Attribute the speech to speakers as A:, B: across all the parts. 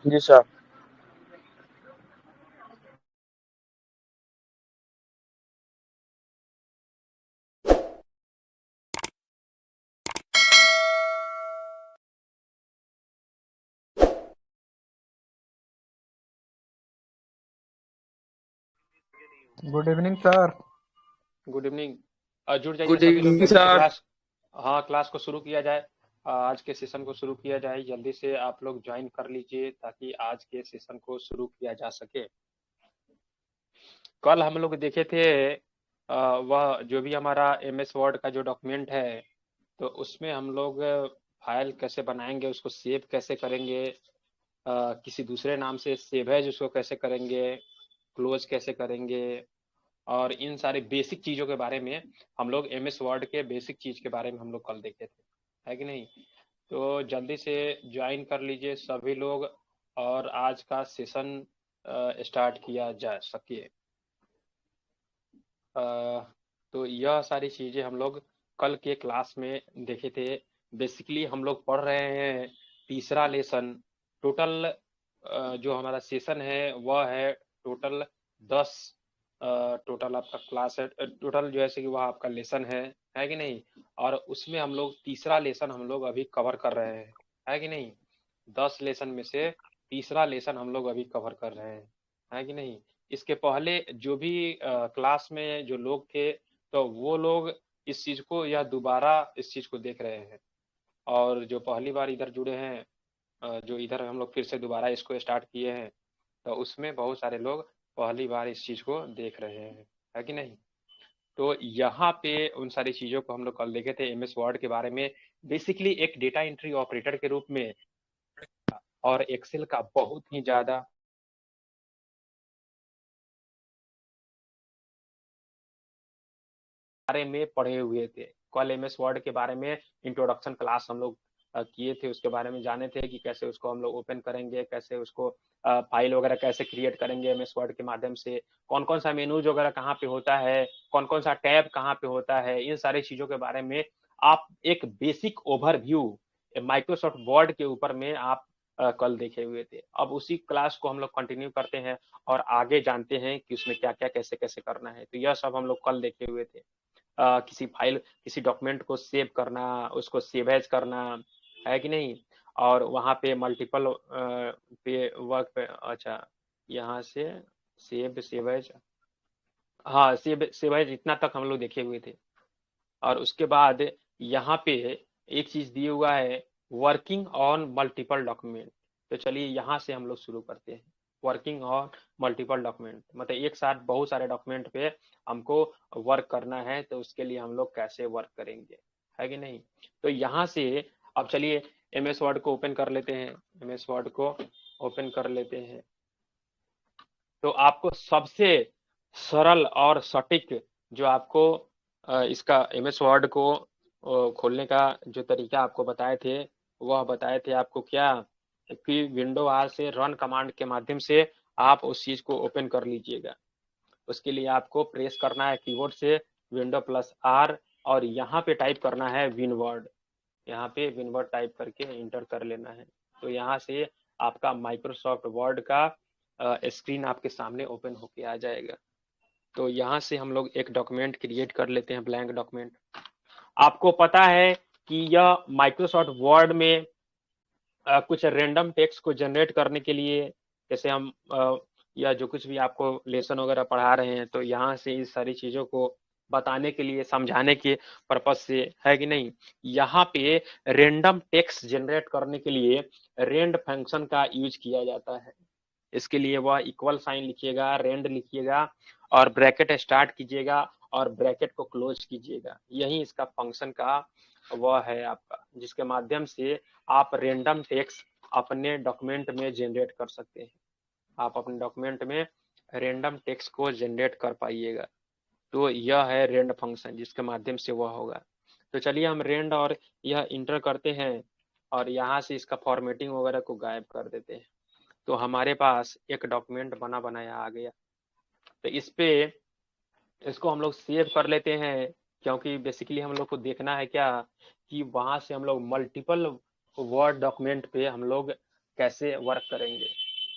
A: जी sir.
B: Good evening sir.
A: Good evening. जुड़ जाइए
C: good
A: सभी लोग
C: इवनिंग
A: जल्दी से
C: सर।
A: क्लास। हाँ, क्लास को शुरू किया जाए। आज के सेशन को शुरू किया जाए, जल्दी से आप लोग ज्वाइन कर लीजिए ताकि आज के सेशन को शुरू किया जा सके। कल हम लोग देखे थे वह जो भी हमारा एमएस वर्ड का जो डॉक्यूमेंट है, तो उसमें हम लोग फाइल कैसे बनाएंगे, उसको सेव कैसे करेंगे, किसी दूसरे नाम से सेव है उसको कैसे करेंगे, क्लोज कैसे करेंगे, और इन सारे बेसिक चीज़ों के बारे में हम लोग एमएस वर्ड के बेसिक चीज़ के बारे में हम लोग कल देखे थे, है कि नहीं? तो जल्दी से ज्वाइन कर लीजिए सभी लोग और आज का सेशन स्टार्ट किया जा सके। तो यह सारी चीज़ें हम लोग कल के क्लास में देखे थे। बेसिकली हम लोग पढ़ रहे हैं तीसरा लेसन। टोटल जो हमारा सेशन है वह है टोटल 10। टोटल आपका क्लास है, टोटल जो है कि वह आपका लेसन है कि नहीं? और उसमें हम लोग तीसरा लेसन हम लोग अभी कवर कर रहे हैं, है कि नहीं? 10 लेसन में से तीसरा लेसन हम लोग अभी कवर कर रहे हैं, है कि नहीं? इसके पहले जो भी क्लास में जो लोग थे, तो वो लोग इस चीज़ को या दोबारा इस चीज़ को देख रहे हैं, और जो पहली बार इधर जुड़े हैं, जो इधर हम लोग फिर से दोबारा इसको स्टार्ट किए हैं, तो उसमें बहुत सारे लोग पहली बार इस चीज़ को देख रहे हैं, है कि नहीं? तो यहाँ पे उन सारी चीज़ों को हम लोग कल देखे थे एमएस वर्ड के बारे में। बेसिकली एक डेटा एंट्री ऑपरेटर के रूप में और एक्सेल का बहुत ही ज़्यादा बारे में पढ़े हुए थे। कल एमएस वर्ड के बारे में इंट्रोडक्शन क्लास हम लोग किए थे, उसके बारे में जाने थे कि कैसे उसको हम लोग ओपन करेंगे, कैसे उसको फाइल वगैरह कैसे क्रिएट करेंगे एमएस वर्ड के माध्यम से, कौन कौन सा मेनूज वगैरह कहाँ पे होता है, कौन कौन सा टैब कहाँ पे होता है, इन सारी चीज़ों के बारे में आप एक बेसिक ओवरव्यू माइक्रोसॉफ्ट वर्ड के ऊपर में आप कल देखे हुए थे। अब उसी क्लास को हम लोग कंटिन्यू करते हैं और आगे जानते हैं कि उसमें क्या क्या कैसे कैसे करना है। तो यह सब हम लोग कल देखे हुए थे। किसी फाइल किसी डॉक्यूमेंट को सेव करना, उसको सेव एज करना, है कि नहीं? और वहाँ पे मल्टीपल पे वर्क पे, अच्छा, यहाँ से सेव एज, हाँ, सेव एज इतना तक हम लोग देखे हुए थे। और उसके बाद यहाँ पे एक चीज दिया हुआ है, वर्किंग ऑन मल्टीपल डॉक्यूमेंट। तो चलिए यहाँ से हम लोग शुरू करते हैं। वर्किंग ऑन मल्टीपल डॉक्यूमेंट मतलब एक साथ बहुत सारे डॉक्यूमेंट पे हमको वर्क करना है, तो उसके लिए हम लोग कैसे वर्क करेंगे, है कि नहीं? तो यहाँ से अब चलिए एमएस वर्ड को ओपन कर लेते हैं। एमएस वर्ड को ओपन कर लेते हैं। तो आपको सबसे सरल और सटीक जो आपको इसका एमएस वर्ड को खोलने का जो तरीका आपको बताए थे, वह बताए थे आपको क्या कि विंडो आर से रन कमांड के माध्यम से आप उस चीज को ओपन कर लीजिएगा। उसके लिए आपको प्रेस करना है कीबोर्ड से विंडो प्लस आर, और यहाँ पे टाइप करना है विनवर्ड। यहाँ पे विनवर्ड टाइप करके इंटर कर लेना है। तो यहाँ से आपका माइक्रोसॉफ्ट वर्ड का स्क्रीन आपके सामने ओपन होके आ जाएगा। तो यहाँ से हम लोग एक डॉक्यूमेंट क्रिएट कर लेते हैं, ब्लैंक डॉक्यूमेंट। आपको पता है कि यह माइक्रोसॉफ्ट वर्ड में कुछ रैंडम टेक्स्ट को जनरेट करने के लिए, जैसे हम या जो कुछ भी आपको लेसन वगैरह पढ़ा रहे हैं, तो यहाँ से इस सारी चीज़ों को बताने के लिए, समझाने के पर्पज से, है कि नहीं? यहाँ पे रैंडम टेक्स्ट जनरेट करने के लिए रेंड फंक्शन का यूज किया जाता है। इसके लिए वह इक्वल साइन लिखिएगा, रेंड लिखिएगा, और ब्रैकेट स्टार्ट कीजिएगा और ब्रैकेट को क्लोज कीजिएगा। यही इसका फंक्शन का वह है आपका, जिसके माध्यम से आप रेंडम टेक्स्ट अपने डॉक्यूमेंट में जनरेट कर सकते हैं। आप अपने डॉक्यूमेंट में रेंडम टेक्स्ट को जनरेट कर पाइएगा। तो यह है रेंड फंक्शन, जिसके माध्यम से वह होगा। तो चलिए हम रेंड और यह इंटर करते हैं, और यहाँ से इसका फॉर्मेटिंग वगैरह को गायब कर देते हैं। तो हमारे पास एक डॉक्यूमेंट बना बनाया आ गया। तो इस पे इसको हम लोग सेव कर लेते हैं, क्योंकि बेसिकली हम लोग को देखना है क्या कि वहां से हम लोग मल्टीपल वर्ड डॉक्यूमेंट पे हम लोग कैसे वर्क करेंगे।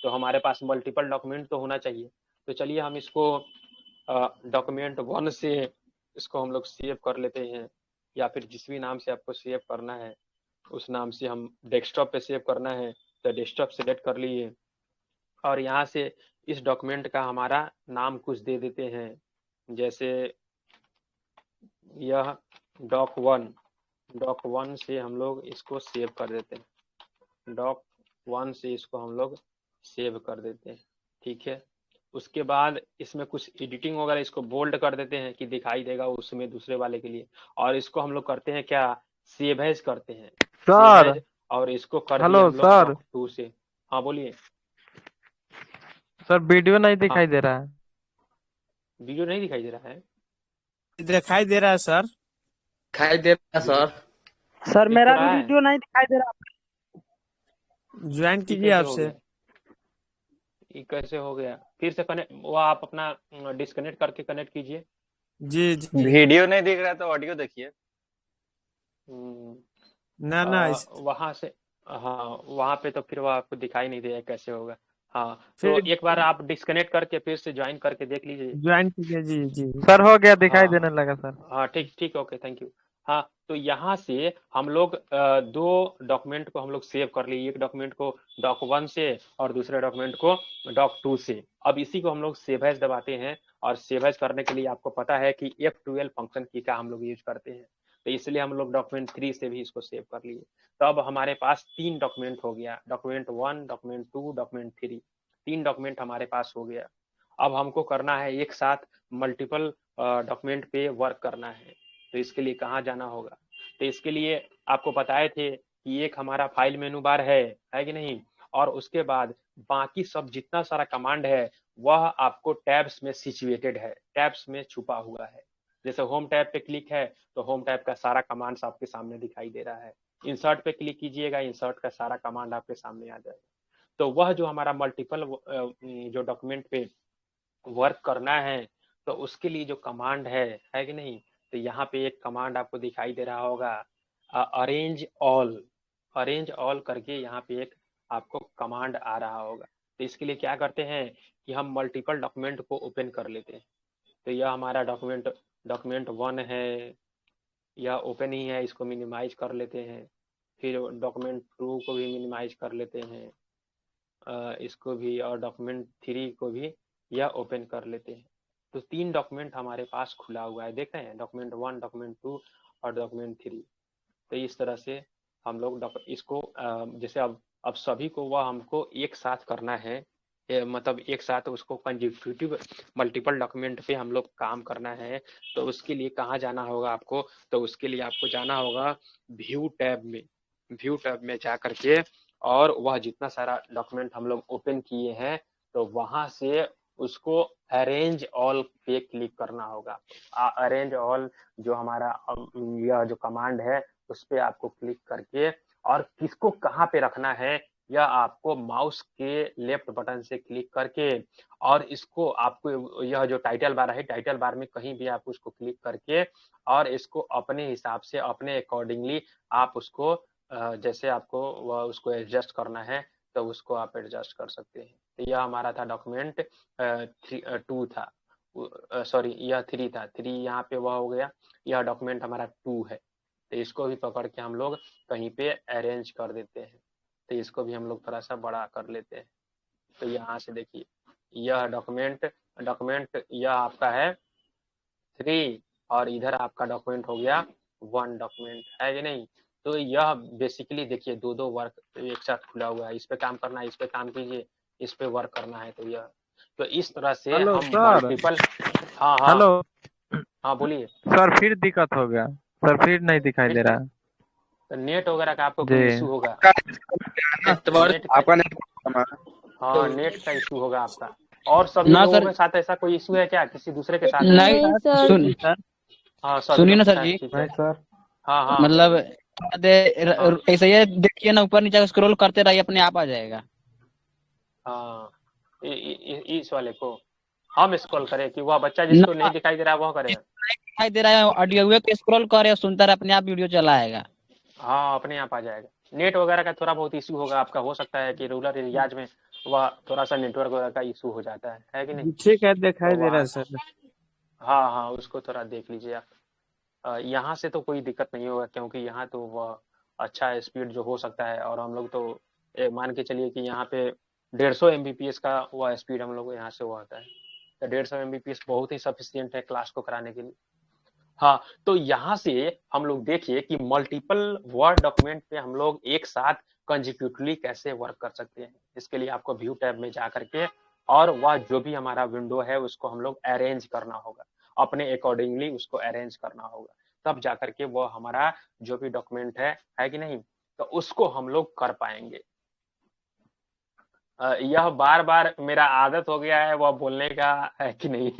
A: तो हमारे पास मल्टीपल डॉक्यूमेंट तो होना चाहिए। तो चलिए हम इसको डॉक्यूमेंट 1 से इसको हम लोग सेव कर लेते हैं, या फिर जिस भी नाम से आपको सेव करना है उस नाम से। हम डेस्कटॉप पे सेव करना है तो डेस्कटॉप सेलेक्ट कर लिए, और यहाँ से इस डॉक्यूमेंट का हमारा नाम कुछ दे देते हैं, जैसे यह डॉक 1 से हम लोग इसको सेव कर देते हैं। डॉक 1 से इसको हम लोग सेव कर देते हैं, ठीक है। उसके बाद इसमें कुछ एडिटिंग वगैरह इसको बोल्ड कर देते हैं कि दिखाई देगा उसमें दूसरे वाले के लिए। और इसको हम लोग करते हैं क्या, सेव एज करते हैं, सेव
B: सर।
A: एज। और इसको कर दिए
B: हेलो
A: हम लोग
B: सर।
A: डॉक 2 से। हाँ बोलिए।
B: सर वीडियो नहीं दिखाई
A: हाँ,
B: दे रहा है।
A: वीडियो नहीं दिखाई दे रहा है।
C: दिखाई दे रहा है सर।
D: दिखाई दे रहा है
A: वीडियो
D: सर।
E: सर
A: दिख तो
E: मेरा भी
A: रहा है।
E: वीडियो नहीं दिखाई दे रहा।
C: ज्वाइन
A: ये
C: कीजिए
A: कैसे हो
C: आपसे।
A: गया, ये कैसे हो गया? फिर से कनेक्ट, वो आप अपना डिस्कनेक्ट करके कनेक्ट कीजिए।
C: जी जी।
D: वीडियो नहीं दिख रहा तो ऑडियो देखिए।
C: ना ना
A: वहां से, हाँ वहां पे तो फिर वो आपको दिखाई नहीं देगा, कैसे होगा। हाँ तो
C: फिर
A: एक बार आप डिस्कनेक्ट करके फिर से ज्वाइन करके देख लीजिए।
C: ज्वाइन कीजिए। जी जी।
B: सर हो गया, दिखाई
A: हाँ
B: देने लगा सर।
A: हाँ, ठीक ठीक, ओके, थैंक यू। हाँ तो यहाँ से हम लोग दो डॉक्यूमेंट को हम लोग सेव कर लिए, एक डॉक्यूमेंट को डॉक 1 से और दूसरे डॉक्यूमेंट को डॉक 2 से। अब इसी को हम लोग सेव एज दबाते हैं, और सेव एज करने के लिए आपको पता है कि F12 फंक्शन की का हम लोग यूज करते हैं। तो इसलिए हम लोग डॉक्यूमेंट 3 से भी इसको सेव कर लिए। तो अब हमारे पास 3 डॉक्यूमेंट हो गया, डॉक्यूमेंट 1, डॉक्यूमेंट 2, डॉक्यूमेंट 3। 3 डॉक्यूमेंट हमारे पास हो गया। अब हमको करना है एक साथ मल्टीपल डॉक्यूमेंट पे वर्क करना है। तो इसके लिए कहाँ जाना होगा, तो इसके लिए आपको बताए थे कि एक हमारा फाइल मेनू बार है कि नहीं, और उसके बाद बाकी सब जितना सारा कमांड है वह आपको टैब्स में सिचुएटेड है, टैब्स में छुपा हुआ है। जैसे होम टैब पे क्लिक है तो होम टैब का सारा कमांड्स आपके सामने दिखाई दे रहा है। इंसर्ट पे क्लिक कीजिएगा, इंसर्ट का सारा कमांड आपके सामने आ जाएगा। तो वह जो हमारा मल्टीपल जो डॉक्यूमेंट पे वर्क करना है, तो उसके लिए जो कमांड है कि नहीं, तो यहाँ पे एक कमांड आपको दिखाई दे रहा होगा, अरेंज ऑल। अरेंज ऑल करके यहाँ पे एक आपको कमांड आ रहा होगा। तो इसके लिए क्या करते हैं कि हम मल्टीपल डॉक्यूमेंट को ओपन कर लेते हैं। तो यह हमारा डॉक्यूमेंट 1 है, यह ओपन ही है, इसको मिनिमाइज कर लेते हैं। फिर डॉक्यूमेंट 2 को भी मिनिमाइज कर लेते हैं, इसको भी, और डॉक्यूमेंट 3 को भी यह ओपन कर लेते हैं। तो 3 डॉक्यूमेंट हमारे पास खुला हुआ है, देख रहे हैं, डॉक्यूमेंट 1, डॉक्यूमेंट 2 और डॉक्यूमेंट 3। तो इस तरह से हम लोग इसको जैसे अब सभी को वह हमको एक साथ करना है, मतलब एक साथ उसको कंजिक्यूटिव मल्टीपल डॉक्यूमेंट पे हम लोग काम करना है। तो उसके लिए कहाँ जाना होगा आपको, तो उसके लिए आपको जाना होगा व्यू टैब में। व्यू टैब में जा करके, और वह जितना सारा डॉक्यूमेंट हम लोग ओपन किए हैं तो वहां से उसको अरेंज ऑल पे क्लिक करना होगा। अरेंज ऑल जो हमारा यह जो कमांड है उस पे आपको क्लिक करके, और किसको कहाँ पे रखना है यह आपको माउस के लेफ्ट बटन से क्लिक करके, और इसको आपको यह जो टाइटल बार है, टाइटल बार में कहीं भी आप उसको क्लिक करके, और इसको अपने हिसाब से अपने अकॉर्डिंगली आप उसको जैसे आपको वह उसको एडजस्ट करना है तो उसको आप एडजस्ट कर सकते हैं। तो यह हमारा था डॉक्यूमेंट 2 था, सॉरी यह 3 था, 3 यहाँ पे वह हो गया। यह डॉक्यूमेंट हमारा 2 है, तो इसको भी पकड़ के हम लोग कहीं पे अरेंज कर देते हैं। तो इसको भी हम लोग थोड़ा सा बड़ा कर लेते हैं। तो यहाँ से देखिए, यह डॉक्यूमेंट यह आपका है 3, और इधर आपका डॉक्यूमेंट हो गया 1 डॉक्यूमेंट, है कि नहीं। तो यह बेसिकली देखिए दो वर्क एक साथ खुला हुआ है, इस पे काम करना है, इस पे काम कीजिए, इस पे वर्क करना है। तो यह, तो इस तरह से
B: हेलो
A: हम
B: सर।
A: मल्टीपल, हाँ हाँ
B: हेलो
A: हाँ बोलिए।
B: सर, फिर दिक्कत हो गया सर, फिर नहीं दिखाई दे रहा है।
A: तो नेट वगैरह का आपको कोई
B: जी।
A: इशू होगा,
D: नेटवर्क
A: नेट का,
D: आपका नेटवर्क।
A: हाँ नेट का इशू होगा आपका। और सभी
D: ना
A: लोगों
D: सर,
A: के साथ ऐसा कोई इशू है क्या, किसी दूसरे के साथ?
D: नहीं
E: सर।
D: सुन
A: हाँ सभी
D: सुनिए
A: लोग
D: ना
A: के
D: सर
A: साथ
D: जी।
A: ठीक
B: नहीं
A: है।
B: सर।
A: हाँ हाँ
D: मतलब
A: हाँ
D: ऐसे ही देखिए ना, ऊपर नीचे स्क्रॉल करते रहिए, अपने आप आ जाएगा।
A: हाँ, इस वाले को हम स्क्रॉल करें कि वह बच्चा
D: ना
A: जिसको नहीं दिखाई दे रहा है वह करे?
D: दिखाई दे रहा है, ऑडियो हुए तो स्क्रॉल करे, सुनता रहे, अपने आप वीडियो चला आएगा।
A: हाँ अपने आप आ जाएगा। नेट वगैरह का थोड़ा बहुत इशू होगा आपका, हो सकता है कि रूरल एरियाज में वह थोड़ा सा नेटवर्क वगैरह का इशू हो जाता है कि नहीं।
C: जी, ठीक है,
A: तो
C: दिखाई दे रहा
A: वहाँ
C: है सर।
A: हाँ हाँ, उसको थोड़ा देख लीजिए आप। यहाँ से तो कोई दिक्कत नहीं होगा, क्योंकि यहाँ तो वह अच्छा स्पीड जो हो सकता है, और हम लोग तो मान के चलिए कि यहाँ पे 150 MBPS का वह स्पीड हम लोग यहाँ से वो आता है। तो 150 MBPS बहुत ही सफिशियंट है क्लास को कराने के लिए। हाँ, तो यहाँ से हम लोग देखिए कि मल्टीपल वर्ड डॉक्यूमेंट पे हम लोग एक साथ कंजिक्यूटिवली कैसे वर्क कर सकते हैं। इसके लिए आपको व्यू टैब में जा करके और वह जो भी हमारा विंडो है उसको हम लोग अरेंज करना होगा, अपने अकॉर्डिंगली उसको अरेंज करना होगा, तब जा करके वो हमारा जो भी डॉक्यूमेंट है कि नहीं, तो उसको हम लोग कर पाएंगे। यह बार बार मेरा आदत हो गया है वह बोलने का, है कि नहीं।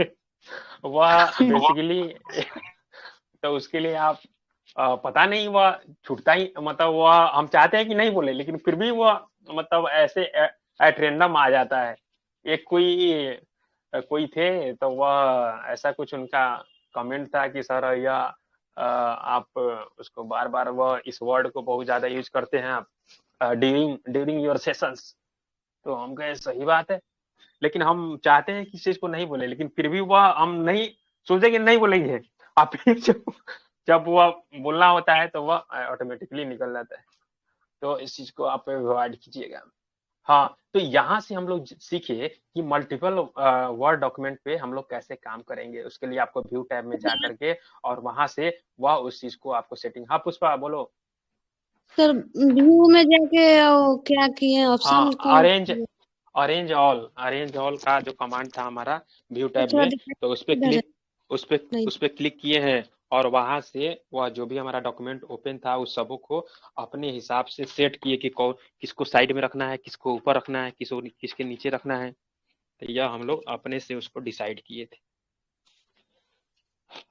A: वह बेसिकली तो उसके लिए आप पता नहीं वह छूटता ही, मतलब वह हम चाहते हैं कि नहीं बोले, लेकिन फिर भी वह मतलब ऐसे एट रेंडम आ जाता है। एक कोई थे तो वह ऐसा कुछ उनका कमेंट था कि सर यह आप उसको बार बार वह इस वर्ड को बहुत ज्यादा यूज करते हैं आप ड्यूरिंग ड्यूरिंग योर सेशंस। तो हम कहे सही बात है, लेकिन हम चाहते हैं कि इस चीज को नहीं बोले, लेकिन फिर भी वह हम नहीं सोचे कि नहीं बोलेंगे। आप फिर जब वह बोलना होता है तो वह ऑटोमेटिकली निकल जाता है। तो इस चीज को आप अवॉइड कीजिएगा। हाँ, तो यहाँ से हम लोग सीखे कि मल्टीपल वर्ड डॉक्यूमेंट पे हम लोग कैसे काम करेंगे। उसके लिए आपको व्यू टैब में जा करके और वहां से वह उस चीज को आपको सेटिंग। हाँ पुष्पा बोलो।
E: सर व्यू में जाके वो क्या किए ऑप्शन
A: हाँ,
E: कौन
A: अरेंज ऑल का जो कमांड था हमारा व्यू टैब
E: थोड़ा
A: में,
E: दिखाई
A: तो उस पे
E: इधर है।
A: क्लिक
E: नहीं
A: उस पे क्लिक किए हैं और वहां से वह जो भी हमारा डॉक्यूमेंट ओपन था उस सबों को अपने हिसाब से सेट किए कि कौन किसको साइड में रखना है, किसको ऊपर रखना है, किसके नीचे रखना है। तो यह हम लोग अपने से उसको डिसाइड किए थे।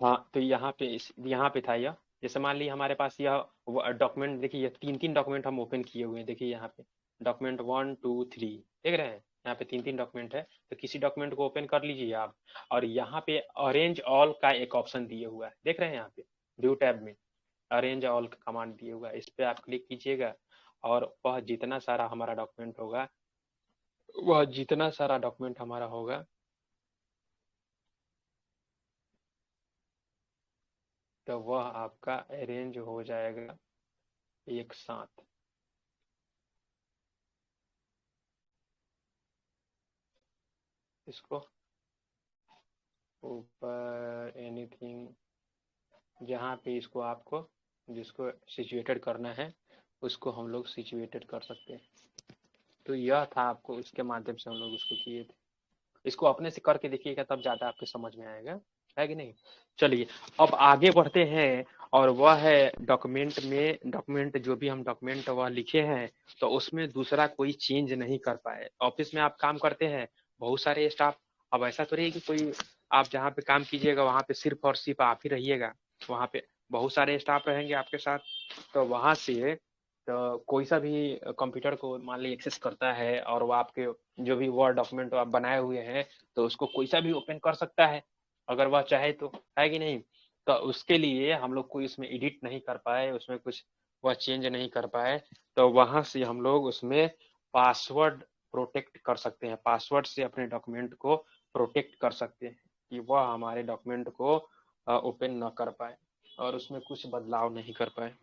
A: हाँ, तो यहाँ पे था यह। जैसे मान लीजिए हमारे पास यह डॉक्यूमेंट, देखिए ये 3 डॉक्यूमेंट हम ओपन किए हुए हैं। देखिए यहाँ पे डॉक्यूमेंट 1 2 3 देख रहे हैं, यहाँ पे 3 डॉक्यूमेंट है। तो किसी डॉक्यूमेंट को ओपन कर लीजिए आप, और यहाँ पे अरेंज ऑल का एक ऑप्शन दिए हुआ है, देख रहे हैं यहाँ पे व्यू टैब में अरेंज ऑल का कमांड दिए हुआ है। इस पे आप क्लिक कीजिएगा और वह जितना सारा हमारा डॉक्यूमेंट होगा तो वह आपका अरेंज हो जाएगा एक साथ। इसको ऊपर एनीथिंग जहाँ पे इसको आपको जिसको सिचुएटेड करना है उसको हम लोग सिचुएटेड कर सकते हैं। तो यह था, आपको इसके माध्यम से हम लोग उसको किए थे। इसको अपने से करके देखिएगा तब ज़्यादा आपके समझ में आएगा, है कि नहीं। चलिए अब आगे बढ़ते हैं, और वह है डॉक्यूमेंट जो भी हम डॉक्यूमेंट वह लिखे हैं तो उसमें दूसरा कोई चेंज नहीं कर पाए। ऑफिस में आप काम करते हैं, बहुत सारे स्टाफ, अब ऐसा तो नहीं कि कोई आप जहाँ पे काम कीजिएगा वहाँ पे सिर्फ और सिर्फ आप ही रहिएगा, वहाँ पे बहुत सारे स्टाफ रहेंगे आपके साथ। तो वहाँ से तो कोई सा भी कंप्यूटर को मान ली एक्सेस करता है और वो आपके जो भी वर्ड डॉक्यूमेंट आप बनाए हुए हैं तो उसको कोई सा भी ओपन कर सकता है अगर वह चाहे तो, है कि नहीं। तो उसके लिए हम लोग कोई इसमें एडिट नहीं कर पाए, उसमें कुछ वह चेंज नहीं कर पाए, तो वहां से हम लोग उसमें पासवर्ड प्रोटेक्ट कर सकते हैं। पासवर्ड से अपने डॉक्यूमेंट को प्रोटेक्ट कर सकते हैं कि वह हमारे डॉक्यूमेंट को ओपन न कर पाए और उसमें कुछ बदलाव नहीं कर पाए।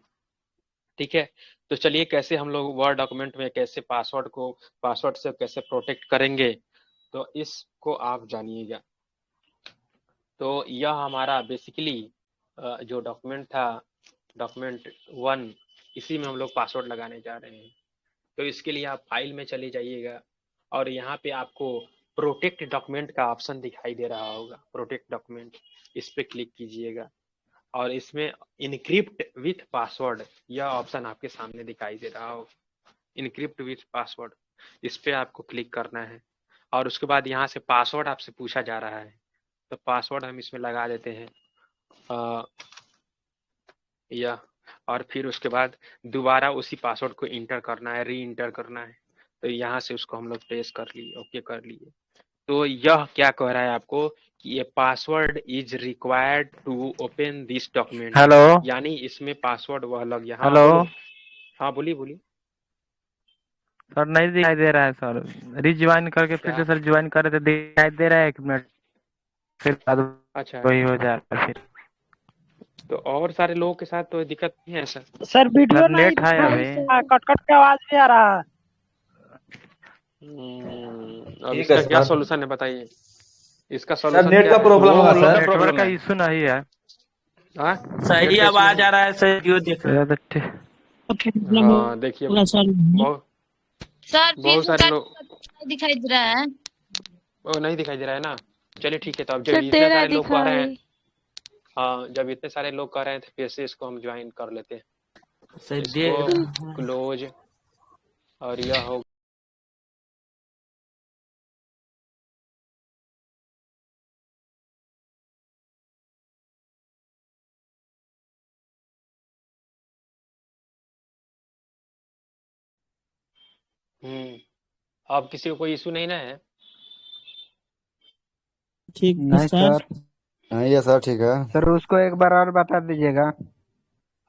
A: ठीक है, तो चलिए कैसे हम लोग वर्ड डॉक्यूमेंट में कैसे पासवर्ड से कैसे प्रोटेक्ट करेंगे, तो इसको आप जानिएगा। तो यह हमारा बेसिकली जो डॉक्यूमेंट था डॉक्यूमेंट 1, इसी में हम लोग पासवर्ड लगाने जा रहे हैं। तो इसके लिए आप फाइल में चले जाइएगा और यहाँ पे आपको प्रोटेक्ट डॉक्यूमेंट का ऑप्शन दिखाई दे रहा होगा, प्रोटेक्ट डॉक्यूमेंट, इस पे क्लिक कीजिएगा और इसमें इनक्रिप्ट विथ पासवर्ड यह ऑप्शन आपके सामने दिखाई दे रहा हो, इनक्रिप्ट विथ पासवर्ड, इस पे आपको क्लिक करना है। और उसके बाद यहाँ से पासवर्ड आपसे पूछा जा रहा है, तो पासवर्ड हम इसमें लगा देते हैं यह, और फिर उसके बाद दोबारा उसी पासवर्ड को इंटर करना है, री इंटर करना है। तो यहाँ से उसको हम लोग पेस्ट कर लिए, ओके कर लिए। तो यह क्या कह रहा है आपको कि ये password is required to open this document,
B: hello
A: यानी इसमें पासवर्ड वह लग गया। हाँ
B: हेलो
A: बोलो, हाँ बोलिए बोलिए।
B: सर नहीं दिखाई दे रहा है सर। रिज्वाइन करके फिर
A: क्या?
B: से सर ज्वाइन करे तो दिखाई दे रहा है 1 मिनट, फिर बाद
A: अच्छा,
B: वही हो जा रहा है फिर।
A: तो और सारे लोगों के साथ तो दिक्कत नहीं है सर?
F: सर वीडियो
B: सर
F: नहीं
B: नेट है
F: दिखा
B: अभी।
F: रहा, कट कट के आवाज भी आ रहा है।
A: अब
G: ठीक है
A: इसका क्या
G: सर।
A: सॉल्यूशन है बताइए? इसका
G: सर
A: सॉल्यूशन
G: नेट
A: क्या
G: का
A: है?
G: प्रॉब्लम
A: वो
G: होगा
A: लोग का
G: सर।
B: नेटवर्क
A: प्रॉब्लम
B: का
A: है।
B: इशू नहीं है।
A: हाँ,
C: सही
A: नेट का इशू
C: आवाज
A: नहीं
C: आ
A: है।
C: रहा है, सर वीडियो देख रहे हैं।
B: तो ठीक।
A: हाँ देखिए, बहुत
E: सर फिर
A: बहुत
E: से
A: सारे
E: गाड़ी
A: लोग
E: नहीं दिखाई दे रहा है।
A: वो नहीं दिखाई दे रहा है ना। चलिए ठीक है, तो अब जब
H: सर
A: इतने
H: तेरा
A: सारे लोग कह रहे हैं,
H: दिखाई।
A: हाँ जब इतने सारे लोग कह रहे हैं तो फिर से इसको हम ज्वाइन कर लेते हैं।
C: सही दे
A: इसको
C: रहा है।
A: क्लोज, और यह हो अब किसी को कोई इशू नहीं ना है?
C: ठीक है
F: नहीं
C: सर।
F: सर।
G: नहीं है सर, ठीक है।
F: सर उसको एक बार और बता दीजिएगा।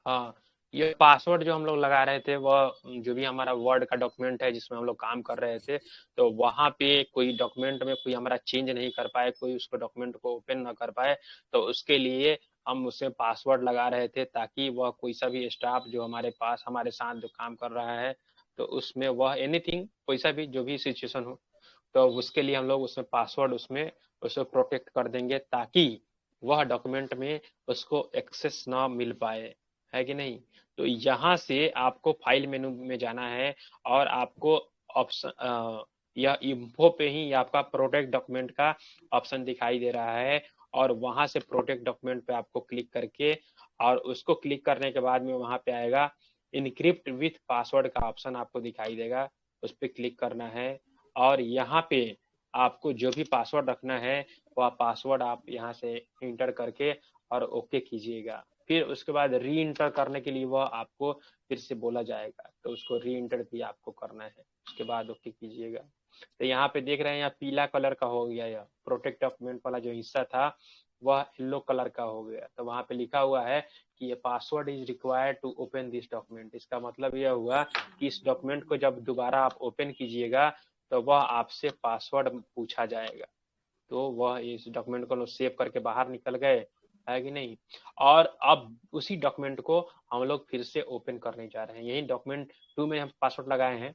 A: हाँ, ये पासवर्ड जो हम लोग लगा रहे थे वह जो भी हमारा वर्ड का डॉक्यूमेंट है जिसमें हम लोग काम कर रहे थे, तो वहाँ पे कोई डॉक्यूमेंट में कोई हमारा चेंज नहीं कर पाए, कोई उसको डॉक्यूमेंट को ओपन ना कर पाए, तो उसके लिए हम उसमें पासवर्ड लगा रहे थे ताकि वह कोई सा भी स्टाफ जो हमारे पास हमारे साथ जो काम कर रहा है, तो उसमें वह एनीथिंग कोई सा भी जो भी सिचुएशन हो, तो उसके लिए हम लोग उसमें पासवर्ड उसमें उसको प्रोटेक्ट कर देंगे ताकि वह डॉक्यूमेंट में उसको एक्सेस ना मिल पाए, है कि नहीं? तो यहाँ से आपको फाइल मेनू में जाना है और आपको ऑप्शन यह इन्फो पे ही आपका प्रोटेक्ट डॉक्यूमेंट का ऑप्शन दिखाई दे रहा है, और वहां से प्रोटेक्ट डॉक्यूमेंट पे आपको क्लिक करके, और उसको क्लिक करने के बाद में वहां पे आएगा इनक्रिप्ट विथ पासवर्ड का ऑप्शन आपको दिखाई देगा, उस पर क्लिक करना है, और यहाँ पे आपको जो भी पासवर्ड रखना है वह पासवर्ड आप यहाँ से इंटर करके और ओके कीजिएगा। फिर उसके बाद री इंटर करने के लिए वह आपको फिर से बोला जाएगा, तो उसको री इंटर भी आपको करना है, उसके बाद ओके कीजिएगा। तो यहाँ पे देख रहे हैं, यहाँ पीला कलर का हो गया, यह प्रोटेक्ट डॉक्यूमेंट वाला जो हिस्सा था वह येलो कलर का हो गया, तो वहां पे लिखा हुआ है कि ये password is required to open this document. इसका मतलब यह हुआ कि इस डॉक्यूमेंट को जब दोबारा आप ओपन कीजिएगा तो वह आपसे पासवर्ड पूछा जाएगा, तो वह इस डॉक्यूमेंट को सेव करके बाहर निकल गए, है कि नहीं? और अब उसी डॉक्यूमेंट को हम लोग फिर से ओपन करने जा रहे हैं, यही डॉक्यूमेंट 2 में हम पासवर्ड लगाए हैं,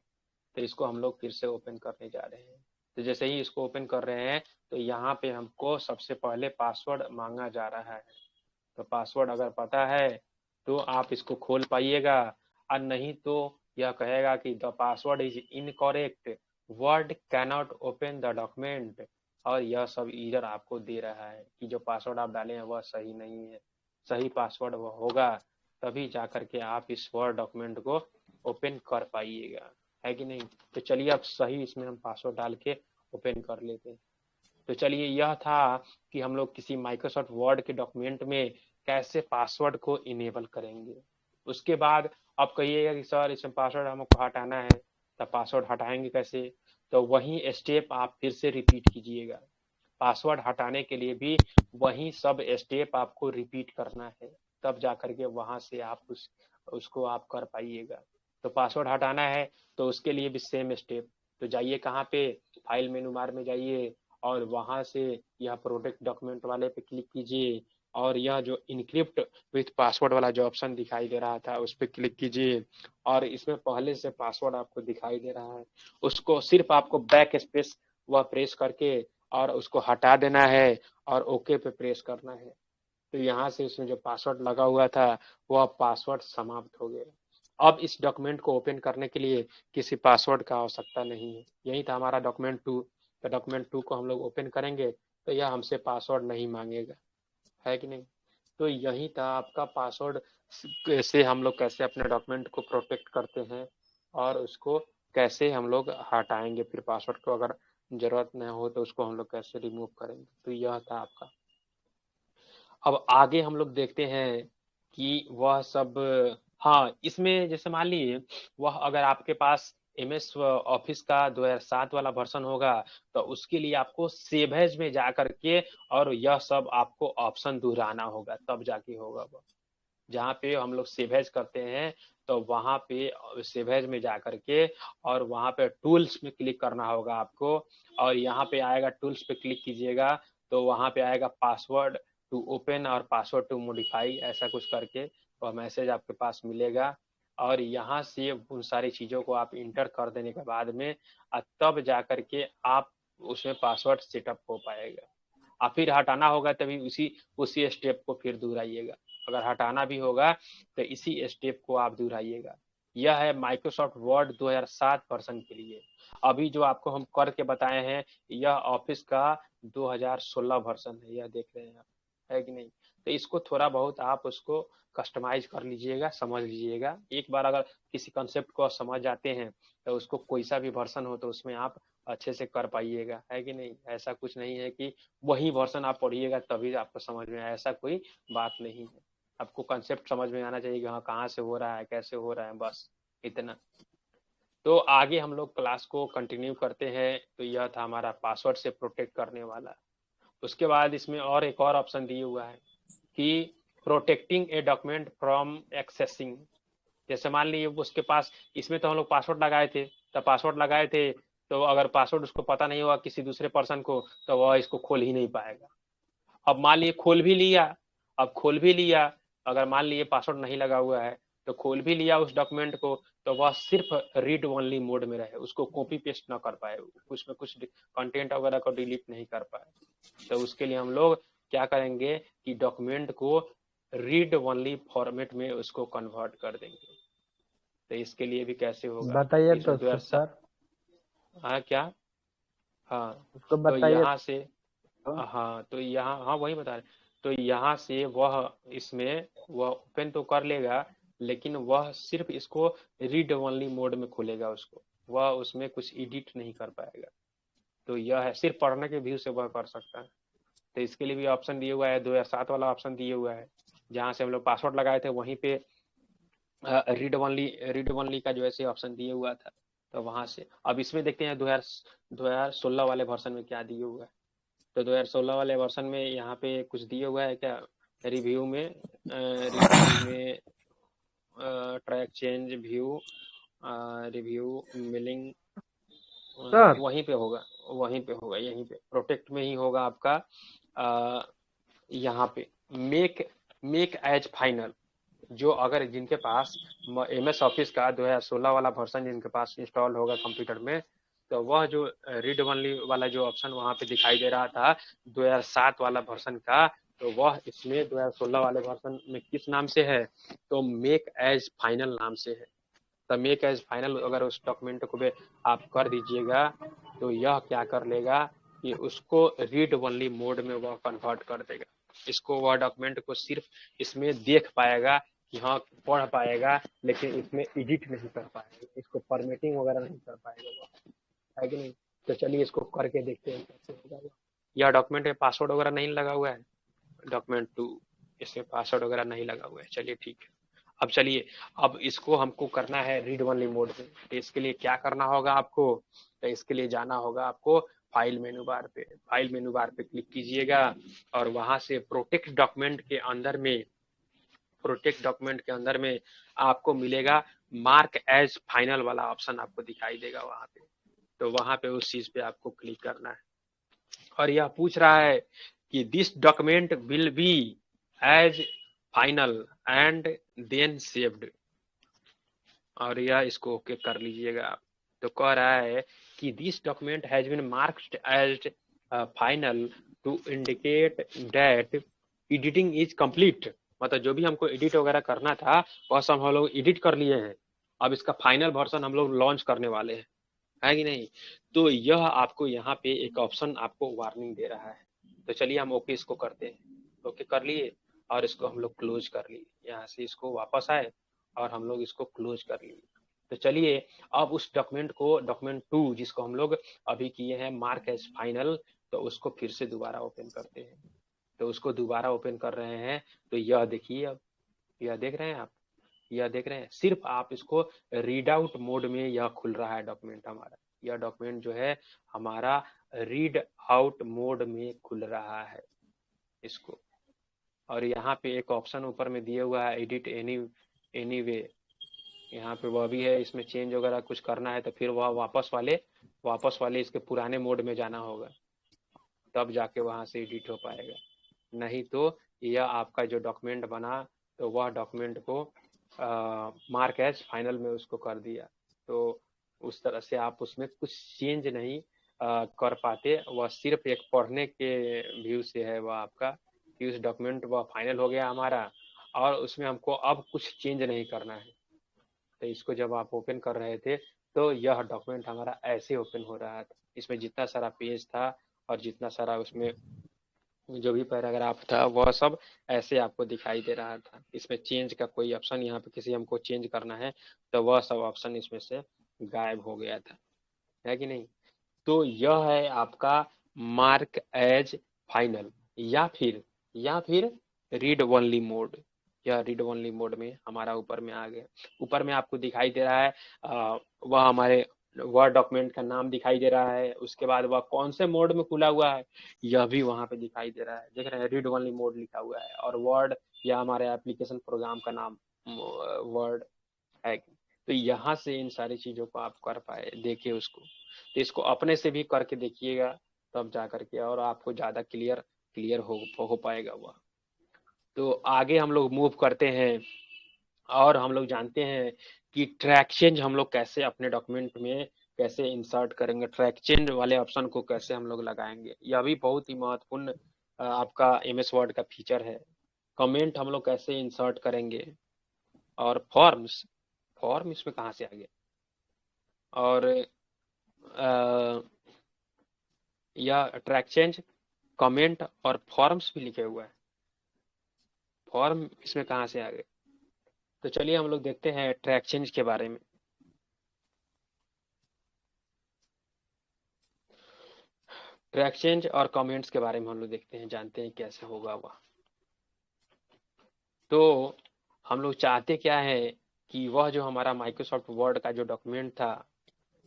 A: तो इसको हम लोग फिर से ओपन करने जा रहे हैं। तो जैसे ही इसको ओपन कर रहे हैं तो यहाँ पे हमको सबसे पहले पासवर्ड मांगा जा रहा है, तो पासवर्ड अगर पता है तो आप इसको खोल पाइएगा, और नहीं तो यह कहेगा कि the password is incorrect, word cannot open the document, और यह सब एरर आपको दे रहा है कि जो पासवर्ड आप डाले हैं वह सही नहीं है। सही पासवर्ड वह होगा तभी जा करके आप इस वर्ड डॉक्यूमेंट को ओपन कर पाइएगा, है कि नहीं? तो चलिए अब सही इसमें हम पासवर्ड डाल के ओपन कर लेते हैं। तो चलिए, यह था कि हम लोग किसी माइक्रोसॉफ्ट वर्ड के डॉक्यूमेंट में कैसे पासवर्ड को इनेबल करेंगे। उसके बाद आप कहिएगा कि सर इसमें पासवर्ड हमको हटाना है, तो पासवर्ड हटाएंगे कैसे? तो वही स्टेप आप फिर से रिपीट कीजिएगा। पासवर्ड हटाने के लिए भी वही सब स्टेप आपको रिपीट करना है, तब जा करके वहां से आप उसको आप कर पाइएगा। तो पासवर्ड हटाना है तो उसके लिए भी सेम स्टेप, तो जाइए कहाँ पे, फाइल मेनू बार में जाइए, और वहां से यह प्रोटेक्ट डॉक्यूमेंट वाले पे क्लिक कीजिए, और यह जो इनक्रिप्ट विथ पासवर्ड वाला जो ऑप्शन दिखाई दे रहा था उस पर क्लिक कीजिए, और इसमें पहले से पासवर्ड आपको दिखाई दे रहा है, उसको सिर्फ आपको बैक स्पेस वह प्रेस करके और उसको हटा देना है, और ओके पे प्रेस करना है। तो यहाँ से उसमें जो पासवर्ड लगा हुआ था वह पासवर्ड समाप्त हो गया। अब इस डॉक्यूमेंट को ओपन करने के लिए किसी पासवर्ड का आवश्यकता नहीं है। यही था हमारा डॉक्यूमेंट 2, तो डॉक्यूमेंट 2 को हम लोग ओपन करेंगे तो यह हमसे पासवर्ड नहीं मांगेगा, है कि नहीं? तो यही था आपका पासवर्ड से हम लोग कैसे अपने डॉक्यूमेंट को प्रोटेक्ट करते हैं, और उसको कैसे हम लोग हटाएंगे, फिर पासवर्ड को अगर जरूरत न हो तो उसको हम लोग कैसे रिमूव करेंगे। तो यह था आपका। अब आगे हम लोग देखते हैं कि वह सब, हाँ इसमें जैसे मान लीजिए वह अगर आपके पास MS ऑफिस का 2007 वाला वर्जन होगा तो उसके लिए आपको सेव एज में जा करके और यह सब आपको ऑप्शन दोहराना होगा, तब जाके होगा वह। जहाँ पे हम लोग सेव एज करते हैं, तो वहाँ पे सेव एज में जा करके और वहाँ पे टूल्स में क्लिक करना होगा आपको, और यहाँ पे आएगा टूल्स पे क्लिक कीजिएगा तो वहाँ पे आएगा पासवर्ड टू ओपन और पासवर्ड टू मॉडिफाई, ऐसा कुछ करके वह मैसेज आपके पास मिलेगा। और यहाँ से उन सारी चीज़ों को आप इंटर कर देने के बाद में तब जा करके आप उसमें पासवर्ड सेटअप हो पाएगा। और फिर हटाना होगा तभी उसी स्टेप को फिर दोहराइएगा। अगर हटाना भी होगा तो इसी स्टेप को आप दोहराइएगा। यह है माइक्रोसॉफ्ट वर्ड 2007 वर्जन के लिए। अभी जो आपको हम करके बताए हैं यह ऑफिस का 2016 वर्जन है, यह देख रहे हैं आप, है कि नहीं। तो इसको थोड़ा बहुत आप उसको कस्टमाइज कर लीजिएगा, समझ लीजिएगा। एक बार अगर किसी कंसेप्ट को समझ जाते हैं तो उसको कोई सा भी वर्जन हो तो उसमें आप अच्छे से कर पाइएगा, है कि नहीं। ऐसा कुछ नहीं है कि वही वर्जन आप पढ़िएगा तभी आपको समझ में आए, ऐसा कोई बात नहीं है। आपको कंसेप्ट समझ में आना चाहिए कि हाँ कहाँ से हो रहा है, कैसे हो रहा है, बस इतना। तो आगे हम लोग क्लास को कंटिन्यू करते हैं। तो यह था हमारा पासवर्ड से प्रोटेक्ट करने वाला। उसके बाद इसमें और एक और ऑप्शन दिया हुआ है कि protecting a document from accessing. जैसे मान लीजिए उसके पास, इसमें तो हम लोग पासवर्ड लगाए थे, तो पासवर्ड लगाए थे तो अगर पासवर्ड उसको पता नहीं होगा किसी दूसरे पर्सन को तो वह इसको खोल ही नहीं पाएगा। अब मान लीजिए खोल भी लिया, अगर मान लीजिए पासवर्ड नहीं लगा हुआ है तो खोल भी लिया उस डॉक्यूमेंट को, तो वह सिर्फ रीड ओनली मोड में रहे, उसको कॉपी पेस्ट ना कर पाए, उसमें कुछ कंटेंट वगैरह को डिलीट नहीं कर पाए। तो उसके लिए हम लोग क्या करेंगे कि डॉक्यूमेंट को रीड ओनली फॉर्मेट में उसको कन्वर्ट कर देंगे। तो इसके लिए भी कैसे होगा
F: बताइए तो
A: इसमें
F: सर,
A: हाँ क्या, हाँ
F: उसको
A: तो
F: बताइए।
A: यहाँ से, हाँ तो यहाँ, हाँ वही बता रहे, तो यहाँ से वह इसमें वह ओपन तो कर लेगा लेकिन वह सिर्फ इसको रीड ओनली मोड में खोलेगा, उसको वह उसमें कुछ एडिट नहीं कर पाएगा। तो यह है, सिर्फ पढ़ने के व्यू से वह कर सकता है। तो इसके लिए भी ऑप्शन दिया हुआ है, 2007 वाला ऑप्शन दिया हुआ है, जहाँ से हम लोग पासवर्ड लगाए थे वहीं पे रीड ओनली का जो ऐसे ऑप्शन दिया हुआ था, तो वहां से। अब इसमें देखते हैं 2016 वाले वर्जन में क्या दिया हुआ है। तो 2016 वाले वर्जन में यहाँ पे कुछ दिया हुआ है क्या, रिव्यू में track change view, review milling,
F: sir
A: वहीं पे होगा, यहीं पे प्रोटेक्ट में ही होगा आपका। यहाँ पे मेक एज फाइनल, जो अगर जिनके पास MS ऑफिस का 2016 वाला वर्जन जिनके पास इंस्टॉल होगा कंप्यूटर में, तो वह जो रीड ओनली वाला जो ऑप्शन वहाँ पे दिखाई दे रहा था 2007 वाला वर्जन का, तो वह इसमें 2016 वाले वर्जन में किस नाम से है, तो मेक एज फाइनल नाम से है। तो मेक एज फाइनल अगर उस डॉक्यूमेंट को भी आप कर दीजिएगा तो यह क्या कर लेगा कि उसको रीड ओनली मोड में वह कन्वर्ट कर देगा। इसको वह डॉक्यूमेंट को सिर्फ इसमें देख पाएगा कि हाँ पढ़ पाएगा, लेकिन इसमें एडिट नहीं कर पाएगा, इसको फॉर्मेटिंग वगैरह नहीं कर पाएगा वो, है कि नहीं। तो चलिए इसको करके देखते हैं कैसे होगा। यह डॉक्यूमेंट में पासवर्ड वगैरह नहीं लगा हुआ है, डॉक्यूमेंट 2 इसमें पासवर्ड वगैरह नहीं लगा हुआ है। चलिए ठीक है। अब चलिए, अब इसको हमको करना है रीड ओनली मोड में। तो इसके लिए क्या करना होगा आपको, तो इसके लिए जाना होगा आपको फाइल मेनू बार पे क्लिक कीजिएगा और वहां से प्रोटेक्ट डॉक्यूमेंट के अंदर में आपको मिलेगा मार्क एज फाइनल वाला ऑप्शन आपको दिखाई देगा वहां पे। तो वहां पे उस चीज पे आपको क्लिक करना है और यह पूछ रहा है कि this document will be as final and then saved, और यह इसको ओके कर लीजिएगा आप। तो कह रहा है कि this document has been marked as final to indicate that editing is complete. मतलब जो भी हमको एडिट वगैरह करना था वह सब हम लोग एडिट कर लिए हैं, अब इसका फाइनल वर्जन हम लोग लॉन्च करने वाले हैं, है कि नहीं। तो यह आपको यहाँ पे एक ऑप्शन आपको वार्निंग दे रहा है। तो चलिए हम ओके इसको करते हैं। ओके कर लिए और इसको हम लोग क्लोज कर लिए, यहाँ से इसको वापस आए और हम लोग इसको क्लोज कर लिए। तो चलिए अब उस डॉक्यूमेंट 2 जिसको हम लोग अभी किए हैं मार्क एज फाइनल, तो उसको फिर से दोबारा ओपन करते हैं। तो उसको दोबारा ओपन कर रहे हैं, तो यह देखिए, अब यह देख रहे हैं आप, यह देख रहे हैं, सिर्फ आप इसको रीड आउट मोड में यह खुल रहा है डॉक्यूमेंट हमारा। यह डॉक्यूमेंट जो है हमारा रीड आउट मोड में खुल रहा है। इसको और यहाँ पे एक ऑप्शन ऊपर में दिया हुआ है एडिट एनी वे, यहाँ पे वह भी है। इसमें चेंज वगैरह कुछ करना है तो फिर वह वापस वाले इसके पुराने मोड में जाना होगा, तब जाके वहाँ से एडिट हो पाएगा। नहीं तो यह आपका जो डॉक्यूमेंट बना तो वह डॉक्यूमेंट को मार्क एज फाइनल में उसको कर दिया, तो उस तरह से आप उसमें कुछ चेंज नहीं कर पाते। वह सिर्फ एक पढ़ने के व्यू से है वह आपका कि उस डॉक्यूमेंट वह फाइनल हो गया हमारा और उसमें हमको अब कुछ चेंज नहीं करना है। तो इसको जब आप ओपन कर रहे थे तो यह डॉक्यूमेंट हमारा ऐसे ओपन हो रहा था। इसमें जितना सारा पेज था और जितना सारा उसमें जो भी पैराग्राफ था वह सब ऐसे आपको दिखाई दे रहा था। इसमें चेंज का कोई ऑप्शन, यहाँ पे किसी हमको चेंज करना है तो वह सब ऑप्शन इसमें से गायब हो गया था, है कि नहीं। तो यह है आपका मार्क एज फाइनल या फिर रीड ओनली मोड। यह रीड ओनली मोड में हमारा ऊपर में आ गया। ऊपर में आपको दिखाई दे रहा है वह हमारे वर्ड डॉक्यूमेंट का नाम दिखाई दे रहा है, उसके बाद वह कौन से मोड में खुला हुआ है यह भी वहां पे दिखाई दे रहा है। देख रहे हैं रीड ओनली मोड लिखा हुआ है और वर्ड या हमारे एप्लीकेशन प्रोग्राम का नाम वर्ड है। तो यहाँ से इन सारी चीजों को आप कर पाए, देखिए उसको। तो इसको अपने से भी करके देखिएगा तब जा करके और आपको ज्यादा क्लियर हो पाएगा वह। तो आगे हम लोग मूव करते हैं और हम लोग जानते हैं कि ट्रैक चेंज हम लोग कैसे अपने डॉक्यूमेंट में कैसे इंसर्ट करेंगे, ट्रैक चेंज वाले ऑप्शन को कैसे हम लोग लगाएंगे। यह भी बहुत ही महत्वपूर्ण आपका एमएस वर्ड का फीचर है। कमेंट हम लोग कैसे इंसर्ट करेंगे और फॉर्म इसमें कहाँ से आ गया, और यह ट्रैक चेंज कमेंट और फॉर्म्स भी लिखे हुआ है, फॉर्म इसमें कहाँ से आ गए। तो चलिए हम लोग देखते हैं ट्रैक चेंज के बारे में। ट्रैक चेंज और कमेंट्स के बारे में हम लोग देखते हैं, जानते हैं कैसे होगा वह। तो हम लोग चाहते क्या है कि वह जो हमारा माइक्रोसॉफ्ट वर्ड का जो डॉक्यूमेंट था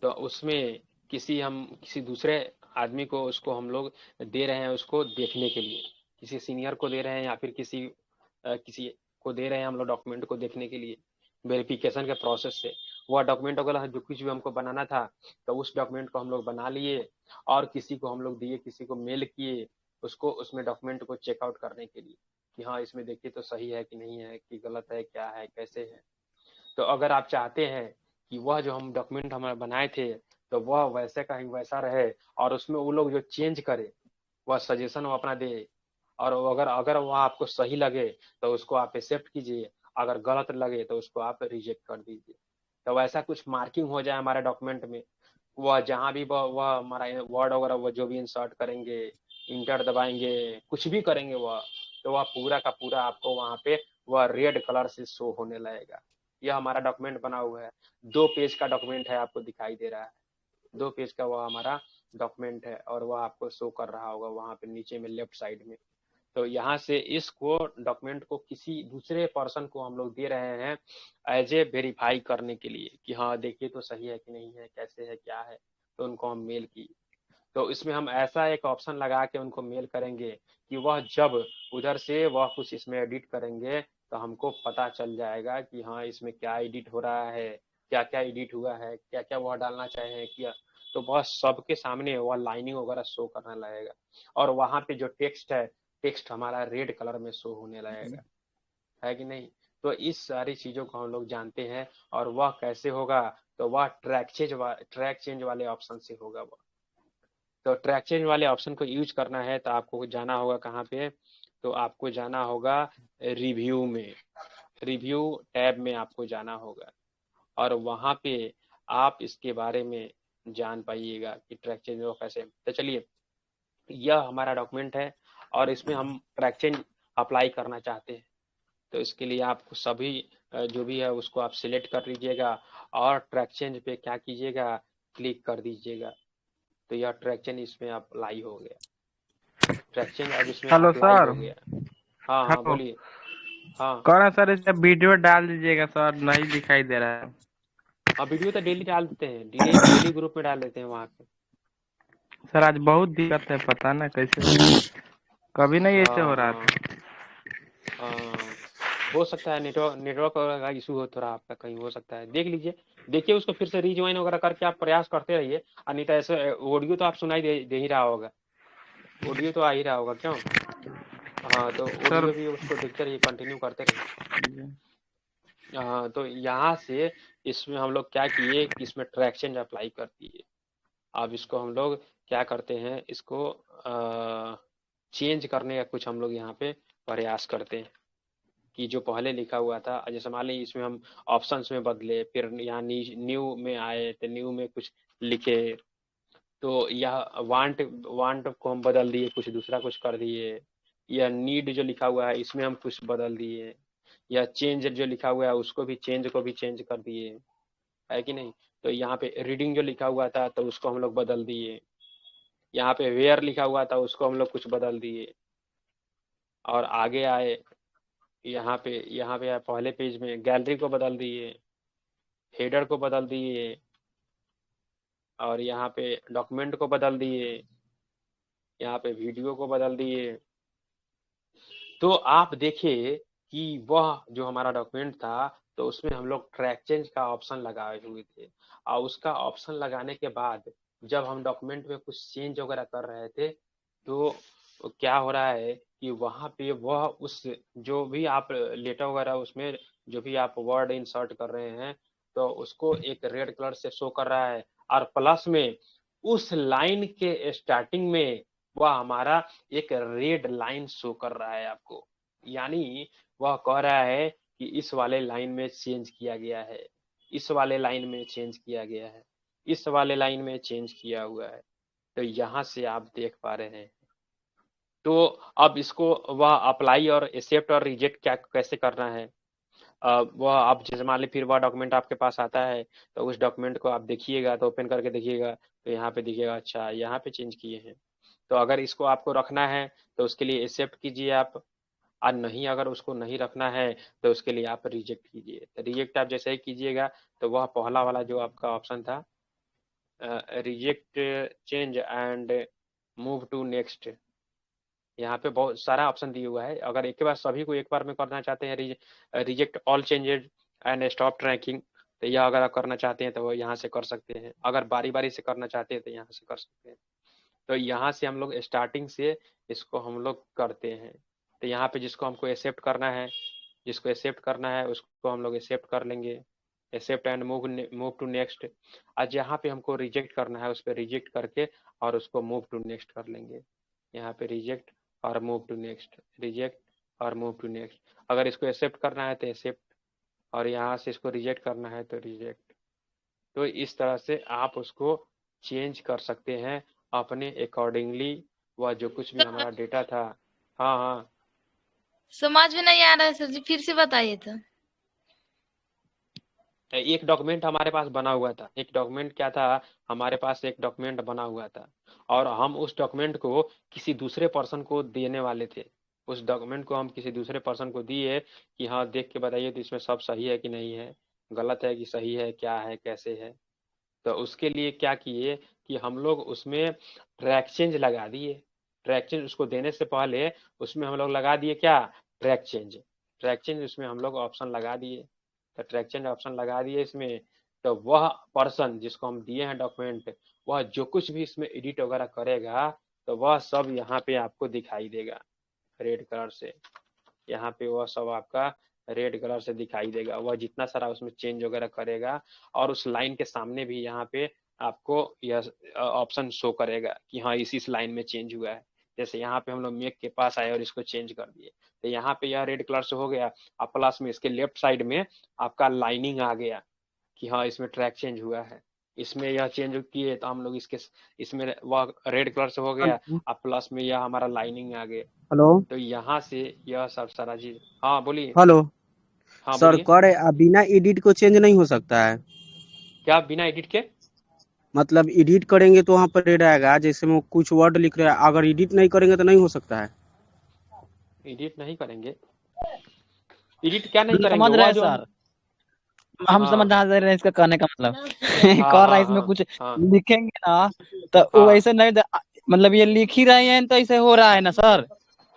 A: तो उसमें किसी दूसरे आदमी को उसको हम लोग दे रहे हैं उसको देखने के लिए, किसी सीनियर को दे रहे हैं या फिर किसी को दे रहे हैं हम लोग डॉक्यूमेंट को देखने के लिए वेरिफिकेशन के प्रोसेस से। वह डॉक्यूमेंट वगैरह जो कुछ भी हमको बनाना था तो उस डॉक्यूमेंट को हम लोग बना लिए और किसी को हम लोग दिए, किसी को मेल किए उसको उसमें डॉक्यूमेंट को चेकआउट करने के लिए कि हाँ इसमें देखिए तो सही है कि नहीं है, कि गलत है, क्या है, कैसे है। तो अगर आप चाहते हैं कि वह जो हम डॉक्यूमेंट हमारे बनाए थे तो वह वैसे का ही वैसा रहे और उसमें वो लोग जो चेंज करे वह सजेशन वो अपना दे, और अगर वह आपको सही लगे तो उसको आप एक्सेप्ट कीजिए, अगर गलत लगे तो उसको आप रिजेक्ट कर दीजिए। तो वैसा कुछ मार्किंग हो जाए हमारे डॉक्यूमेंट में, वह जहाँ भी वह हमारा वर्ड वगैरह वह जो भी इंसर्ट करेंगे, इंटर दबाएंगे, कुछ भी करेंगे वह, तो वह पूरा का पूरा आपको वहाँ पे वह रेड कलर से शो होने लगेगा। यह हमारा डॉक्यूमेंट बना हुआ है, 2 पेज का डॉक्यूमेंट है, आपको दिखाई दे रहा है 2 पेज का वह हमारा डॉक्यूमेंट है और वह आपको शो कर रहा होगा वहाँ पे नीचे में लेफ्ट साइड में। तो यहाँ से इसको डॉक्यूमेंट को किसी दूसरे पर्सन को हम लोग दे रहे हैं एज ए वेरीफाई करने के लिए कि हाँ देखिए तो सही है कि नहीं है, कैसे है, क्या है। तो उनको हम मेल की, तो इसमें हम ऐसा एक ऑप्शन लगा के उनको मेल करेंगे कि वह जब उधर से वह कुछ इसमें एडिट करेंगे तो हमको पता चल जाएगा कि हाँ इसमें क्या एडिट हो रहा है, क्या क्या एडिट हुआ है, क्या क्या वह डालना चाहे किया। तो वह सबके सामने वह लाइनिंग वगैरह शो करने लगेगा और वहाँ पे जो टेक्स्ट है, टेक्स्ट हमारा रेड कलर में शो होने लगेगा, है कि नहीं। तो इस सारी चीजों को हम लोग जानते हैं और वह कैसे होगा, तो वह ट्रैक चेंज वाले ऑप्शन से होगा वह। तो ट्रैक चेंज वाले ऑप्शन को यूज करना है तो आपको जाना होगा कहाँ पे, तो आपको जाना होगा रिव्यू में, रिव्यू टैब में आपको जाना होगा और वहाँ पे आप इसके बारे में जान पाइएगा कि ट्रैक चेंज हो कैसे। तो चलिए यह हमारा डॉक्यूमेंट है और इसमें हम ट्रैक चेंज अप्लाई करना चाहते हैं। तो इसके लिए आपको सभी जो भी है उसको आप सिलेक्ट कर लीजिएगा और ट्रैक चेंज पे क्या कीजिएगा, क्लिक कर दीजिएगा। तो यह ट्रैक चेंज इसमें अप्लाई हो गया, ट्रैक चेंज अब इसमें
B: हेलो
A: अप्लाई
B: सर।
A: हो गया। हाँ हाँ
B: हेलो,
A: बोलिए। हाँ
B: कह रहा सर इसमें वीडियो डाल दीजिएगा सर, नहीं दिखाई दे रहा है।
A: हाँ वीडियो तो डेली डाल देते हैं, डेली ग्रुप में डाल देते हैं वहाँ पे।
B: सर आज बहुत दिक्कत है, पता ना कैसे, कभी नहीं ऐसे हो रहा था।
A: हो सकता है नेटवर्क का इशू हो थोड़ा आपका, कहीं हो सकता है, देख लीजिए, देखिए उसको फिर से रीज्वाइन वगैरह करके आप प्रयास करते रहिए। नहीं तो ऐसे ऑडियो तो आप सुनाई दे ही रहा होगा, ऑडियो तो आ ही रहा होगा क्यों। हाँ तो
B: सर
A: ऑडियो भी उसको देखते रहिए, कंटिन्यू करते रहिए। हाँ तो यहाँ से इसमें हम लोग क्या किए कि इसमें ट्रैक चेंज अप्लाई कर दिए। अब इसको हम लोग क्या करते हैं, इसको चेंज करने का कुछ हम लोग यहाँ पे प्रयास करते हैं कि जो पहले लिखा हुआ था, जैसे मान लीजिए इसमें हम ऑप्शंस में बदले, फिर यहाँ न्यू में आए तो न्यू में कुछ लिखे, तो यह वांट को हम बदल दिए, कुछ दूसरा कुछ कर दिए, या नीड जो लिखा हुआ है इसमें हम कुछ बदल दिए, या चेंज जो लिखा हुआ है उसको भी चेंज कर दिए, है कि नहीं। तो यहाँ पे रीडिंग जो लिखा हुआ था तो उसको हम लोग बदल दिए, यहाँ पे वेयर लिखा हुआ था उसको हम लोग कुछ बदल दिए, और आगे आए यहाँ पे पहले पेज में गैलरी को बदल दिए, हेडर को बदल दिए, और यहाँ पे डॉक्यूमेंट को बदल दिए, यहाँ पे वीडियो को बदल दिए। तो आप देखिए कि वह जो हमारा डॉक्यूमेंट था तो उसमें हम लोग ट्रैक चेंज का ऑप्शन लगाए हुए थे, और उसका ऑप्शन लगाने के बाद जब हम डॉक्यूमेंट में कुछ चेंज वगैरह कर रहे थे तो क्या हो रहा है कि वहाँ पे वह उस जो भी आप लेटर वगैरह उसमें जो भी आप वर्ड इंसर्ट कर रहे हैं तो उसको एक रेड कलर से शो कर रहा है, और प्लस में उस लाइन के स्टार्टिंग में वह हमारा एक रेड लाइन शो कर रहा है आपको, यानी वह कह रहा है कि इस वाले लाइन में चेंज किया गया है, इस वाले लाइन में चेंज किया गया है, इस वाले लाइन में चेंज किया हुआ है। तो यहाँ से आप देख पा रहे हैं। तो अब इसको वह अप्लाई और एक्सेप्ट और रिजेक्ट क्या कैसे करना है, वह आप जैसे मान ली फिर वह डॉक्यूमेंट आपके पास आता है तो उस डॉक्यूमेंट को आप देखिएगा, तो ओपन करके देखिएगा तो यहाँ पे दिखेगा अच्छा यहाँ पे चेंज किए हैं। तो अगर इसको आपको रखना है तो उसके लिए एक्सेप्ट कीजिए आप, और नहीं अगर उसको नहीं रखना है तो उसके लिए आप रिजेक्ट कीजिए। तो रिजेक्ट आप जैसे ही कीजिएगा तो वह पहला वाला जो आपका ऑप्शन था reject change and move to next, यहाँ पे बहुत सारा ऑप्शन दिया हुआ है। अगर एक बार सभी को एक बार में करना चाहते हैं reject all changes and stop tracking, तो यह अगर आप करना चाहते हैं तो वो यहाँ से कर सकते हैं, अगर बारी बारी से करना चाहते हैं तो यहाँ से कर सकते हैं। तो यहाँ से हम लोग स्टार्टिंग से इसको हम लोग करते हैं। तो यहाँ पे जिसको हमको एक्सेप्ट करना है, जिसको एक्सेप्ट करना है उसको हम लोग एक्सेप्ट कर लेंगे, accept and move to next. आज यहाँ पे हमको रिजेक्ट करना है उस पर रिजेक्ट करके और उसको मूव टू नेक्स्ट कर लेंगे, यहाँ पे रिजेक्ट और मूव टू नेक्स्ट, रिजेक्ट और मूव टू नेक्स्ट। अगर इसको एक्सेप्ट करना है तो एक्सेप्ट, और यहाँ से इसको रिजेक्ट करना है तो रिजेक्ट। तो इस तरह से आप उसको चेंज कर सकते हैं अपने अकॉर्डिंगली, वह जो कुछ भी हमारा डेटा था। हाँ हाँ
H: समझ में नहीं आ रहा है सर जी, फिर से बताइए तो।
A: एक डॉक्यूमेंट हमारे पास बना हुआ था, एक डॉक्यूमेंट क्या था हमारे पास, एक डॉक्यूमेंट बना हुआ था और हम उस डॉक्यूमेंट को किसी दूसरे पर्सन को देने वाले थे। उस डॉक्यूमेंट को हम किसी दूसरे पर्सन को दिए कि हाँ देख के बताइए तो इसमें सब सही है कि नहीं है, गलत है कि सही है, क्या है कैसे है। तो उसके लिए क्या किए कि हम लोग उसमें ट्रैक चेंज लगा दिए। ट्रैक चेंज उसको देने से पहले उसमें हम लोग लगा दिए क्या, ट्रैक चेंज। ट्रैक चेंज उसमें हम लोग ऑप्शन लगा दिए, तो ट्रैक चेंज ऑप्शन लगा दिए इसमें। तो वह पर्सन जिसको हम दिए हैं डॉक्यूमेंट, वह जो कुछ भी इसमें एडिट वगैरह करेगा तो वह सब यहाँ पे आपको दिखाई देगा रेड कलर से। यहाँ पे वह सब आपका रेड कलर से दिखाई देगा, वह जितना सारा उसमें चेंज वगैरह करेगा। और उस लाइन के सामने भी यहाँ पे आपको यह ऑप्शन शो करेगा कि हाँ इस लाइन में चेंज हुआ है। जैसे यहाँ पे हम लोग मेक के पास आए और इसको चेंज कर दिए तो यहाँ पे यह रेड कलर से हो गया, और प्लस में इसके लेफ्ट साइड में आपका लाइनिंग आ गया कि हाँ इसमें ट्रैक चेंज हुआ है। इसमें यह चेंज किए तो हम लोग इसके इसमें वह रेड कलर से हो गया और प्लस में यह हमारा लाइनिंग आ गया।
F: हेलो
A: तो यहाँ से यह सब सारा चीज। हाँ बोलिए।
F: हेलो
A: हाँ
F: सर,
A: बोलिए।
F: कह रहे बिना एडिट को चेंज नहीं हो सकता है?
A: क्या बिना एडिट के?
F: मतलब एडिट करेंगे तो वहाँ पर रेड आएगा, जैसे वो कुछ वर्ड लिख रहे हैं, अगर एडिट नहीं करेंगे तो नहीं हो सकता है?
A: एडिट नहीं करेंगे? एडिट क्या नहीं
D: हम
A: करेंगे?
D: समझ रहे
A: वह
D: हैं
A: जो
D: सर, हम
A: हाँ
D: समझ रहे हैं इसका कहने का मतलब।
A: हाँ
D: कर रहा है
A: हाँ
D: इसमें
A: हाँ
D: कुछ
A: हाँ
D: लिखेंगे ना तो वो
A: हाँ
D: ऐसे नहीं मतलब ये लिख ही रहे हैं तो ऐसे हो रहा है ना सर।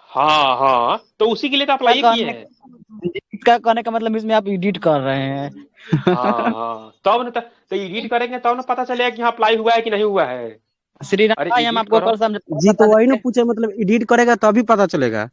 A: हाँ हाँ, तो उसी के लिए तो अप्लाई किए हैं।
D: का कहने का मतलब इसमें आप एडिट कर रहे हैं।
A: हाँ हाँ, तब न तो एडिट करेंगे तब ना पता चलेगा कि हाँ अप्लाई हुआ है कि नहीं हुआ है।
D: श्री राम
A: अरे
D: भाई, हम
A: एडिट
D: आपको
A: करो।
D: कल
F: जी तो
D: बता
F: वही ना
D: देंगे।
F: पूछे, मतलब एडिट करेगा तभी पता चलेगा।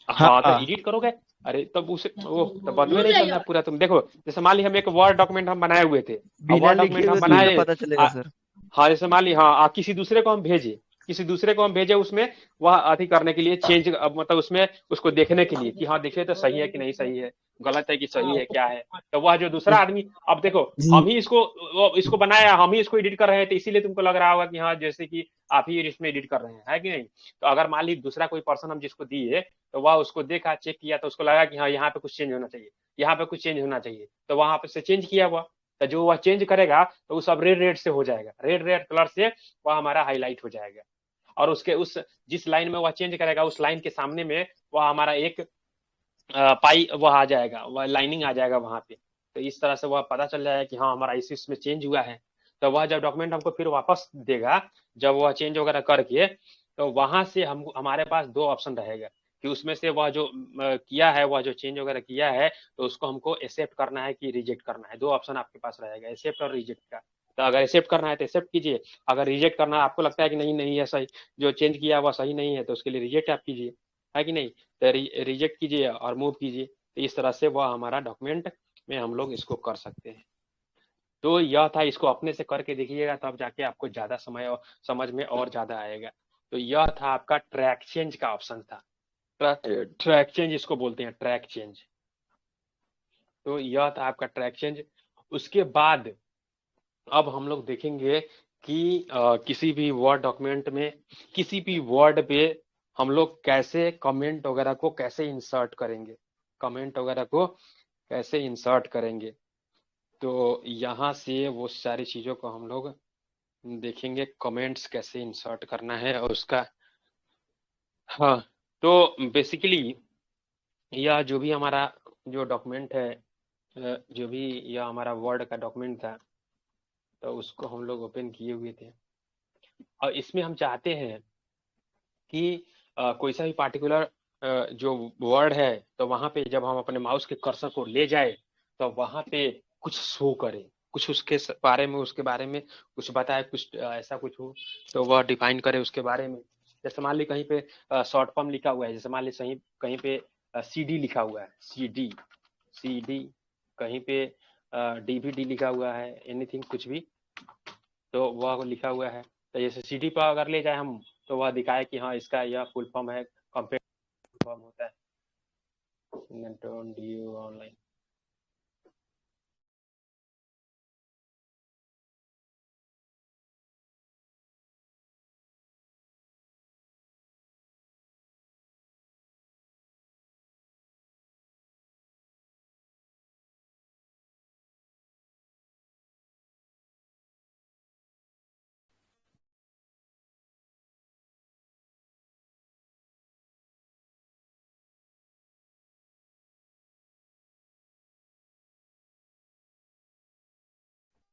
A: हाँ तो
D: हाँ
A: एडिट करोगे। अरे तब उसे ओह तो बदवे नहीं चलना पूरा। तुम देखो जैसे मान ली हम एक वर्ड डॉक्यूमेंट हम बनाए हुए थे, और
I: बिना
A: वर्ड
I: लिखे
A: डॉक्यूमेंट
I: हुए
A: हम
I: थोड़ी ना
A: बनाए
I: पता चलेगा सर।
A: हाँ जैसे मान ली हाँ किसी दूसरे को हम भेजे, किसी दूसरे को हम भेजे उसमें वह अति करने के लिए चेंज, मतलब उसमें उसको देखने के लिए कि हाँ देखिए तो सही है कि नहीं सही है, गलत है कि सही है क्या है। तो वह जो दूसरा आदमी, अब देखो
F: जी
A: हम ही इसको बनाया, हम ही इसको एडिट कर रहे हैं, तो इसीलिए तुमको लग रहा होगा कि हाँ जैसे कि आप ही इसमें एडिट कर रहे हैं, है कि नहीं। तो अगर मान ली दूसरा कोई पर्सन हम जिसको दिए, तो वह उसको देखा, चेक किया, तो उसको लगा कि हाँ यहाँ पे कुछ चेंज होना चाहिए, यहाँ पे कुछ चेंज होना चाहिए, तो वहां पे से चेंज किया हुआ। तो जो वह चेंज करेगा तो वो सब रेड रेड से हो जाएगा, रेड रेड कलर से वह हमारा हाईलाइट हो जाएगा। और उसके उस जिस लाइन में वह चेंज करेगा उस लाइन के सामने में वह हमारा एक पाई वह आ जाएगा, वह लाइनिंग आ जाएगा वहां पे। तो इस तरह से वह पता चल जाएगा कि हाँ हमारा इस में चेंज हुआ है। तो वह जब डॉक्यूमेंट हमको फिर वापस देगा, जब वह चेंज वगैरह करके, तो वहां से हम हमारे पास दो ऑप्शन रहेगा कि उसमें से वह जो किया है, वह जो चेंज वगैरह किया है, तो उसको हमको एक्सेप्ट करना है कि रिजेक्ट करना है। दो ऑप्शन आपके पास रहेगा, एक्सेप्ट और रिजेक्ट का। तो अगर एक्सेप्ट करना है तो एक्सेप्ट कीजिए, अगर रिजेक्ट करना है, आपको लगता है कि नहीं नहीं है सही, जो चेंज किया वह सही नहीं है, तो उसके लिए रिजेक्ट आप कीजिए, है कि नहीं। तो रिजेक्ट कीजिए और मूव कीजिए। तो इस तरह से वह हमारा डॉक्यूमेंट में हम लोग इसको कर सकते हैं। तो यह था, इसको अपने से करके देखिएगा तब जाके आपको ज्यादा समय और समझ में और ज्यादा आएगा। तो यह था आपका ट्रैक चेंज का ऑप्शन था। ट्रैक चेंज इसको बोलते हैं, ट्रैक चेंज। तो यह था आपका ट्रैक चेंज। उसके बाद अब हम लोग देखेंगे कि किसी भी वर्ड डॉक्यूमेंट में किसी भी वर्ड पे हम लोग कैसे कमेंट वगैरह को कैसे इंसर्ट करेंगे, कमेंट वगैरह को कैसे इंसर्ट करेंगे। तो यहाँ से वो सारी चीज़ों को हम लोग देखेंगे, कमेंट्स कैसे इंसर्ट करना है और उसका। हाँ, तो बेसिकली यह जो भी हमारा जो डॉक्यूमेंट है, जो भी यह हमारा वर्ड का डॉक्यूमेंट था, तो उसको हम लोग ओपन किए हुए थे। और इसमें हम चाहते हैं कि कोई सा भी पार्टिकुलर जो वर्ड है, तो वहाँ पे जब हम अपने माउस के कर्सर को ले जाए तो वहाँ पे कुछ शो करे, कुछ उसके बारे में, उसके बारे में कुछ बताए, कुछ ऐसा कुछ हो तो वह डिफाइन करे उसके बारे में। जैसे मान ली कहीं पे शॉर्ट फॉर्म लिखा हुआ है, जैसे मान ली सही कहीं पे CD लिखा हुआ है, CD कहीं पे DVD लिखा हुआ है, एनीथिंग कुछ भी, तो वह लिखा हुआ है। तो जैसे CD पर अगर ले जाए हम, तो वह दिखाए कि हाँ इसका यह फुल फॉर्म है, कंपेयर फॉर्म होता है ऑनलाइन।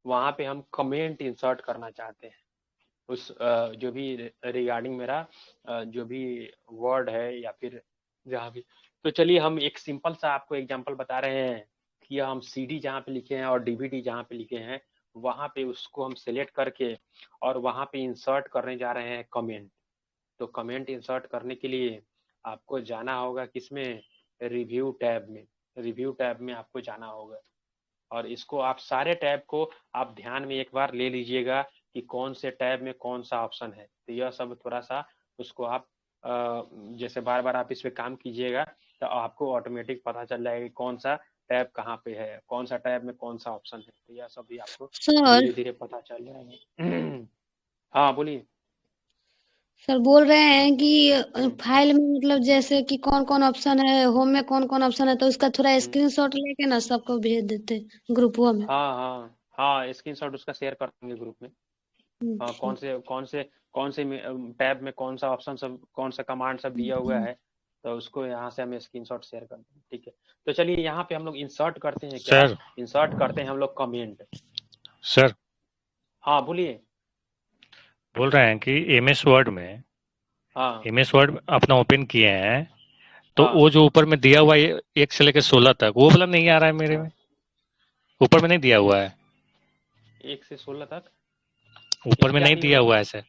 A: वहां पे हम कमेंट इंसर्ट करना चाहते हैं, उस जो भी रिगार्डिंग मेरा जो भी वर्ड है या फिर जहाँ भी। तो चलिए हम एक सिंपल सा आपको एग्जांपल बता रहे हैं कि हम CD जहाँ पे लिखे हैं और DVD जहाँ पे लिखे हैं, वहाँ पे उसको हम सिलेक्ट करके और वहाँ पे इंसर्ट करने जा रहे हैं कमेंट। तो कमेंट इंसर्ट करने के लिए आपको जाना होगा किसमें, रिव्यू टैब में। रिव्यू टैब में आपको जाना होगा और इसको आप सारे टैब को आप ध्यान में एक बार ले लीजिएगा कि कौन से टैब में कौन सा ऑप्शन है। तो यह सब थोड़ा सा उसको आप जैसे बार बार आप इस पे काम कीजिएगा तो आपको ऑटोमेटिक पता चल जाएगा कि कौन सा टैब कहाँ पे है, कौन सा टैब में कौन सा ऑप्शन है। तो यह सब भी आपको
E: सर
A: धीरे धीरे पता चल जाएगा। हाँ बोलिए।
E: सर बोल रहे हैं कि फाइल में मतलब जैसे कि कौन कौन ऑप्शन है, होम में कौन कौन ऑप्शन है, तो उसका थोड़ा स्क्रीनशॉट लेके ना सबको भेज देते ग्रुपवा में।
A: हाँ हाँ हाँ, स्क्रीनशॉट उसका शेयर कर देंगे ग्रुप में। हाँ, कौन से टैब में कौन सा ऑप्शन सब, कौन सा कमांड सब दिया हुआ है, तो उसको यहाँ से हम स्क्रीनशॉट शेयर कर देंगे। ठीक है, तो चलिए यहाँ पे हम लोग इंसर्ट करते हैं, क्या
J: सर
A: इंसर्ट करते हैं हम लोग कमेंट।
J: सर
A: हाँ बोलिए।
J: बोल रहे हैं कि MS वर्ड में
A: हाँ
J: MS वर्ड अपना ओपन किए हैं
I: तो
A: हाँ
I: वो जो ऊपर में दिया हुआ है 1 से लेकर 16 तक, वो वाला नहीं आ रहा है मेरे में, ऊपर में नहीं दिया हुआ है,
A: 1 से 16 तक
I: ऊपर में
A: क्या
I: नहीं
A: नहीं
I: दिया
A: हुआ?
I: हुआ है सर।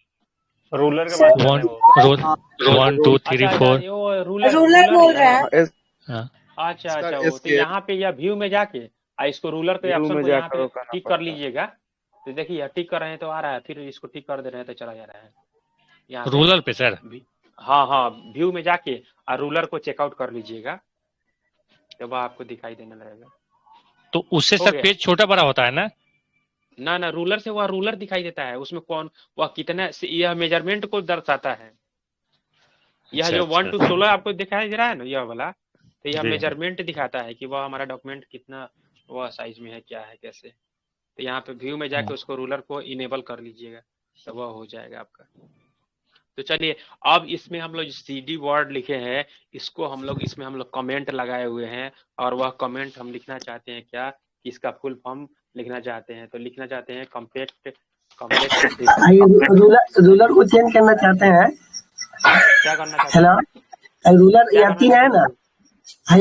J: रूलर के बात कर रहे
I: वन
J: हैं वो।
I: 1 2 3
A: अच्छा
I: 4।
A: वो रूलर
K: रूलर बोल रहा है।
I: हाँ
A: अच्छा अच्छा, वो तो यहाँ पे या व्यू में जाके इसको रूलर के
B: व्यू
A: ऑप्शन
B: में
A: को यहाँ
B: जाकर
A: पे
B: वो करना
A: टिक कर
B: पड़ता है।
A: लीजिएगा। तो देखिए टिक कर रहे हैं तो आ रहा है, फिर इसको टिक कर दे रहे हैं तो चला जा रहा है यहाँ पे।
I: रूलर पे सर।
A: हाँ हाँ, व्यू में जाके और रूलर को चेकआउट कर लीजिएगा तो वह आपको दिखाई देने लगेगा।
I: तो उससे
A: हो
I: सर
A: गया?
I: पेज छोटा बड़ा होता है ना?
A: ना रूलर से वह रूलर दिखाई देता है, उसमें कौन वह कितना यह मेजरमेंट को दर्शाता है। यह
I: अच्छा
A: जो 1
I: अच्छा
A: to 16 आपको दिखाई दे रहा है ना, यह वाला, तो यह
I: जी
A: मेजरमेंट दिखाता है कि वह हमारा डॉक्यूमेंट कितना वह साइज में है, क्या है, कैसे। तो यहाँ पे व्यू में जाके उसको रूलर को इनेबल कर लीजिएगा तो वह हो जाएगा आपका। तो चलिए अब इसमें हम लोग CD वर्ड लिखे हैं, इसको हम लोग इसमें हम लोग कमेंट लगाए हुए हैं और वह कमेंट हम लिखना चाहते हैं क्या, इसका फुल फॉर्म लिखना चाहते हैं। तो लिखना चाहते हैं कॉम्पैक्ट
K: रूलर को चेंज करना चाहते हैं।
A: क्या करना चाहते हैं?
K: हेलो, रूलर यहाँ 3 है ना,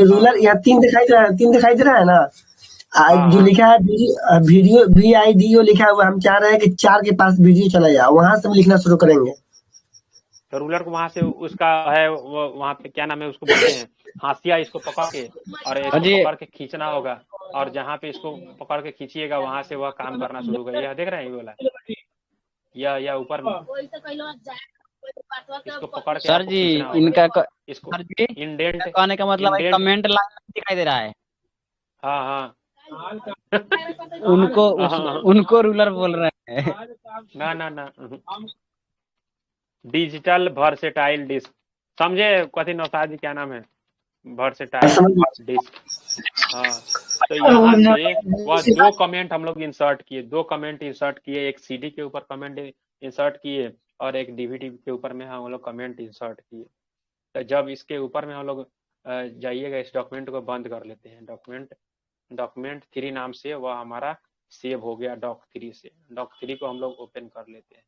K: रूलर यहाँ 3 दिखाई दे रहा है, 3 दिखाई दे रहा है ना। जो लिखा है वीडियो VIDO लिखा हुआ, हम चाह रहे हैं कि 4 के पास वीडियो चला जाए, वहां से हम लिखना शुरू करेंगे।
A: तो रूलर को वहां से उसका है वो वहां पे क्या नाम है उसको बोलते हैं हाशिया, इसको पकड़ के और इसको पकड़ के खींचना होगा और जहाँ पे इसको पकड़ के खींचिएगा वहां से वह काम करना शुरू होगा। यह देख रहे हैं ये वाला, यह ऊपर में इसको पकड़ के
D: सर जी इनका
A: इसको
D: सर जी
A: इंडेंट
D: कहने का मतलब है कमेंट लाइन दिखाई दे रहा है।
A: हाँ हाँ
D: उनको रूलर बोल रहे हैं।
A: ना डिजिटल वर्सेटाइल डिस्क, समझे कथी नौसाद जी क्या नाम है, वर्सेटाइल डिस्क। हाँ तो यहाँ पे वह 2 कमेंट हम लोग इंसर्ट किए, 2 कमेंट इंसर्ट किए, एक CD के ऊपर कमेंट इंसर्ट किए और एक DVD के ऊपर में हम लोग कमेंट इंसर्ट किए। तो जब इसके ऊपर में हम लोग जाइएगा, इस डॉक्यूमेंट को बंद कर लेते हैं, डॉक्यूमेंट 3 नाम से वह हमारा सेव हो गया doc3 से। doc3 को हम लोग ओपन कर लेते हैं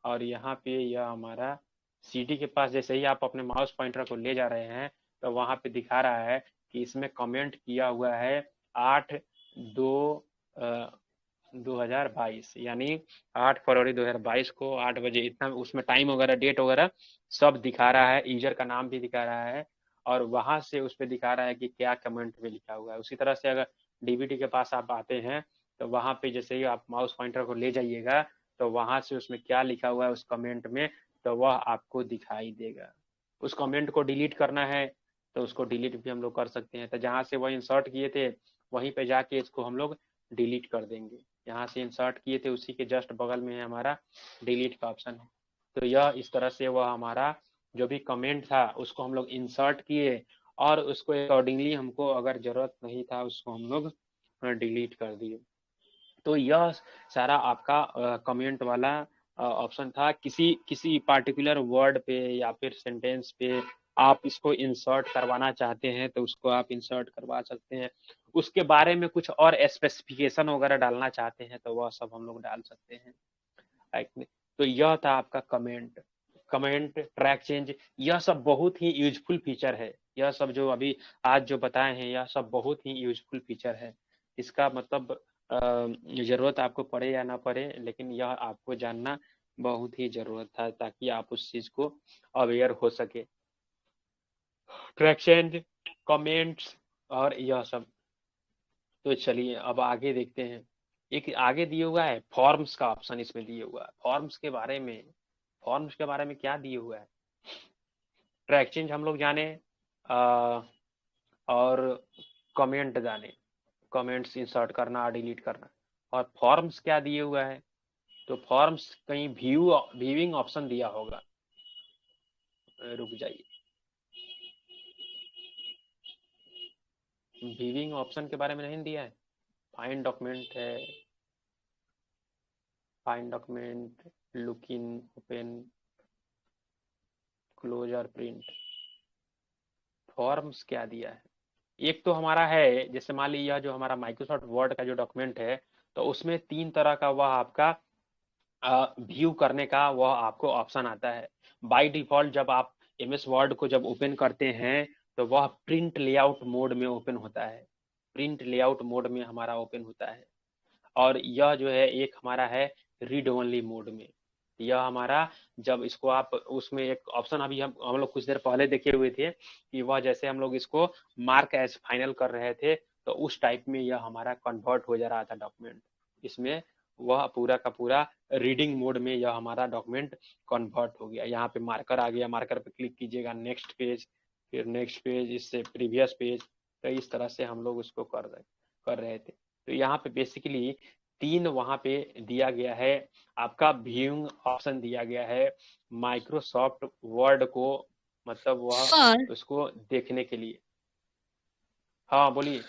A: और यहाँ पे यह हमारा CD के पास जैसे ही आप अपने माउस पॉइंटर को ले जा रहे हैं तो वहाँ पे दिखा रहा है कि इसमें कमेंट किया हुआ है 8/2/2022, यानी 8 फरवरी 2022 को 8 बजे, इतना उसमें टाइम वगैरह डेट वगैरह सब दिखा रहा है, यूजर का नाम भी दिखा रहा है और वहां से उस पर दिखा रहा है कि क्या कमेंट में लिखा हुआ है। उसी तरह से अगर DVD के पास आप आते हैं तो वहां पे जैसे ही आप माउस पॉइंटर को ले जाइएगा तो वहां से उसमें क्या लिखा हुआ है उस कमेंट में तो वह आपको दिखाई देगा। उस कमेंट को डिलीट करना है तो उसको डिलीट भी हम लोग कर सकते हैं। तो जहाँ से वह इंसर्ट किए थे वहीं पे जाके इसको हम लोग डिलीट कर देंगे। यहाँ से इंसर्ट किए थे उसी के जस्ट बगल में है हमारा डिलीट का ऑप्शन है। तो यह इस तरह से वह हमारा जो भी कमेंट था उसको हम लोग इंसर्ट किए और उसको अकॉर्डिंगली हमको अगर जरूरत नहीं था उसको हम लोग डिलीट कर दिए। तो यह सारा आपका कमेंट वाला ऑप्शन था। किसी पार्टिकुलर वर्ड पे या फिर सेंटेंस पे आप इसको इंसर्ट करवाना चाहते हैं तो उसको आप इंसर्ट करवा सकते हैं। उसके बारे में कुछ और स्पेसिफिकेशन वगैरह डालना चाहते हैं तो वह सब हम लोग डाल सकते हैं। तो यह था आपका कमेंट ट्रैक चेंज। यह सब बहुत ही यूजफुल फीचर है। यह सब जो अभी आज जो बताए हैं यह सब बहुत ही यूजफुल फीचर है। इसका मतलब जरूरत आपको पड़े या ना पड़े, लेकिन यह आपको जानना बहुत ही जरूरत था ताकि आप उस चीज को अवेयर हो सके। ट्रैक चेंज, कमेंट्स और यह सब। तो चलिए अब आगे देखते हैं। एक आगे दिया हुआ है फॉर्म्स का ऑप्शन, इसमें दिया हुआ है फॉर्म्स के बारे में क्या दिया हुआ है। ट्रैक चेंज हम लोग जाने और कमेंट जाने, कमेंट्स इंसर्ट करना और डिलीट करना। और फॉर्म्स क्या दिए हुआ है, तो फॉर्म्स कहीं व्यूइंग ऑप्शन दिया होगा, रुक जाइए, व्यूइंग ऑप्शन के बारे में नहीं दिया है। फाइंड डॉक्यूमेंट है, find document, look in, open, close और प्रिंट। फॉर्म्स क्या दिया है, एक तो हमारा है जैसे मान लीजिए यह जो हमारा माइक्रोसॉफ्ट वर्ड का जो डॉक्यूमेंट है तो उसमें 3 तरह का वह आपका व्यू करने का वह आपको ऑप्शन आता है। बाय डिफॉल्ट जब आप MS वर्ड को जब ओपन करते हैं तो वह प्रिंट लेआउट मोड में ओपन होता है, प्रिंट लेआउट मोड में हमारा ओपन होता है। और यह जो है एक हमारा है रीड ओनली मोड में। यह हमारा जब इसको आप उसमें एक ऑप्शन अभी हम लोग कुछ देर पहले देखे हुए थे कि वह जैसे हम लोग इसको मार्क एज फाइनल कर रहे थे तो उस टाइप में यह हमारा कन्वर्ट हो जा रहा था डॉक्यूमेंट। इसमें वह पूरा का पूरा रीडिंग मोड में यह हमारा डॉक्यूमेंट कन्वर्ट हो गया। यहाँ पे मार्कर आ गया, मार्कर पे क्लिक कीजिएगा, नेक्स्ट पेज, फिर नेक्स्ट पेज, इससे प्रीवियस पेज। तो इस तरह से हम लोग उसको कर रहे थे। तो यहाँ पे बेसिकली 3 वहाँ पे दिया गया है आपका व्यूइंग ऑप्शन दिया गया है माइक्रोसॉफ्ट वर्ड को, मतलब वह
E: सर
A: उसको देखने के लिए। हाँ बोलिए।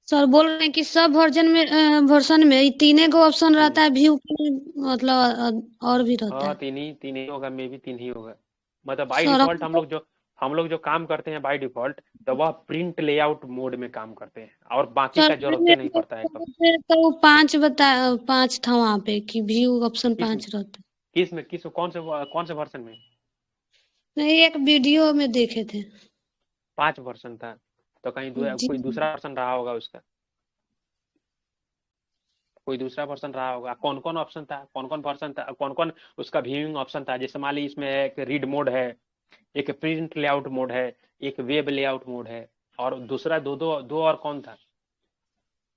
E: सर बोल रहे हैं कि सब वर्जन में ये तीने को ऑप्शन रहता है व्यू के, मतलब और भी रहता
A: हाँ
E: है।
A: तीन ही होगा, मे भी 3 ही होगा। मतलब बाय
E: सर
A: डिफॉल्ट हम लोग जो काम करते हैं बाय डिफॉल्ट तो वह प्रिंट लेआउट मोड में काम करते हैं और बाकी का जरूरत नहीं पड़ता है कभी।
E: तो 5 था वहाँ पे कि व्यू ऑप्शन 5 रहता है।
A: किस कौन से वर्जन में?
E: नहीं, एक वीडियो में देखे थे।
A: 5 वर्जन था तो कहीं
E: जी
A: कोई दूसरा वर्जन रहा होगा उसका, कोई दूसरा वर्जन रहा होगा। कौन कौन ऑप्शन था, कौन कौन वर्जन था, कौन कौन उसका व्यूइंग ऑप्शन था? जैसे मान ली इसमें एक रीड मोड है, एक प्रिंट लेआउट मोड है, एक वेब लेआउट मोड है, और दूसरा दो और कौन था?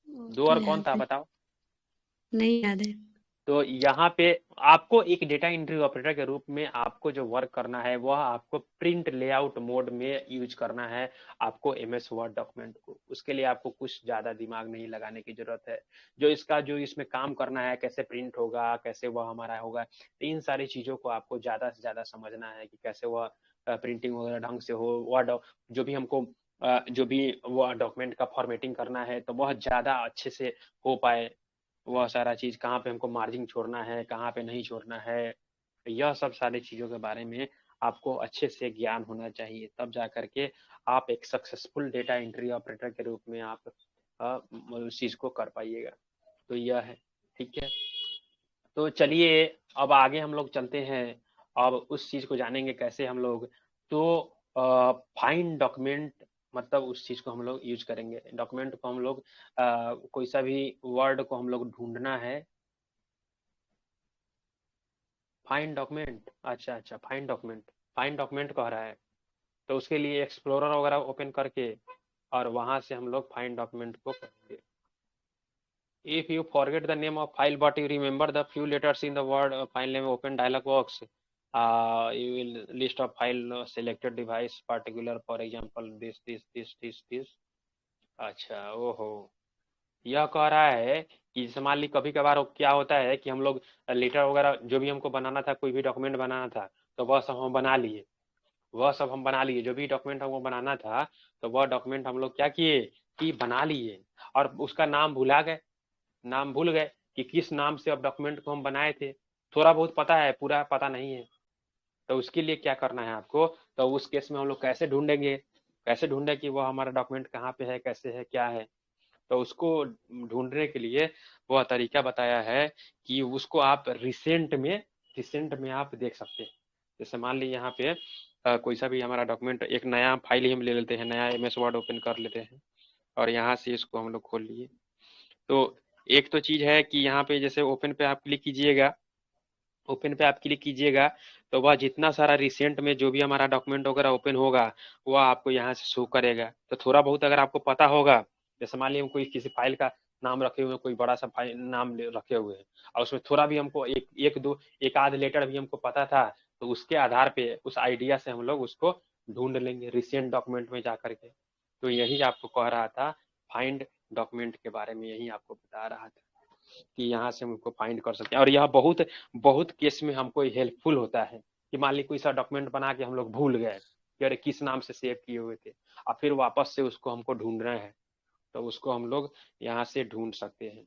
A: दो और कौन था बताओ?
E: नहीं याद है।
A: तो यहाँ पे आपको एक डेटा एंट्री ऑपरेटर के रूप में आपको जो वर्क करना है वह आपको प्रिंट लेआउट मोड में यूज करना है आपको एमएस वर्ड डॉक्यूमेंट को। उसके लिए आपको कुछ ज्यादा दिमाग नहीं लगाने की जरूरत है। जो इसमें काम करना है, कैसे प्रिंट होगा, कैसे वह हमारा होगा, इन सारी चीजों को आपको ज्यादा से ज्यादा समझना है कि कैसे वह प्रिंटिंग वगैरह ढंग से हो। वह जो भी हमको जो भी वह डॉक्यूमेंट का फॉर्मेटिंग करना है तो वह ज्यादा अच्छे से हो पाए। वह सारा चीज कहाँ पे हमको मार्जिन छोड़ना है, कहाँ पे नहीं छोड़ना है, यह सब सारी चीजों के बारे में आपको अच्छे से ज्ञान होना चाहिए। तब जा करके आप एक सक्सेसफुल डेटा एंट्री ऑपरेटर के रूप में आप उस चीज को कर पाइएगा। तो यह है, ठीक है। तो चलिए अब आगे हम लोग चलते हैं, अब उस चीज को जानेंगे कैसे हम लोग। तो फाइंड डॉक्यूमेंट, मतलब उस चीज को हम लोग यूज करेंगे। डॉक्यूमेंट को हम लोग कोई सा भी वर्ड को हम लोग ढूंढना है। फाइंड डॉक्यूमेंट, अच्छा फाइंड डॉक्यूमेंट कह रहा है तो उसके लिए एक्सप्लोरर वगैरह ओपन करके और वहां से हम लोग फाइंड डॉक्यूमेंट को करेंगे। If you forget the name of file but you remember the few letters in the word file name, open dialog box. You will list of file selected device particular, for example this. अच्छा ओहो, यह कह रहा है कि जैसे मान ली कभी कभार क्या होता है कि हम लोग लेटर वगैरह जो भी हमको बनाना था, कोई भी डॉक्यूमेंट बनाना था तो वह सब हम बना लिए, जो भी डॉक्यूमेंट हमको बनाना था तो वह डॉक्यूमेंट हम लोग क्या किए कि बना लिए और उसका नाम भूल गए कि किस नाम से अब डॉक्यूमेंट को हम बनाए थे। थोड़ा बहुत पता है, पूरा पता नहीं है। तो उसके लिए क्या करना है आपको, तो उस केस में हम लोग कैसे ढूंढे कि वह हमारा डॉक्यूमेंट कहाँ पे है, कैसे है, क्या है। तो उसको ढूंढने के लिए वह तरीका बताया है कि उसको आप रिसेंट में आप देख सकते हैं। जैसे मान ली यहाँ पे कोई सा भी हमारा डॉक्यूमेंट, एक नया फाइल ही हम ले लेते हैं, नया एमएस वर्ड ओपन कर लेते हैं और यहाँ से इसको हम लोग खोल लिए। तो एक तो चीज है कि यहाँ पे जैसे ओपन पे आप क्लिक कीजिएगा तो वह जितना सारा रिसेंट में जो भी हमारा डॉक्यूमेंट वगैरह ओपन होगा वह आपको यहाँ से शो करेगा। तो थोड़ा बहुत अगर आपको पता होगा, जैसे मान लीजिए कोई किसी फाइल का नाम रखे हुए, कोई बड़ा सा फाइल नाम रखे हुए हैं और उसमें थोड़ा भी हमको एक आध लेटर भी हमको पता था तो उसके आधार पे, उस आइडिया से हम लोग उसको ढूंढ लेंगे रिसेंट डॉक्यूमेंट में जा करके। तो यही आपको कह रहा था फाइंड डॉक्यूमेंट के बारे में, यही आपको बता रहा था कि यहाँ से हम उसको फाइंड कर सकते हैं। और यह बहुत केस में हमको हेल्पफुल होता है कि मान ली कोई सा डॉक्यूमेंट बना के हम लोग भूल गए कि अरे किस नाम से सेव किए हुए थे और फिर वापस से उसको हमको ढूंढना है तो उसको हम लोग यहाँ से ढूंढ सकते हैं।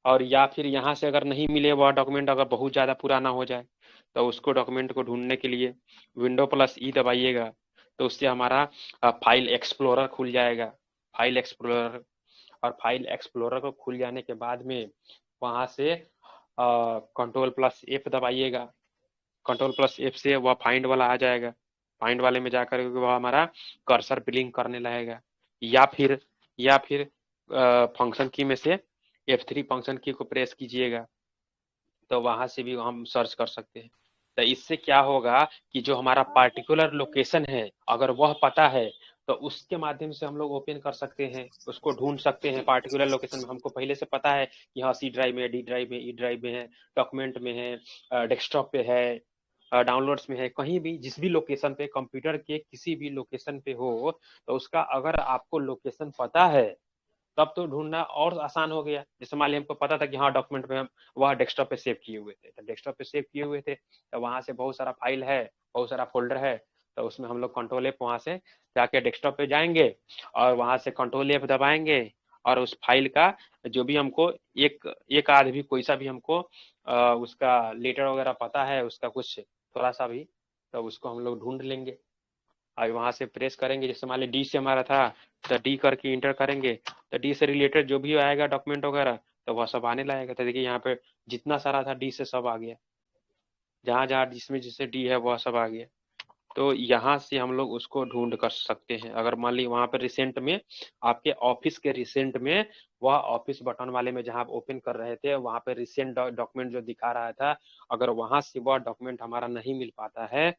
A: और या फिर यहाँ से अगर नहीं मिले वह डॉक्यूमेंट, अगर बहुत ज़्यादा पुराना हो जाए तो उसको डॉक्यूमेंट को ढूंढने के लिए Windows+E दबाइएगा तो उससे हमारा फाइल एक्सप्लोरर खुल जाएगा। फाइल एक्सप्लोरर को खुल जाने के बाद में वहाँ से Ctrl+F दबाइएगा। Ctrl+F से वह फाइंड वाला आ जाएगा। फाइंड वाले में जाकर के वह हमारा कर्सर ब्लिंक करने लगेगा, या फिर फंक्शन की में से F3 फंक्शन की को प्रेस कीजिएगा तो वहां से भी हम सर्च कर सकते हैं। तो इससे क्या होगा कि जो हमारा पार्टिकुलर लोकेशन है अगर वह पता है तो उसके माध्यम से हम लोग ओपन कर सकते हैं, उसको ढूंढ सकते हैं। पार्टिकुलर लोकेशन में हमको पहले से पता है कि हाँ C ड्राइव में, D ड्राइव में, E ड्राइव में है, डॉक्यूमेंट में है, डेस्कटॉप पे है, डाउनलोड्स में है, कहीं भी जिस भी लोकेशन पे, कंप्यूटर के किसी भी लोकेशन पे हो, तो उसका अगर आपको लोकेशन पता है तब तो ढूंढना और आसान हो गया। जैसे मान लिया हमको पता था कि हाँ डॉक्यूमेंट में हम वह डेस्कटॉप पे सेव किए हुए थे, तो डेस्कटॉप पे सेव किए हुए थे तो वहां से बहुत सारा फाइल है, बहुत सारा फोल्डर है, तो उसमें हम लोग कंट्रोल F वहां से जाके डेस्कटॉप पे जाएंगे और वहां से कंट्रोल F दबाएंगे और उस फाइल का जो भी हमको एक आध भी कोई सा भी हमको उसका लेटर वगैरह पता है, उसका कुछ थोड़ा सा भी, तो उसको हम लोग ढूंढ लेंगे और वहां से प्रेस करेंगे। जैसे मान लीजिए D से हमारा था तो D करके इंटर करेंगे तो D से रिलेटेड जो भी आएगा डॉक्यूमेंट वगैरह तो वह सब आने लगेगा। तो देखिए यहाँ पे जितना सारा था D से सब आ गया, जहाँ जहाँ जिसमें जिससे D है वह सब आ गया। तो यहाँ से हम लोग उसको ढूंढ कर सकते हैं। अगर मान ली वहाँ पे रिसेंट में आपके ऑफिस के रिसेंट में वह ऑफिस बटन वाले में जहाँ आप ओपन कर रहे थे वहाँ पे रिसेंट डॉक्यूमेंट जो दिखा रहा था, अगर वहां से वह डॉक्यूमेंट हमारा नहीं मिल पाता है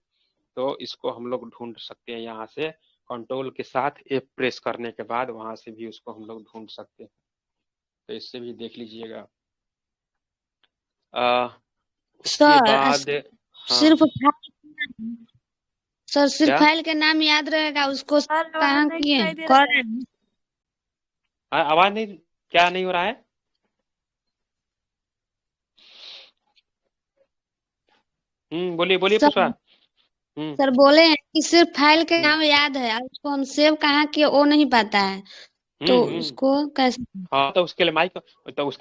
A: तो इसको हम लोग ढूंढ सकते हैं। यहाँ से कंट्रोल के साथ F प्रेस करने के बाद वहां से भी उसको हम लोग ढूंढ सकते हैं। तो इससे भी देख लीजिएगा। उसके
E: सर
A: बाद हाँ
E: सिर्फ सर सिर्फ
A: क्या
E: फाइल के नाम याद रहेगा, उसको
H: सर आवाज
E: कहाँ
H: नहीं
E: किए
H: दिखाई दे
E: कर
H: रहा
E: रहे
H: है।
E: हैं?
A: आवाज नहीं, क्या नहीं हो रहा है? बोलिए बोलिए पुष्पा। हम्म
E: सर बोले हैं कि सिर्फ फाइल के नाम याद है और उसको हम सेव कहाँ किए वो नहीं पता है, तो
A: हम्म
E: उसको कैसे?
A: हाँ तो उसके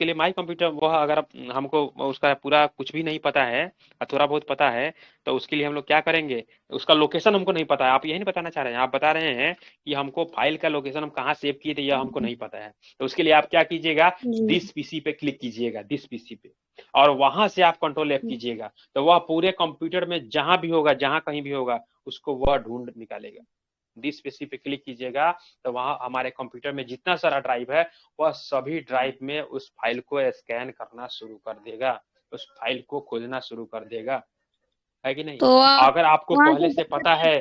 A: लिए माई कंप्यूटर वह अगर हमको उसका पूरा कुछ भी नहीं पता है और थोड़ा बहुत पता है तो उसके लिए हम लोग क्या करेंगे, उसका लोकेशन हमको नहीं पता है। आप यही नहीं बताना चाह रहे हैं, आप बता रहे हैं कि हमको फाइल का लोकेशन हम कहाँ सेव किए थे यह हमको नहीं पता है। तो उसके लिए आप क्या कीजिएगा, दिस पीसी पे क्लिक कीजिएगा, दिस पीसी पे, और वहां से आप कंट्रोल F कीजिएगा तो वह पूरे कंप्यूटर में जहां भी होगा, जहां कहीं भी होगा उसको वह ढूंढ निकालेगा। दिस पीसी पे क्लिक कीजिएगा तो वहां हमारे कंप्यूटर में जितना सारा ड्राइव है वह सभी ड्राइव में उस फाइल को स्कैन करना शुरू कर देगा, उस फाइल को खोजना शुरू कर देगा, है कि नहीं?
E: तो
A: अगर आपको
E: वहाँ
A: पहले से पता है,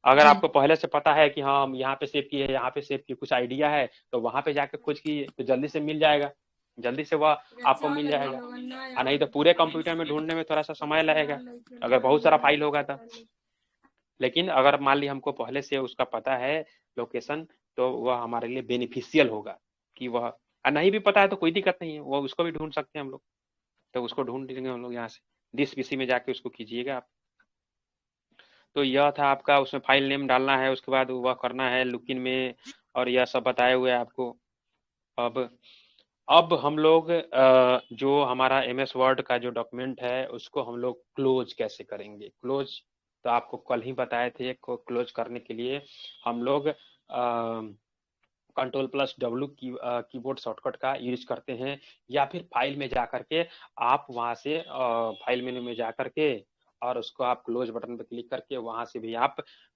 A: अगर
E: जी
A: आपको पहले से पता है कि हाँ हम यहाँ पे सेव किए, यहाँ पे सेव किए, कुछ आइडिया है तो वहां पे जाके खोज कीजिए तो जल्दी से मिल जाएगा, जल्दी से वह आपको मिल जाएगा। और नहीं तो पूरे कंप्यूटर में ढूंढने में थोड़ा सा समय लगेगा अगर बहुत सारा फाइल होगा तो। लेकिन अगर मान ली हमको पहले से उसका पता है लोकेशन तो वह हमारे लिए बेनिफिशियल होगा कि वह, नहीं भी पता है तो कोई दिक्कत नहीं है, वो उसको भी ढूंढ सकते हैं हम लोग। तो उसको ढूंढ लेंगे हम लोग यहाँ से, दिस पीसी में जाके उसको कीजिएगा आप। तो यह था आपका, उसमें फाइल नेम डालना है, उसके बाद वह करना है लुकिन में, और यह सब बताए हुए आपको। अब हम लोग जो हमारा MS वर्ड का जो डॉक्यूमेंट है उसको हम लोग क्लोज कैसे करेंगे। क्लोज तो आपको कल ही बताए थे, क्लोज करने के लिए हम लोग Ctrl+W कीबोर्ड शॉर्टकट का यूज करते हैं, या फिर फाइल में जा करके आप वहां से फाइल मेनू में जा करके और उसको आप क्लोज बटन पर क्लिक करके वहां से भी आप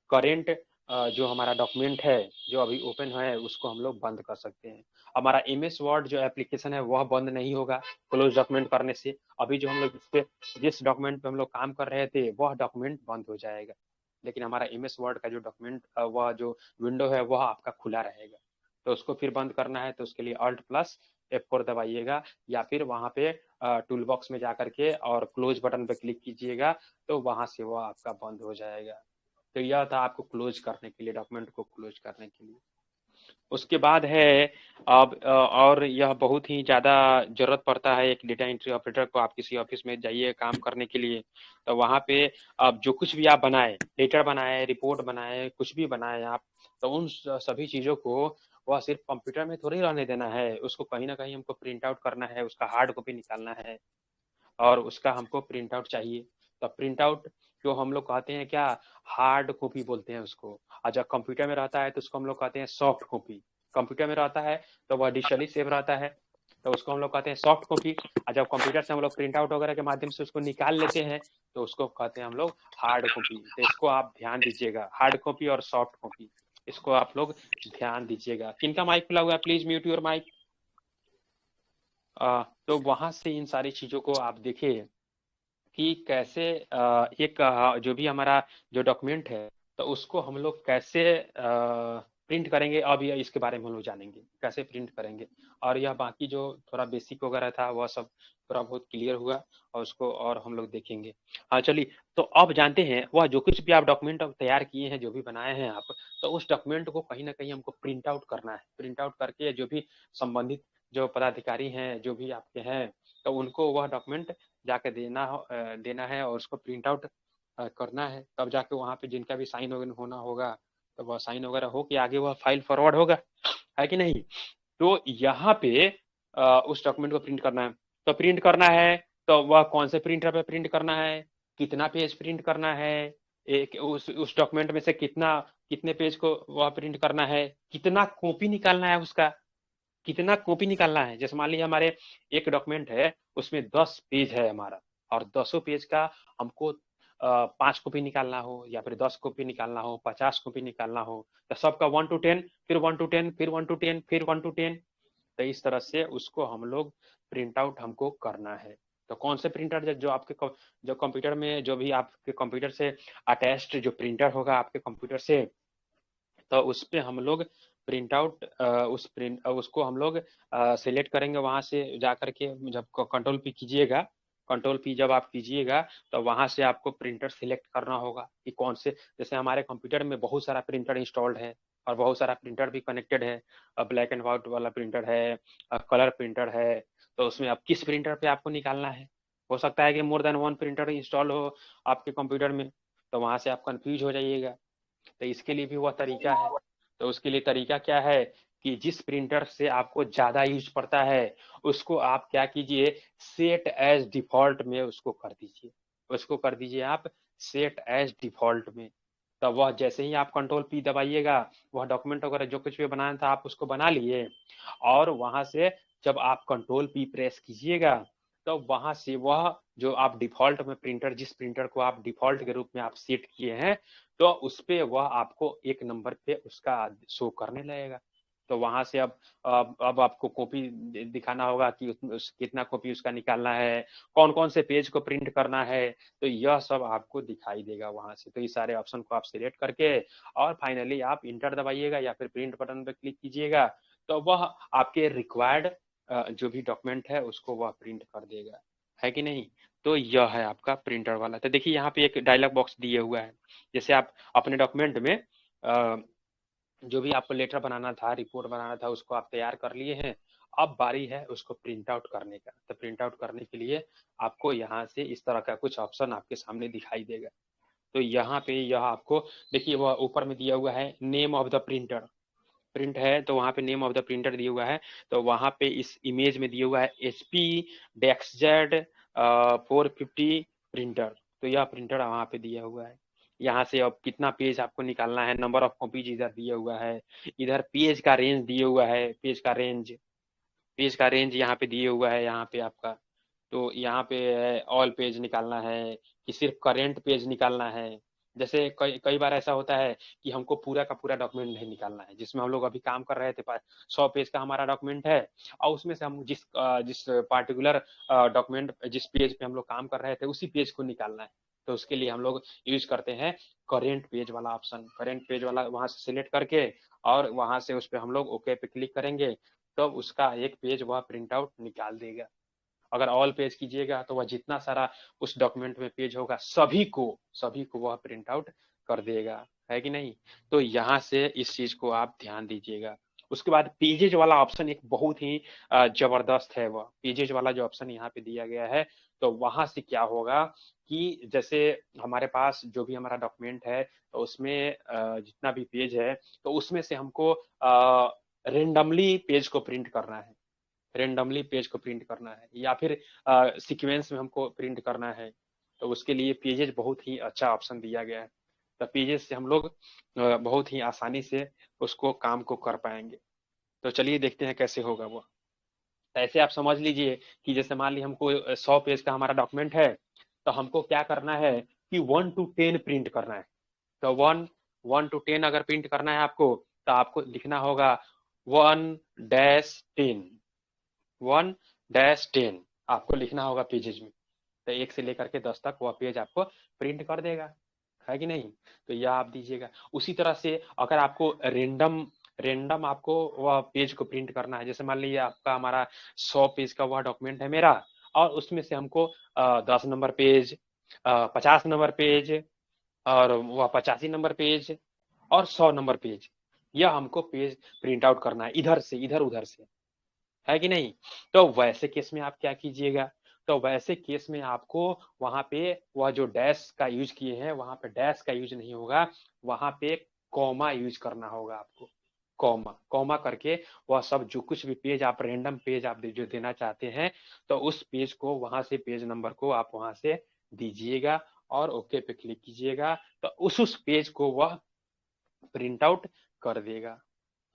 A: करेंट जो हमारा डॉक्यूमेंट है जो अभी ओपन है उसको हम लोग बंद कर सकते हैं। हमारा MS वर्ड जो एप्लीकेशन है वह बंद नहीं होगा क्लोज डॉक्यूमेंट करने से। अभी जो हम लोग इस पे जिस डॉक्यूमेंट पे हम लोग काम कर रहे थे वह डॉक्यूमेंट बंद हो जाएगा, लेकिन हमारा MS वर्ड का जो डॉक्यूमेंट वह जो विंडो है वह आपका खुला रहेगा। तो उसको फिर बंद करना है तो उसके लिए Alt+F4 दबाइएगा, या फिर वहां पे टूल बॉक्स में जाकर के और क्लोज बटन पे क्लिक कीजिएगा तो वहां से वो आपका बंद हो जाएगा। तो यह था आपको क्लोज करने के लिए, डॉक्यूमेंट को क्लोज करने के लिए। उसके बाद है अब और यह बहुत ही ज़्यादा ज़रूरत पड़ता है एक डेटा एंट्री ऑपरेटर को। आप किसी ऑफिस में जाइए काम करने के लिए तो वहाँ पे अब जो कुछ भी आप बनाए, लेटर बनाए, रिपोर्ट बनाए, कुछ भी बनाए आप, तो उन सभी चीज़ों को वह सिर्फ कंप्यूटर में थोड़ी रहने देना है, उसको कहीं ना कहीं हमको प्रिंट आउट करना है, उसका हार्ड कॉपी निकालना है और उसका हमको प्रिंट आउट चाहिए। तो प्रिंट आउट जो हम लोग कहते हैं क्या, हार्ड कॉपी बोलते हैं उसको, और जब कंप्यूटर में रहता है तो उसको हम लोग कहते हैं सॉफ्ट कॉपी। कंप्यूटर में रहता है तो वह डिजिटली सेव रहता है, तो उसको हम लोग कहते हैं सॉफ्ट कॉपी। और जब कंप्यूटर से हम लोग प्रिंट आउट वगैरह के माध्यम से उसको निकाल लेते हैं तो उसको कहते हैं हम लोग हार्ड कॉपी। तो इसको आप ध्यान दीजिएगा, हार्ड कॉपी और सॉफ्ट कॉपी, इसको आप लोग ध्यान दीजिएगा। किनका माइक खुला हुआ है, प्लीज म्यूट योर माइक। तो वहां से इन सारी चीजों को आप देखिए कि कैसे एक जो भी हमारा जो डॉक्यूमेंट है तो उसको हम लोग कैसे प्रिंट करेंगे। अब ये इसके बारे में हम लोग जानेंगे कैसे प्रिंट करेंगे। और यह बाकी जो थोड़ा बेसिक वगैरह था वह सब थोड़ा बहुत क्लियर हुआ और उसको और हम लोग देखेंगे। हाँ चलिए, तो अब जानते हैं वह जो कुछ भी आप डॉक्यूमेंट तैयार किए हैं, जो भी बनाए हैं आप, तो उस डॉक्यूमेंट को कहीं ना कहीं हमको प्रिंट आउट करना है। प्रिंट आउट करके जो भी संबंधित जो पदाधिकारी हैं, जो भी आपके हैं, तो उनको वह डॉक्यूमेंट जाके देना है और उसको प्रिंट आउट करना है। तब जाके वहाँ पे जिनका भी साइन वगैरह होना होगा तो वह साइन वगैरह हो के आगे वह फाइल फॉरवर्ड होगा, है कि नहीं। तो यहाँ पे उस डॉक्यूमेंट को प्रिंट करना है। तो प्रिंट करना है तो वह कौन से प्रिंटर पे प्रिंट करना है, कितना पेज प्रिंट करना है, एक उस डॉक्यूमेंट में से कितने पेज को वह प्रिंट करना है, कितना कॉपी निकालना है, उसका कितना कॉपी निकालना है। जैसे मान लीजिए हमारे एक डॉक्यूमेंट है उसमें 10 पेज है हमारा और 10 पेज का हमको 5 कॉपी निकालना हो या फिर 10 कॉपी निकालना हो, 50 कॉपी निकालना हो, तो सबका 1 to 10, फिर 1 to 10, फिर 1 to 10, फिर 1 to 10। तो इस तरह से उसको हम लोग प्रिंट आउट हमको करना है। तो कौन से प्रिंटर, जो आपके जो कंप्यूटर में, जो भी आपके कंप्यूटर से अटैच्ड जो प्रिंटर होगा आपके कंप्यूटर से, तो उस पे हम लोग प्रिंट आउट उसको हम लोग सिलेक्ट करेंगे। वहां से जा करके जब कंट्रोल पी कीजिएगा, कंट्रोल पी जब आप कीजिएगा तो वहां से आपको प्रिंटर सिलेक्ट करना होगा कि कौन से। जैसे हमारे कंप्यूटर में बहुत सारा प्रिंटर इंस्टॉल्ड है और बहुत सारा प्रिंटर भी कनेक्टेड है। ब्लैक एंड व्हाइट वाला प्रिंटर है, कलर प्रिंटर है, तो उसमें अब किस प्रिंटर पे आपको निकालना है। हो सकता है कि मोर देन 1 प्रिंटर इंस्टॉल हो आपके कंप्यूटर में, तो वहां से आप कंफ्यूज हो जाइएगा। तो इसके लिए भी वह तरीका है। तो उसके लिए तरीका क्या है कि जिस प्रिंटर से आपको ज्यादा यूज पड़ता है उसको आप क्या कीजिए, सेट एज डिफॉल्ट में उसको कर दीजिए। उसको कर दीजिए आप सेट एज डिफॉल्ट में। तो वह जैसे ही आप कंट्रोल पी दबाइएगा, वह डॉक्यूमेंट वगैरह जो कुछ भी बनाना था आप उसको बना लिए, और वहां से जब आप कंट्रोल पी प्रेस कीजिएगा तो वहां से वह जो आप डिफॉल्ट में प्रिंटर, जिस प्रिंटर को आप डिफॉल्ट के रूप में आप सेट किए हैं, तो उस पे वह आपको एक नंबर पे उसका शो करने लगेगा। तो वहां से अब आपको कॉपी दिखाना होगा कि कितना कॉपी उसका निकालना है, कौन कौन से पेज को प्रिंट करना है, तो यह सब आपको दिखाई देगा वहां से। तो इस सारे ऑप्शन को आप सिलेक्ट करके और फाइनली आप इंटर दबाइएगा या फिर प्रिंट बटन पर क्लिक कीजिएगा, तो वह आपके रिक्वायर्ड जो भी डॉक्यूमेंट है उसको वह प्रिंट कर देगा, है कि नहीं। तो यह है आपका प्रिंटर वाला। तो देखिए यहाँ पे एक डायलॉग बॉक्स दिए हुआ है। जैसे आप अपने डॉक्यूमेंट में जो भी आपको लेटर बनाना था, रिपोर्ट बनाना था, उसको आप तैयार कर लिए हैं। अब बारी है उसको प्रिंट आउट करने का। तो प्रिंट आउट करने के लिए आपको यहाँ से इस तरह का कुछ ऑप्शन आपके सामने दिखाई देगा। तो यहाँ पे यह आपको देखिए, वह ऊपर में दिया हुआ है name of the printer, print है तो वहाँ पे नेम ऑफ द प्रिंटर दिया हुआ है। तो वहाँ पे इस इमेज में दिया हुआ है HP DexJet 450 प्रिंटर। तो यह प्रिंटर वहाँ पे दिया हुआ है। यहाँ से अब कितना पेज आपको निकालना है, नंबर ऑफ कॉपीज इधर दिया हुआ है, इधर पेज का रेंज दिया हुआ है, पेज का रेंज यहाँ पे दिए हुआ है यहाँ पे आपका। तो यहाँ पे ऑल पेज निकालना है कि सिर्फ करेंट पेज निकालना है। जैसे कई बार ऐसा होता है कि हमको पूरा का पूरा डॉक्यूमेंट नहीं निकालना है, जिसमें हम लोग अभी काम कर रहे थे, 100 पेज का हमारा डॉक्यूमेंट है और उसमें से हम जिस पार्टिकुलर डॉक्यूमेंट, जिस पेज पे हम लोग काम कर रहे थे उसी पेज को निकालना है। तो उसके लिए हम लोग यूज करते हैं करेंट पेज वाला ऑप्शन। करेंट पेज वाला वहां से सिलेक्ट करके और वहां से उस पर हम लोग ओके पे क्लिक करेंगे तो उसका एक पेज वह प्रिंट आउट निकाल देगा। अगर ऑल पेज कीजिएगा तो वह जितना सारा उस डॉक्यूमेंट में पेज होगा सभी को वह प्रिंट आउट कर देगा, है कि नहीं। तो यहाँ से इस चीज को आप ध्यान दीजिएगा। उसके बाद पेजेज वाला ऑप्शन एक बहुत ही जबरदस्त है। वह पेजेज वाला जो ऑप्शन यहाँ पे दिया गया है, तो वहां से क्या होगा कि जैसे हमारे पास जो भी हमारा डॉक्यूमेंट है तो उसमें जितना भी पेज है तो उसमें से हमको रेंडमली पेज को प्रिंट करना है, रेंडमली पेज को प्रिंट करना है या फिर सीक्वेंस में हमको प्रिंट करना है। तो उसके लिए पेजेज बहुत ही अच्छा ऑप्शन दिया गया है। तो पेजेज से हम लोग बहुत ही आसानी से उसको काम को कर पाएंगे। तो चलिए देखते हैं कैसे होगा वो। तो ऐसे आप समझ लीजिए कि जैसे मान ली हमको 100 पेज का हमारा डॉक्यूमेंट है, तो हमको क्या करना है कि 1 to 10 प्रिंट करना है। तो 1 to 10 अगर प्रिंट करना है आपको, तो आपको लिखना होगा 1-10 1-10 आपको लिखना होगा पेजेज में। तो 1 से लेकर के 10 तक वह पेज आपको प्रिंट कर देगा, है कि नहीं। तो यह आप दीजिएगा। उसी तरह से अगर आपको रेंडम आपको वह पेज को प्रिंट करना है, जैसे मान लीजिए आपका हमारा 100 पेज का वह डॉक्यूमेंट है मेरा, और उसमें से हमको 10 नंबर पेज, 50 नंबर पेज, और वह 85 नंबर पेज और 100 नंबर पेज, यह हमको पेज प्रिंट आउट करना है इधर से इधर उधर से, है कि नहीं। तो वैसे केस में आप क्या कीजिएगा, तो वैसे केस में आपको वहां पे वह जो डैश का यूज किए हैं, वहां पे डैश का यूज नहीं होगा, वहां पे कॉमा यूज करना होगा आपको। कॉमा करके वह सब जो कुछ भी पेज आप रेंडम पेज आप जो देना चाहते हैं, तो उस पेज को वहां से पेज नंबर को आप वहां से दीजिएगा और ओके पे क्लिक कीजिएगा, तो उस पेज को वह प्रिंट आउट कर देगा।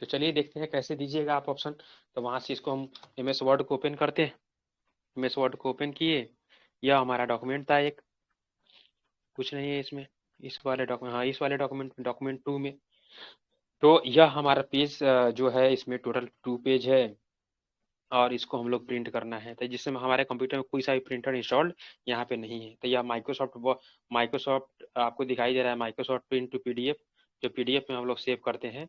A: तो चलिए देखते हैं कैसे दीजिएगा आप ऑप्शन। तो वहां से इसको हम MS वर्ड को ओपन करते हैं। MS वर्ड को ओपन किए, यह हमारा डॉक्यूमेंट था एक, कुछ नहीं है इसमें, इस वाले डॉक्यूमेंट, हाँ इस वाले डॉक्यूमेंट 2 में। तो यह हमारा पेज जो है इसमें टोटल 2 पेज है और इसको हम लोग प्रिंट करना है। तो जिससे हमारे कंप्यूटर में कोई सा भी प्रिंटर इंस्टॉल्ड यहाँ पे नहीं है। तो यह माइक्रोसॉफ्ट आपको दिखाई दे रहा है, माइक्रोसॉफ्ट प्रिंट टू PDF, जो PDF में हम लोग सेव करते हैं,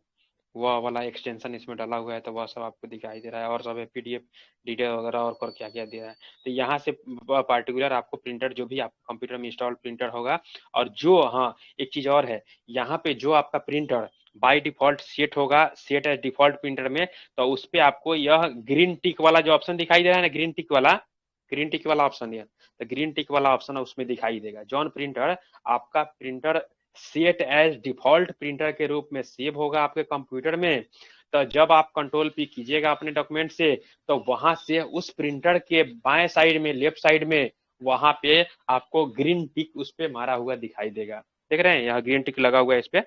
A: वह वाला एक्सटेंशन इसमें डाला हुआ है। तो वह सब आपको दिखाई दे रहा है, और सब है PDF डिटेल वगैरह और क्या क्या दे रहा है। तो यहाँ से पार्टिकुलर आपको प्रिंटर जो भी आपके कंप्यूटर में इंस्टॉल प्रिंटर होगा, और जो, हाँ एक चीज और है, यहाँ पे जो आपका प्रिंटर बाय डिफॉल्ट सेट होगा, सेट एज डिफॉल्ट प्रिंटर में, तो उस पे आपको यह ग्रीन टिक वाला जो ऑप्शन दिखाई दे रहा है ना, ग्रीन टिक वाला ऑप्शन है, तो ग्रीन टिक वाला ऑप्शन उसमें दिखाई देगा। जॉन प्रिंटर आपका printer set as default printer के रूप में सेव होगा आपके कंप्यूटर में। तो जब आप कंट्रोल P कीजिएगा अपने डॉक्यूमेंट से, तो वहां से उस प्रिंटर के बाएं साइड में, लेफ्ट साइड में, वहां पे आपको ग्रीन टिक उस पे मारा हुआ दिखाई देगा। देख रहे हैं, यहाँ ग्रीन टिक लगा हुआ है इस पे।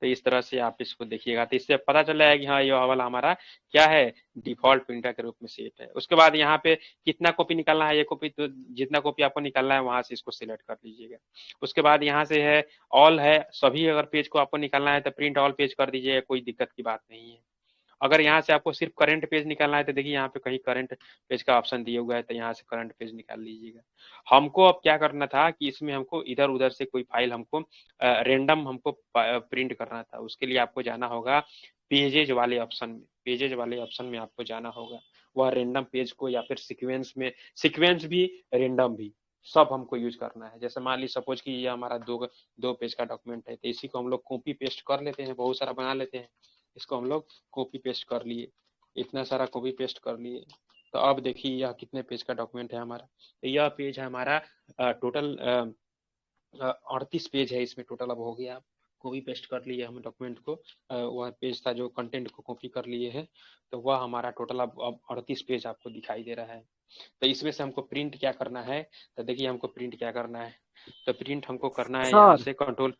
A: तो इस तरह से आप इसको देखिएगा, तो इससे पता चल जाएगा कि हाँ यह वाला हमारा क्या है, डिफॉल्ट प्रिंटर के रूप में सेट है। उसके बाद यहाँ पे कितना कॉपी निकालना है, ये कॉपी, तो जितना कॉपी आपको निकालना है वहां से इसको सिलेक्ट कर लीजिएगा। उसके बाद यहाँ से है ऑल है, सभी अगर पेज को आपको निकालना है तो प्रिंट ऑल पेज कर दीजिएगा, कोई दिक्कत की बात नहीं है। अगर यहाँ से आपको सिर्फ करंट पेज निकालना है, तो देखिए यहाँ पे कहीं करंट पेज का ऑप्शन दिया हुआ है, तो यहाँ से करंट पेज निकाल लीजिएगा। हमको अब क्या करना था कि इसमें हमको इधर उधर से कोई फाइल हमको रेंडम हमको प्रिंट करना था। उसके लिए आपको जाना होगा पेजेज वाले ऑप्शन में, पेजेज वाले ऑप्शन में आपको जाना होगा। वह रेंडम पेज को या फिर सीक्वेंस भी रेंडम भी सब हमको यूज करना है। जैसे मान ली सपोज कि ये हमारा दो पेज का डॉक्यूमेंट है, तो इसी को हम लोग कॉपी पेस्ट कर लेते हैं, बहुत सारा बना लेते हैं। इसको हम लोग कॉपी पेस्ट कर लिए, इतना सारा कॉपी पेस्ट कर लिए। तो अब देखिए यह कितने पेज का डॉक्यूमेंट है हमारा, तो यह पेज है हमारा टोटल 38 पेज है इसमें टोटल। अब हो गया, कॉपी पेस्ट कर लिए हम डॉक्यूमेंट को, वह पेज था जो कंटेंट को कॉपी कर लिए है, तो वह हमारा टोटल अब 38 पेज आपको दिखाई दे रहा है। तो इसमें से हमको प्रिंट क्या करना है, तो देखिए हमको प्रिंट क्या करना है, तो प्रिंट हमको करना है यहाँ से कंट्रोल,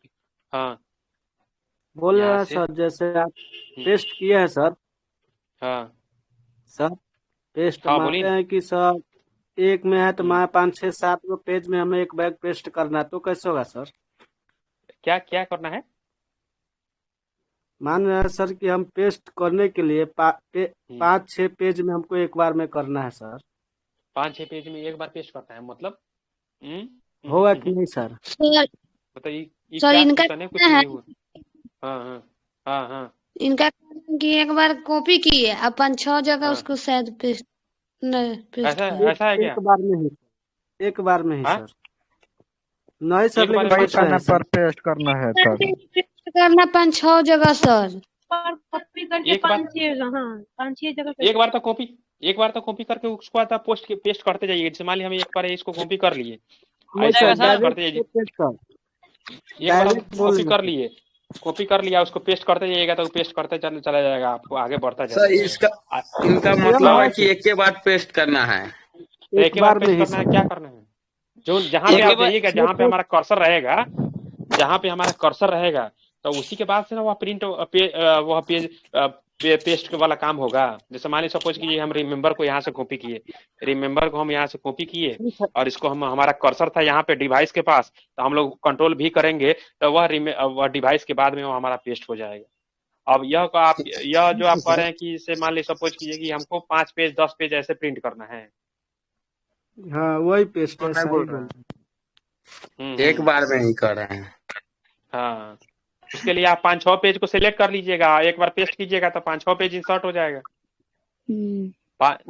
A: हाँ
F: बोल रहे हैं सर, जैसे आप पेस्ट किए हैं सर,
A: हाँ
F: सर पेस्ट
A: हाँ,
F: मानते हैं कि सर एक में है तो हमारे 5, 6, 7 गो पेज में हमें एक बैग पेस्ट करना है, तो कैसे होगा सर?
A: क्या क्या करना है?
F: मान रहे हैं सर कि हम पेस्ट करने के लिए 5, 6 पेज में हमको एक बार में करना है सर।
A: 5-6 पेज में एक बार पेस्ट करना है, मतलब
F: होगा कि नहीं सर?
A: बताइए
E: सर
A: क्या
E: इनका
A: करने कुछ
E: कहना है,
A: नहीं हुआ। हाँ हाँ हाँ हाँ
E: इनका कहना है कि एक बार कॉपी किए अब 5-6 जगह
A: हाँ।
E: उसको शायद पेस्ट नहीं पेस्ट
A: ऐसा है क्या?
F: एक बार में ही, एक बार में ही
A: हाँ?
F: सर। नहीं सर,
A: एक बार
F: लेकिन
A: में
F: पूछ रहे हैं सर।
B: पेस्ट करना है सर,
E: पेस्ट करना 5-6 जगह सर।
A: एक बार तो कॉपी करके उसको आता पेस्ट करते जाइए। जैसे मान ली हम एक बार इसको कॉपी कर लिए, ऐसे करते जाइए, एक बार कॉपी कर लिए, कॉपी कर लिया, उसको पेस्ट करते जाइएगा, तो पेस्ट करते चला जाएगा, आपको आगे बढ़ता जाएगा।
C: सर इसका इनका मतलब है कि एक के बाद पेस्ट करना है,
A: एक ही बार पेस्ट करना है। क्या करना है, जो जहाँ पे आप जाइएगा, जहाँ पे हमारा कर्सर रहेगा, जहाँ पे हमारा कर्सर रहेगा, तो उसी के बाद से ना वह पेज पेस्ट वाला काम होगा। जैसे मान ली सपोज कीजिए हम रिमेंबर को यहाँ से कॉपी किए, रिमेंबर को हम यहाँ से कॉपी किए और इसको हम हमारा कर्सर था यहाँ पे डिवाइस के पास, तो हम लोग कंट्रोल भी करेंगे तो वह डिवाइस के बाद में वो हमारा पेस्ट हो जाएगा। अब यह जो आप कह रहे हैं कि इसे मान ली सपोज कीजिए कि हमको 5 पेज 10 पेज ऐसे प्रिंट करना है।
F: हाँ वही पेस्ट है,
B: मैं
F: सही
B: बोल रहा
F: बोल
B: हूँ।
C: एक बार में ही कर रहे हैं।
A: हाँ, उसके लिए आप 5-6 पेज को सिलेक्ट कर लीजिएगा, एक बार पेस्ट कीजिएगा तो 5-6 पेज इंसर्ट हो जाएगा।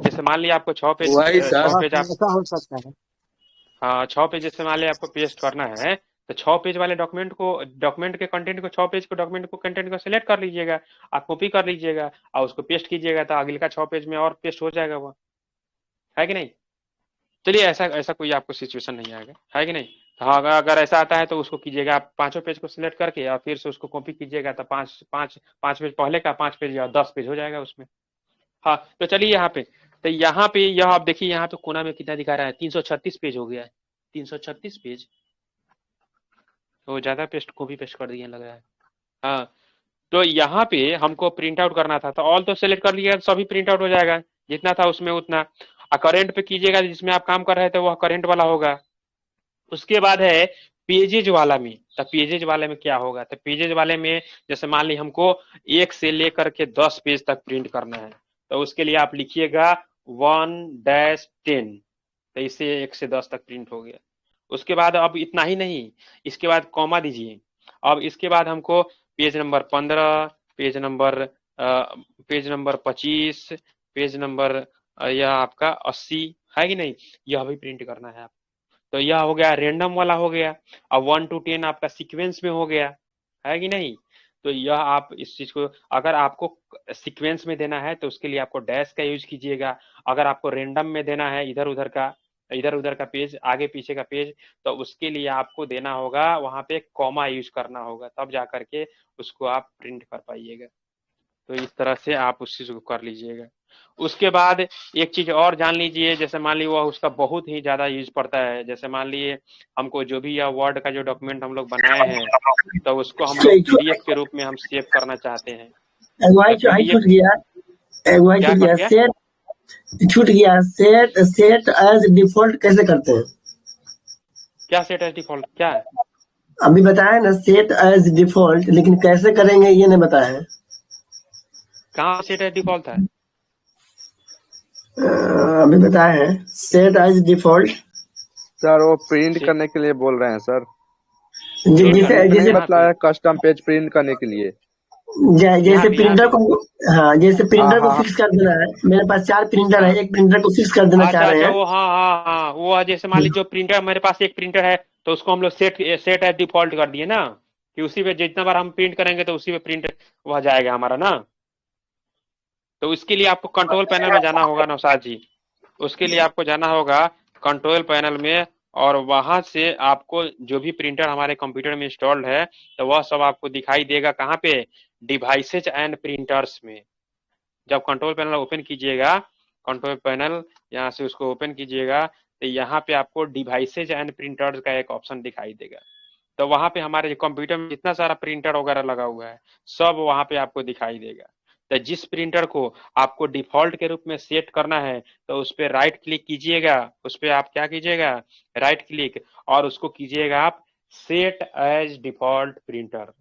A: जैसे मान लिया आपको 6 पेज
C: वही सर।
A: 6 पेज आप
F: ऐसा हो सकता है।
A: हाँ 6 पेज जैसे मान लिया आपको पेस्ट करना है तो 6 पेज वाले डॉक्यूमेंट के कंटेंट को 6 पेज को डॉक्यूमेंट को कंटेंट को सिलेक्ट कर लीजिएगा, आप कॉपी कर लीजिएगा और उसको पेस्ट कीजिएगा तो अगले का 6 पेज में और पेस्ट हो जाएगा, वो है कि नहीं। चलिए ऐसा कोई आपको सिचुएशन नहीं आएगा, है कि नहीं। तो हाँ अगर ऐसा आता है तो उसको कीजिएगा आप 5 पेज को सिलेक्ट करके और फिर से उसको कॉपी कीजिएगा तो 5 पेज पहले का 5 पेज या 10 पेज हो जाएगा उसमें। हाँ तो चलिए यहाँ पे यह आप देखिए यहाँ पे कोना में कितना दिखा रहा है, 336 पेज हो गया है, 336 पेज तो ज्यादा कॉपी पेस्ट कर दिए लग रहा है। हाँ तो यहाँ पे हमको प्रिंट आउट करना था तो ऑल तो सिलेक्ट कर लिया, सभी प्रिंट आउट हो जाएगा, जितना था उसमें उतना। करेंट पे कीजिएगा, जिसमें आप काम कर रहे थे वह करेंट वाला होगा। उसके बाद है पेजेज वाला में, तो पेजेज वाले में क्या होगा, तो पेजेज वाले में जैसे मान ली हमको 1 से लेकर के 10 पेज तक प्रिंट करना है तो उसके लिए आप लिखिएगा 1-10, तो इससे 1 से 10 तक प्रिंट हो गया। उसके बाद अब इतना ही नहीं, इसके बाद कॉमा दीजिए। अब इसके बाद हमको page number 15, page number 25, page number यह आपका 80 है कि नहीं, यह भी प्रिंट करना है आप। तो यह हो गया रेंडम वाला हो गया। अब 1 to 10 आपका सीक्वेंस में हो गया, है कि नहीं। तो यह आप इस चीज को अगर आपको सीक्वेंस में देना है तो उसके लिए आपको डैश का यूज कीजिएगा। अगर आपको रेंडम में देना है इधर उधर का पेज, आगे पीछे का पेज, तो उसके लिए आपको देना होगा वहां पे कॉमा यूज करना होगा, तब जा करके उसको आप प्रिंट कर पाइएगा। तो इस तरह से आप उस चीज को कर लीजिएगा। उसके बाद एक चीज और जान लीजिए, जैसे मान लीजिए वह उसका बहुत ही ज्यादा यूज पड़ता है। जैसे मान लिए हमको जो भी यह वर्ड का जो डॉक्यूमेंट हम लोग बनाए हैं तो उसको हम लोग पीडीएफ के रूप में हम सेव करना चाहते हैं।
K: छूट गया सेट एज डिफॉल्ट कैसे करते हैं?
A: क्या सेट एज डिफॉल्ट क्या है?
K: अभी बताया ना सेट एज डिफॉल्ट, लेकिन कैसे करेंगे ये नहीं बताया है।
A: कहाँ सेट एज डिफॉल्ट है?
K: अभी बताया है सेट एज डिफॉल्ट।
B: सर वो प्रिंट करने के लिए बोल रहे हैं सर,
K: जैसे
B: मतलब कस्टम पेज प्रिंट करने के लिए।
K: जैसे प्रिंटर को, हाँ जैसे प्रिंटर को फिक्स कर देना है। मेरे पास 4 प्रिंटर है, एक प्रिंटर को फिक्स कर देना चाह रहे हैं।
A: वो हाँ वो जैसे मान लीजिए जो प्रिंटर मेरे पास एक प्रिंटर है तो उसको हम लोग सेट एज डिफॉल्ट कर दिए ना, कि उसी पे जितना बार हम प्रिंट करेंगे तो उसी पे प्रिंट वह जाएगा हमारा ना। तो इसके लिए आपको कंट्रोल पैनल में जाना होगा नौशाद जी, उसके लिए आपको जाना होगा कंट्रोल पैनल में, और वहां से आपको जो भी प्रिंटर हमारे कंप्यूटर में इंस्टॉल्ड है तो वह सब आपको दिखाई देगा कहाँ पे, डिवाइसेज एंड प्रिंटर्स में। जब कंट्रोल पैनल ओपन कीजिएगा, कंट्रोल पैनल यहाँ से उसको ओपन कीजिएगा तो यहाँ पे आपको डिवाइसेज एंड प्रिंटर्स का एक ऑप्शन दिखाई देगा। तो वहां पे हमारे कंप्यूटर में जितना सारा प्रिंटर वगैरह लगा हुआ है सब वहां पे आपको दिखाई देगा। तो जिस प्रिंटर को आपको डिफॉल्ट के रूप में सेट करना है तो उस पर राइट क्लिक कीजिएगा, उस पर आप क्या कीजिएगा, राइट क्लिक, और उसको कीजिएगा आप सेट एज डिफॉल्ट प्रिंटर।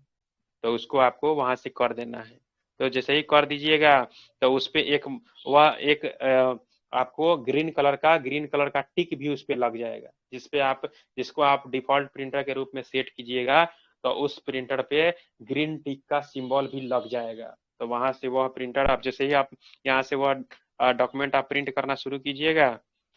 A: तो उसको आपको वहां से कर देना है। तो जैसे ही कर दीजिएगा तो उस पर एक आपको ग्रीन कलर का टिक भी उस पर लग जाएगा, जिसको आप डिफॉल्ट प्रिंटर के रूप में सेट कीजिएगा तो उस प्रिंटर पे ग्रीन टिक का सिंबल भी लग जाएगा। तो वहां से वह प्रिंटर आप जैसे ही आप यहाँ से वह डॉक्यूमेंट आप प्रिंट करना शुरू कीजिएगा,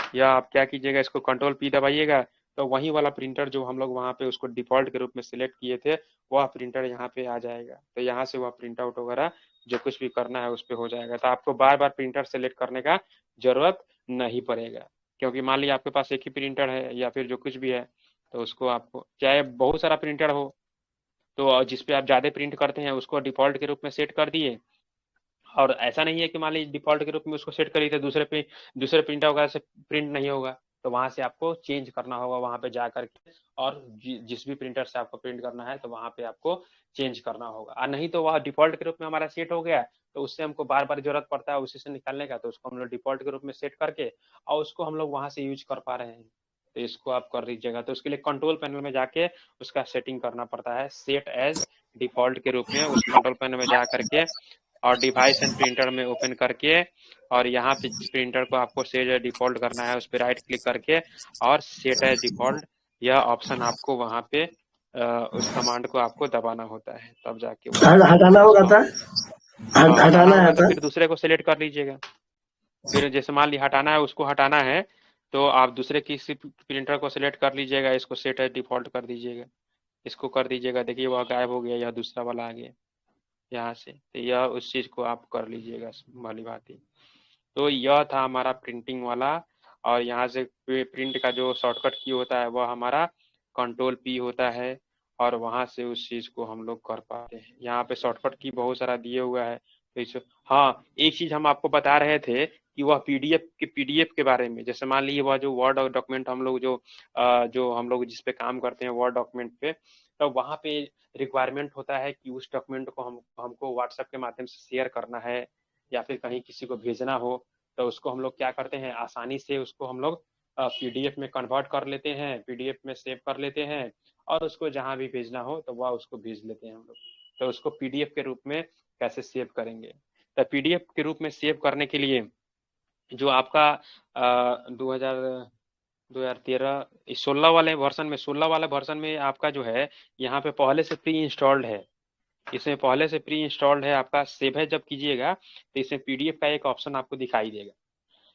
A: या आप क्या कीजिएगा, इसको कंट्रोल P दबाइएगा तो वही वाला प्रिंटर जो हम लोग वहाँ पे उसको डिफॉल्ट के रूप में सिलेक्ट किए थे वह प्रिंटर यहाँ पे आ जाएगा। तो यहाँ से वह प्रिंट आउट वगैरह जो कुछ भी करना है उस पर हो जाएगा। तो आपको बार बार प्रिंटर सेलेक्ट करने का जरूरत नहीं पड़ेगा, क्योंकि मान लीजिए आपके पास एक ही प्रिंटर है या फिर जो कुछ भी है तो उसको आपको चाहे बहुत सारा प्रिंटर हो तो जिस पे आप ज़्यादा प्रिंट करते हैं उसको डिफॉल्ट के रूप में सेट कर दिए। और ऐसा नहीं है कि मान लीजिए डिफॉल्ट के रूप में उसको सेट करिए तो दूसरे प्रिंटर वगैरह से प्रिंट नहीं होगा, तो वहां से आपको चेंज करना होगा वहां पे जा करके, और जिस भी प्रिंटर से आपको प्रिंट करना है तो वहां पे आपको चेंज करना होगा। और नहीं तो वह डिफॉल्ट के रूप में हमारा सेट हो गया, तो उससे हमको बार बार जरूरत पड़ता है उसी से निकालने का, तो उसको हम लोग डिफॉल्ट के रूप में सेट करके और उसको हम लोग वहां से यूज कर पा रहे हैं। तो इसको आप कर लीजिएगा। तो उसके लिए कंट्रोल पैनल में जाके उसका सेटिंग करना पड़ता है, सेट एज डिफॉल्ट के रूप में। उस कंट्रोल पैनल में जा करके और डिवाइस एंड प्रिंटर में ओपन करके, और यहाँ पे प्रिंटर को आपको सेट एज डिफॉल्ट करना है, उस पर राइट क्लिक करके और सेट एज डिफॉल्ट यह ऑप्शन आपको वहां पे उस कमांड को आपको दबाना होता है, तब जाके
K: हटाना होगा था,
A: हटाना
K: है
A: होगा। तो
K: था।
A: फिर दूसरे को सिलेक्ट कर लीजिएगा। फिर जैसे मान ली हटाना है, उसको हटाना है तो आप दूसरे किसी प्रिंटर को सिलेक्ट कर लीजिएगा, इसको सेट एज डिफॉल्ट कर दीजिएगा, इसको कर दीजिएगा। देखिए वह गायब हो गया, यह दूसरा वाला आ गया यहाँ से। तो यह उस चीज को आप कर लीजिएगा भली भांति। तो यह था हमारा प्रिंटिंग वाला। और यहाँ से प्रिंट का जो शॉर्टकट की होता है वह हमारा कंट्रोल पी होता है, और वहां से उस चीज को हम लोग कर पाते हैं। यहाँ पे शॉर्टकट की बहुत सारा दिए हुआ है। तो हाँ, एक चीज हम आपको बता रहे थे कि वह पीडीएफ के बारे में, जैसे मान लीजिए वह जो वर्ड डॉक्यूमेंट हम लोग जो हम लोग जिस पे काम करते हैं वर्ड डॉक्यूमेंट पे, तो वहां पे रिक्वायरमेंट होता है कि उस डॉक्यूमेंट को हमको व्हाट्सएप के माध्यम से शेयर करना है या फिर कहीं किसी को भेजना हो, तो उसको हम लोग क्या करते हैं, आसानी से उसको हम लोग पीडीएफ में कन्वर्ट कर लेते हैं, पीडीएफ में सेव कर लेते हैं, और उसको जहां भी भेजना हो तो वह उसको भेज लेते हैं हम लोग। तो उसको पीडीएफ के रूप में कैसे सेव करेंगे, तो पीडीएफ के रूप में सेव करने के लिए जो आपका 2013 16 वाले वर्जन में आपका जो है यहाँ पे पहले से प्री इंस्टॉल्ड है, इसमें पहले से प्री इंस्टॉल्ड है आपका। सेव है जब कीजिएगा तो इसमें पीडीएफ का एक ऑप्शन आपको दिखाई देगा।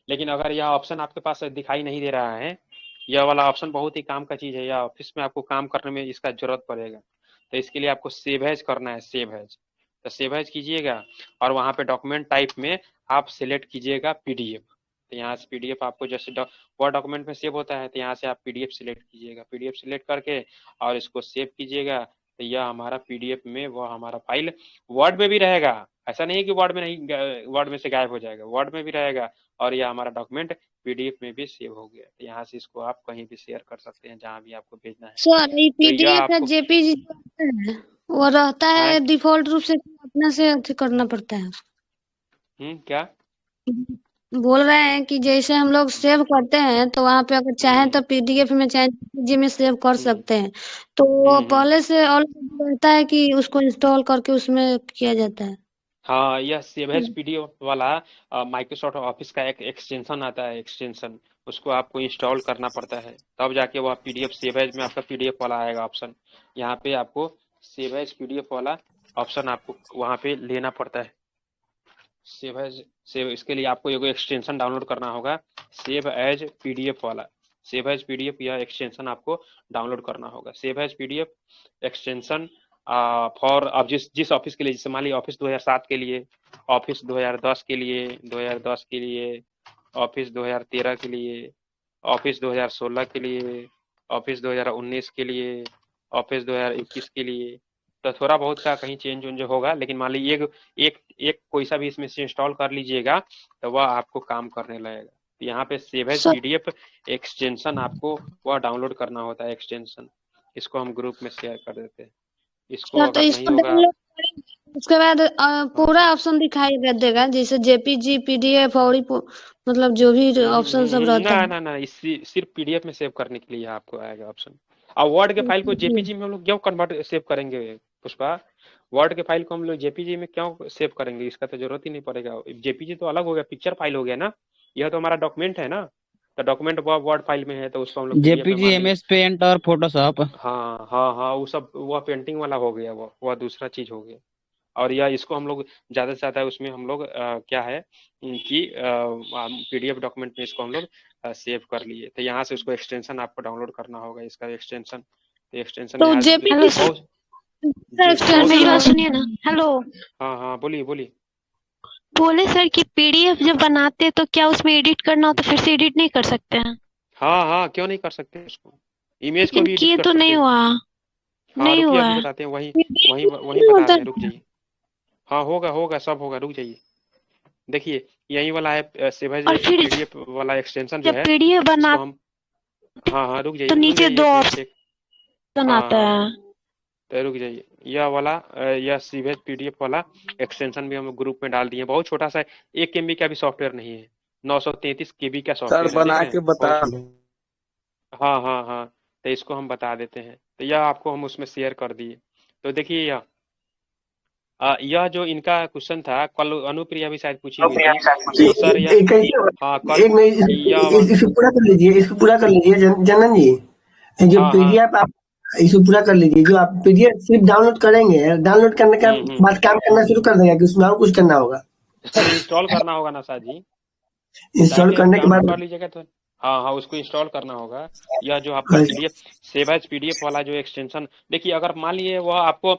A: लेकिन अगर यह ऑप्शन आपके पास दिखाई नहीं दे रहा है, यह वाला ऑप्शन बहुत ही काम का चीज है, या ऑफिस में आपको काम करने में इसका जरूरत पड़ेगा, तो इसके लिए आपको सेव एज करना है। सेव एज, तो सेव एज कीजिएगा और वहां पे डॉक्यूमेंट टाइप में आप सिलेक्ट कीजिएगा पीडीएफ। तो यहाँ से पीडीएफ आपको जैसे वर्ड डॉक्यूमेंट में सेव होता है, तो यहाँ से आप पीडीएफ सिलेक्ट कीजिएगा। पीडीएफ सिलेक्ट करके और इसको सेव कीजिएगा, तो यह हमारा पीडीएफ में वह हमारा फाइल वर्ड में भी रहेगा। ऐसा नहीं है कि वर्ड में नहीं, वर्ड में से गायब हो जाएगा, वर्ड में भी रहेगा, और यह हमारा डॉक्यूमेंट पीडीएफ में भी सेव हो गया। तो यहाँ से इसको आप कहीं भी शेयर कर सकते हैं जहाँ भी आपको भेजना है।
E: सर ये
A: तो यह
E: पीडीएफ या
A: आपको
E: जेपीजी है वो रहता है डिफॉल्ट रूप से, अपने से अथी करना पड़ता है।
A: क्या
E: बोल रहे हैं कि जैसे हम लोग सेव करते हैं तो वहां पे अगर चाहें तो पीडीएफ में चाहे जेपीजी में सेव कर सकते हैं, तो पहले से ऑलरेडी रहता है कि उसको इंस्टॉल करके उसमें किया जाता है।
A: हाँ, यह सेव एज पीडीएफ वाला माइक्रोसॉफ्ट ऑफिस का एक एक्सटेंशन आता है, एक्सटेंशन उसको आपको इंस्टॉल करना पड़ता है, तब जाके वह पीडीएफ सेव एज में आपका पीडीएफ वाला आएगा ऑप्शन। यहाँ पे आपको सेव एज पीडीएफ वाला ऑप्शन आपको वहाँ पे लेना पड़ता है। सेव इसके लिए आपको एक एक्सटेंशन डाउनलोड करना होगा, सेव एज पीडीएफ वाला। सेव एज पीडीएफ यह एक्सटेंशन आपको डाउनलोड करना होगा। Save as PDF extension for आप जिस ऑफिस के लिए, जैसे मान लीजिए ऑफिस 2007 के लिए, ऑफिस 2010 के लिए, 2010 के लिए, ऑफिस 2013 के लिए, ऑफिस 2016 के लिए, ऑफिस 2019 के लिए, ऑफिस 2021 के लिए। तो थोड़ा बहुत का कहीं चेंज वेंज होगा, लेकिन मान लीजिए एक कोई सा भी इसमें से इंस्टॉल कर लीजिएगा तो वह आपको काम करने लगेगा। तो यहाँ पे सेव एज पीडीएफ एक्सटेंशन आपको वह डाउनलोड करना होता है, एक्सटेंशन। इसको हम ग्रुप में शेयर कर देते हैं। इसको
E: तो
A: अगर नहीं
E: इसको
A: होगा,
E: डाउनलोड करेंगे उसके बाद पूरा ऑप्शन दिखाई देगा, जैसे जेपीजी पीडीएफ और मतलब जो भी ऑप्शन सब रहता है।
A: ना सिर्फ पीडीएफ में सेव करने के लिए आपको आएगा ऑप्शन। और वर्ड के फाइल को जेपीजी में हम लोग क्यों कन्वर्ट सेव करेंगे पुष्पा? वर्ड के फाइल को हम लोग जेपीजी में क्यों सेव करेंगे? इसका तो जरूरत ही नहीं पड़ेगा। जेपीजी तो अलग हो गया, पिक्चर फाइल हो गया ना, यह तो हमारा डॉक्यूमेंट है ना। तो डॉक्यूमेंट वर्ड फाइल में है तो उसको हम लोग
D: जेपीजी, एमएस पेंट और फोटोशॉप।
A: हाँ वो सब वह पेंटिंग वाला हो गया, वह दूसरा चीज हो गया। और यह इसको हम लोग ज्यादा से ज्यादा उसमें हम लोग क्या है कि पीडीएफ डॉक्यूमेंट में इसको हम लोग सेव कर लिए। तो यहाँ से उसको एक्सटेंशन आपको डाउनलोड करना होगा, इसका एक्सटेंशन।
E: तो जेपीजी
H: मेरी बात सुनिए ना। हेलो,
A: हाँ बोलिए।
H: बोले सर कि पीडीएफ जब बनाते तो क्या उसमें एडिट करना हो तो फिर से एडिट नहीं कर सकते हैं?
A: हाँ क्यों नहीं कर सकते उसको, इमेज को भी
H: ये तो नहीं हुआ, नहीं हुआ है।
A: बताते हैं, वही बता रहे हैं, रुक जाइए। हाँ होगा सब होगा, रुक जाइए। देखिए यही वाला है सेव एज पीडीएफ वाला एक्सटेंशन जो है,
H: पीडीएफ बना
A: हाँ हाँ रुक
H: तो
A: जाइए
H: नीचे दो
A: एक
H: ऑप्शन
A: मिनट हाँ
H: आता
A: हाँ
H: है।
A: तो रुक जाइए यह वाला यह सीवेज पीडीएफ वाला एक्सटेंशन भी हम ग्रुप में डाल दिए बहुत छोटा सा है 1 MB का भी सॉफ्टवेयर नहीं है 933 KB का
C: सर
A: सॉफ्टवेयर है देख
C: बना
A: रहे
C: के
A: हैं
C: बता
A: बहुत
C: दो।
A: हाँ हाँ हाँ तो इसको हम बता देते हैं तो यह आपको हम उसमें शेयर कर दिए तो देखिए यह जो इनका क्वेश्चन था कल अनुप्रिया भी शायद पूछी हुई थी कि सर यह
K: एक
A: हाँ कल
K: एक मिनट
A: यह वा-
K: इसको पूरा कर लीजिए, इसको पूरा कर लीजिए जनन जी। ये जो
A: हाँ हाँ
K: पीडीएफ आप इसको पूरा कर लीजिए, जो आप पीडीएफ सिर्फ डाउनलोड करेंगे, डाउनलोड करने के
A: हम्म
K: बाद काम करना शुरू कर देगा कि उसमें और कुछ करना होगा?
A: इंस्टॉल करना होगा ना सर जी
K: इंस्टॉल
A: डायरेक्ट
K: करने के
A: डाउनलोड
K: बाद
A: कर लीजिएगा तो हाँ हाँ उसको इंस्टॉल करना होगा यह जो आपका पीडीएफ सेव एज पीडीएफ वाला जो एक्सटेंशन देखिए अगर मान लिए वह आपको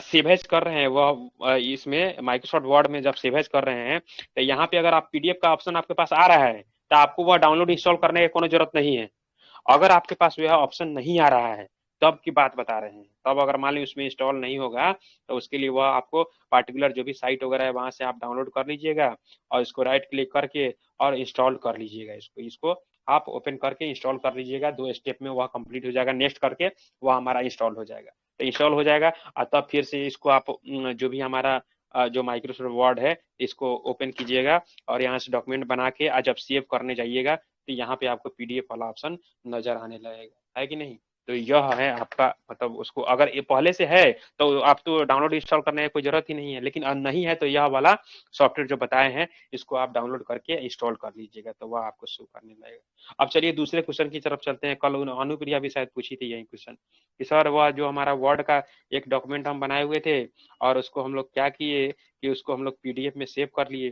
A: सेव एज कर रहे हैं वह इसमें माइक्रोसॉफ्ट वर्ड में जब सेव एज कर रहे हैं तो यहाँ पे अगर आप पीडीएफ का ऑप्शन आपके पास आ रहा है तो आपको वह डाउनलोड इंस्टॉल करने की कोई जरूरत नहीं है अगर आपके पास वह ऑप्शन नहीं आ रहा है तब की बात बता रहे हैं तब अगर मान ली उसमें इंस्टॉल नहीं होगा तो उसके लिए वह आपको पार्टिकुलर जो भी साइट वगैरह है वहां से आप डाउनलोड कर लीजिएगा और इसको राइट क्लिक करके और इंस्टॉल कर लीजिएगा इसको आप ओपन करके इंस्टॉल कर लीजिएगा 2 स्टेप में वह कंप्लीट हो जाएगा नेक्स्ट करके वह हमारा इंस्टॉल हो जाएगा तो इंस्टॉल हो जाएगा और तब फिर से इसको आप जो भी हमारा जो माइक्रोसॉफ्ट वर्ड है इसको ओपन कीजिएगा और यहाँ से डॉक्यूमेंट बना के आज जब सेव करने जाइएगा तो यहाँ पे आपको पीडीएफ वाला ऑप्शन नजर आने लगेगा है कि नहीं तो यह है आपका मतलब उसको अगर ये पहले से है तो आप तो डाउनलोड इंस्टॉल करने की कोई जरूरत ही नहीं है लेकिन नहीं है तो यह वाला सॉफ्टवेयर जो बताए हैं इसको आप डाउनलोड करके इंस्टॉल कर लीजिएगा तो वह आपको शो करने लगेगा अब चलिए दूसरे क्वेश्चन की तरफ चलते हैं कल अनुप्रिया भी शायद पूछी थी यही क्वेश्चन कि सर वह जो हमारा वर्ड का एक डॉक्यूमेंट हम बनाए हुए थे और उसको हम लोग क्या किए कि उसको हम लोग पीडीएफ में सेव कर लिए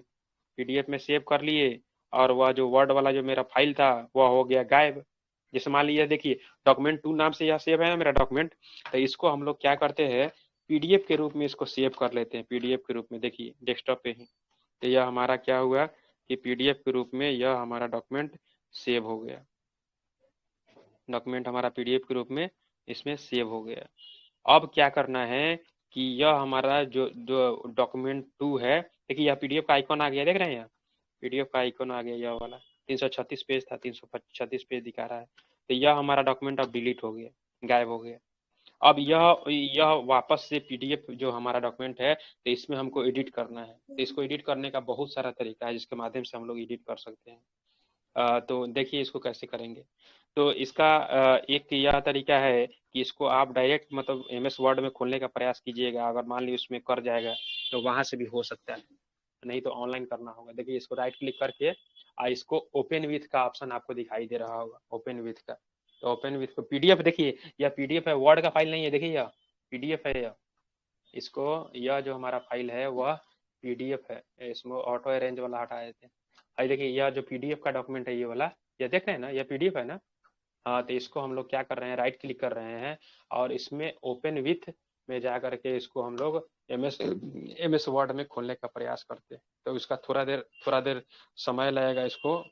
A: पीडीएफ में सेव कर लिए और वह जो वर्ड वाला जो मेरा फाइल था वह हो गया गायब जैसे मान लीजिए देखिए डॉक्यूमेंट 2 नाम से यह सेव है ना मेरा डॉक्यूमेंट तो इसको हम लोग क्या करते हैं पीडीएफ के रूप में इसको सेव कर लेते हैं पीडीएफ के रूप में देखिए डेस्कटॉप पे ही तो यह हमारा क्या हुआ कि पीडीएफ के रूप में यह हमारा डॉक्यूमेंट सेव हो गया डॉक्यूमेंट हमारा पीडीएफ के रूप में इसमें सेव हो गया अब क्या करना है कि यह हमारा जो जो डॉक्यूमेंट 2 है देखिए यह पीडीएफ का आइकॉन आ गया देख रहे हैं यहाँ पीडीएफ का आइकॉन आ गया यह वाला 336 पेज था 336 पेज दिखा रहा है तो यह हमारा डॉक्यूमेंट अब डिलीट हो गया गायब हो गया अब यह वापस से पीडीएफ जो हमारा डॉक्यूमेंट है तो इसमें हमको एडिट करना है तो इसको एडिट करने का बहुत सारा तरीका है जिसके माध्यम से हम लोग एडिट कर सकते हैं तो देखिए इसको कैसे करेंगे तो इसका एक यह तरीका है कि इसको आप डायरेक्ट मतलब एमएस वर्ड में खोलने का प्रयास कीजिएगा अगर मान ली उसमें कर जाएगा तो वहां से भी हो सकता है नहीं तो ऑनलाइन करना होगा देखिए इसको राइट क्लिक करके इसको ओपन विथ का ऑप्शन आपको दिखाई दे रहा होगा ओपन विथ का तो ओपन विथ को पीडीएफ देखिए यह पीडीएफ है वर्ड का फाइल नहीं है देखिए यह पीडीएफ है यह इसको यह जो हमारा फाइल है वह पीडीएफ है इसमें ऑटो अरेंज वाला हटाए थे देखिए यह जो पीडीएफ का डॉक्यूमेंट है ये वाला यह देख रहे हैं ना यह पीडीएफ है ना हाँ तो इसको हम लोग क्या कर रहे हैं राइट क्लिक कर रहे हैं और इसमें ओपन विथ में जा करके इसको हम लोग एमएस वर्ड में खोलने का प्रयास करते हैं तो इसका थोड़ा देर समय लगेगा इसको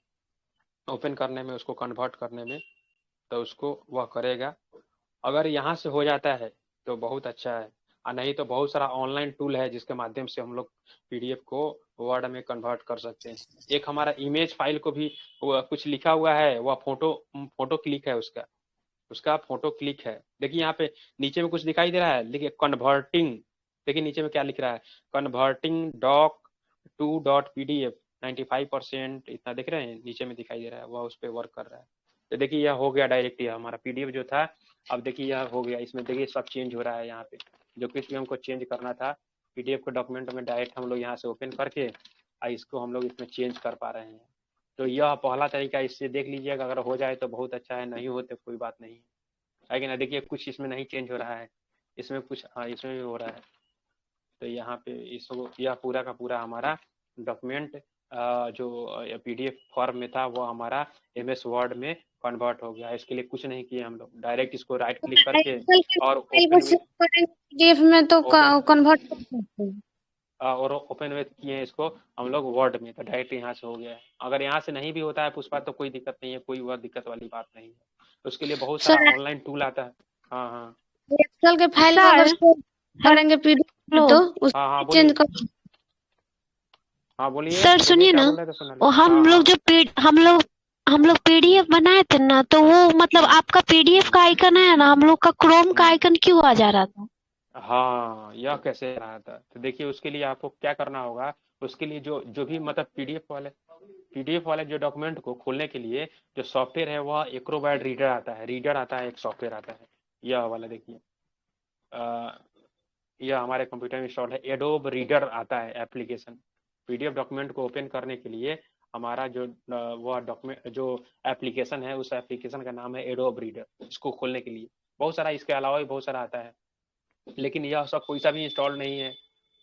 A: ओपन करने में उसको कन्वर्ट करने में तो उसको वह करेगा अगर यहाँ से हो जाता है तो बहुत अच्छा है और नहीं तो बहुत सारा ऑनलाइन टूल है जिसके माध्यम से हम लोग पीडीएफ को वर्ड में कन्वर्ट कर सकते हैं एक हमारा इमेज फाइल को भी कुछ लिखा हुआ है वह फोटो क्लिक है उसका फोटो क्लिक है देखिए यहाँ पे नीचे में कुछ दिखाई दे रहा है देखिए कन्वर्टिंग देखिए नीचे में क्या लिख रहा है converting doc to dot PDF 95% इतना देख रहे हैं नीचे में दिखाई दे रहा है वह उस पर वर्क कर रहा है तो देखिए यह हो गया डायरेक्ट यह हमारा पीडीएफ जो था अब देखिए यह हो गया इसमें देखिए सब चेंज हो रहा है यहाँ पे जो कुछ भी हमको चेंज करना था पीडीएफ को डॉक्यूमेंट में डायरेक्ट हम लोग यहाँ से ओपन करके इसको हम लोग इसमें चेंज कर पा रहे हैं तो यह पहला तरीका इससे देख लीजिएगा अगर हो जाए तो बहुत अच्छा है नहीं हो तो कोई बात नहीं है कि ना देखिए कुछ इसमें नहीं चेंज हो रहा है इसमें कुछ हाँ इसमें भी हो रहा है तो यहाँ पे इसको यह पूरा का पूरा हमारा डॉक्यूमेंट जो पीडीएफ फॉर्म में था वो हमारा एमएस वर्ड में कन्वर्ट हो गया इसके लिए कुछ नहीं किए हम लोग डायरेक्ट इसको राइट क्लिक करके और
E: पीडीएफ में तो कन्वर्ट कर सकते हैं
A: और ओपन विथ किए इसको हम लोग वर्ड में तो डायरेक्ट यहाँ से हो गया है अगर यहाँ से नहीं भी होता है पुष्पा तो कोई दिक्कत नहीं है कोई वह दिक्कत वाली बात नहीं है उसके लिए बहुत सारा ऑनलाइन टूल आता है हाँ हाँ
E: एक्सेल के फाइल को अगर सेव करेंगे पीडीएफ में तो
A: हाँ
E: चेंज कर
A: हाँ बोलिए
H: सर सुनिए ना वो हम लोग हम लोग पीडीएफ बनाए थे ना, तो वो मतलब आपका पीडीएफ का आइकन है ना, हम लोग का क्रोम का आइकन क्यों आ जा रहा था?
A: हाँ, यह कैसे रहा था, तो देखिए उसके लिए आपको क्या करना होगा। उसके लिए जो जो भी मतलब पीडीएफ वाले जो डॉक्यूमेंट को खोलने के लिए जो सॉफ्टवेयर है वह एक्रोबैट रीडर आता है, एक सॉफ्टवेयर आता है। यह वाला देखिए, यह हमारे कंप्यूटर में इंस्टॉल है। एडोब रीडर आता है एप्लीकेशन, पीडीएफ डॉक्यूमेंट को ओपन करने के लिए हमारा जो वह डॉक्यूमेंट जो एप्लीकेशन है, उस एप्लीकेशन का नाम है एडोब रीडर। इसको खोलने के लिए बहुत सारा, इसके अलावा भी बहुत सारा आता है, लेकिन यह सब कोई सा भी इंस्टॉल नहीं है।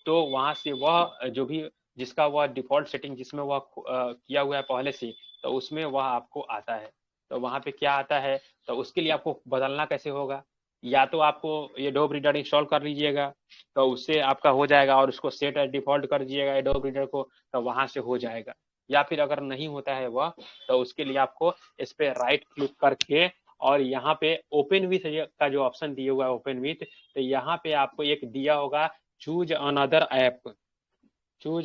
A: तो वहां से वह जो भी जिसका वह डिफॉल्ट सेटिंग जिसमें वह किया हुआ है पहले से, तो उसमें वह आपको आता है। तो वहां पे क्या आता है, तो उसके लिए आपको बदलना कैसे होगा, या तो आपको ये एडोब रीडर इंस्टॉल कर लीजिएगा, तो उससे आपका हो जाएगा, और उसको सेट एज डिफॉल्ट कर दीजिएगा एडोब रीडर को, तो वहां से हो जाएगा। या फिर अगर नहीं होता है वह, तो उसके लिए आपको इस पे राइट क्लिक करके और यहाँ पे ओपन विथ का जो ऑप्शन दिया हुआ है ओपन विथ, तो यहाँ पे आपको एक दिया होगा चूज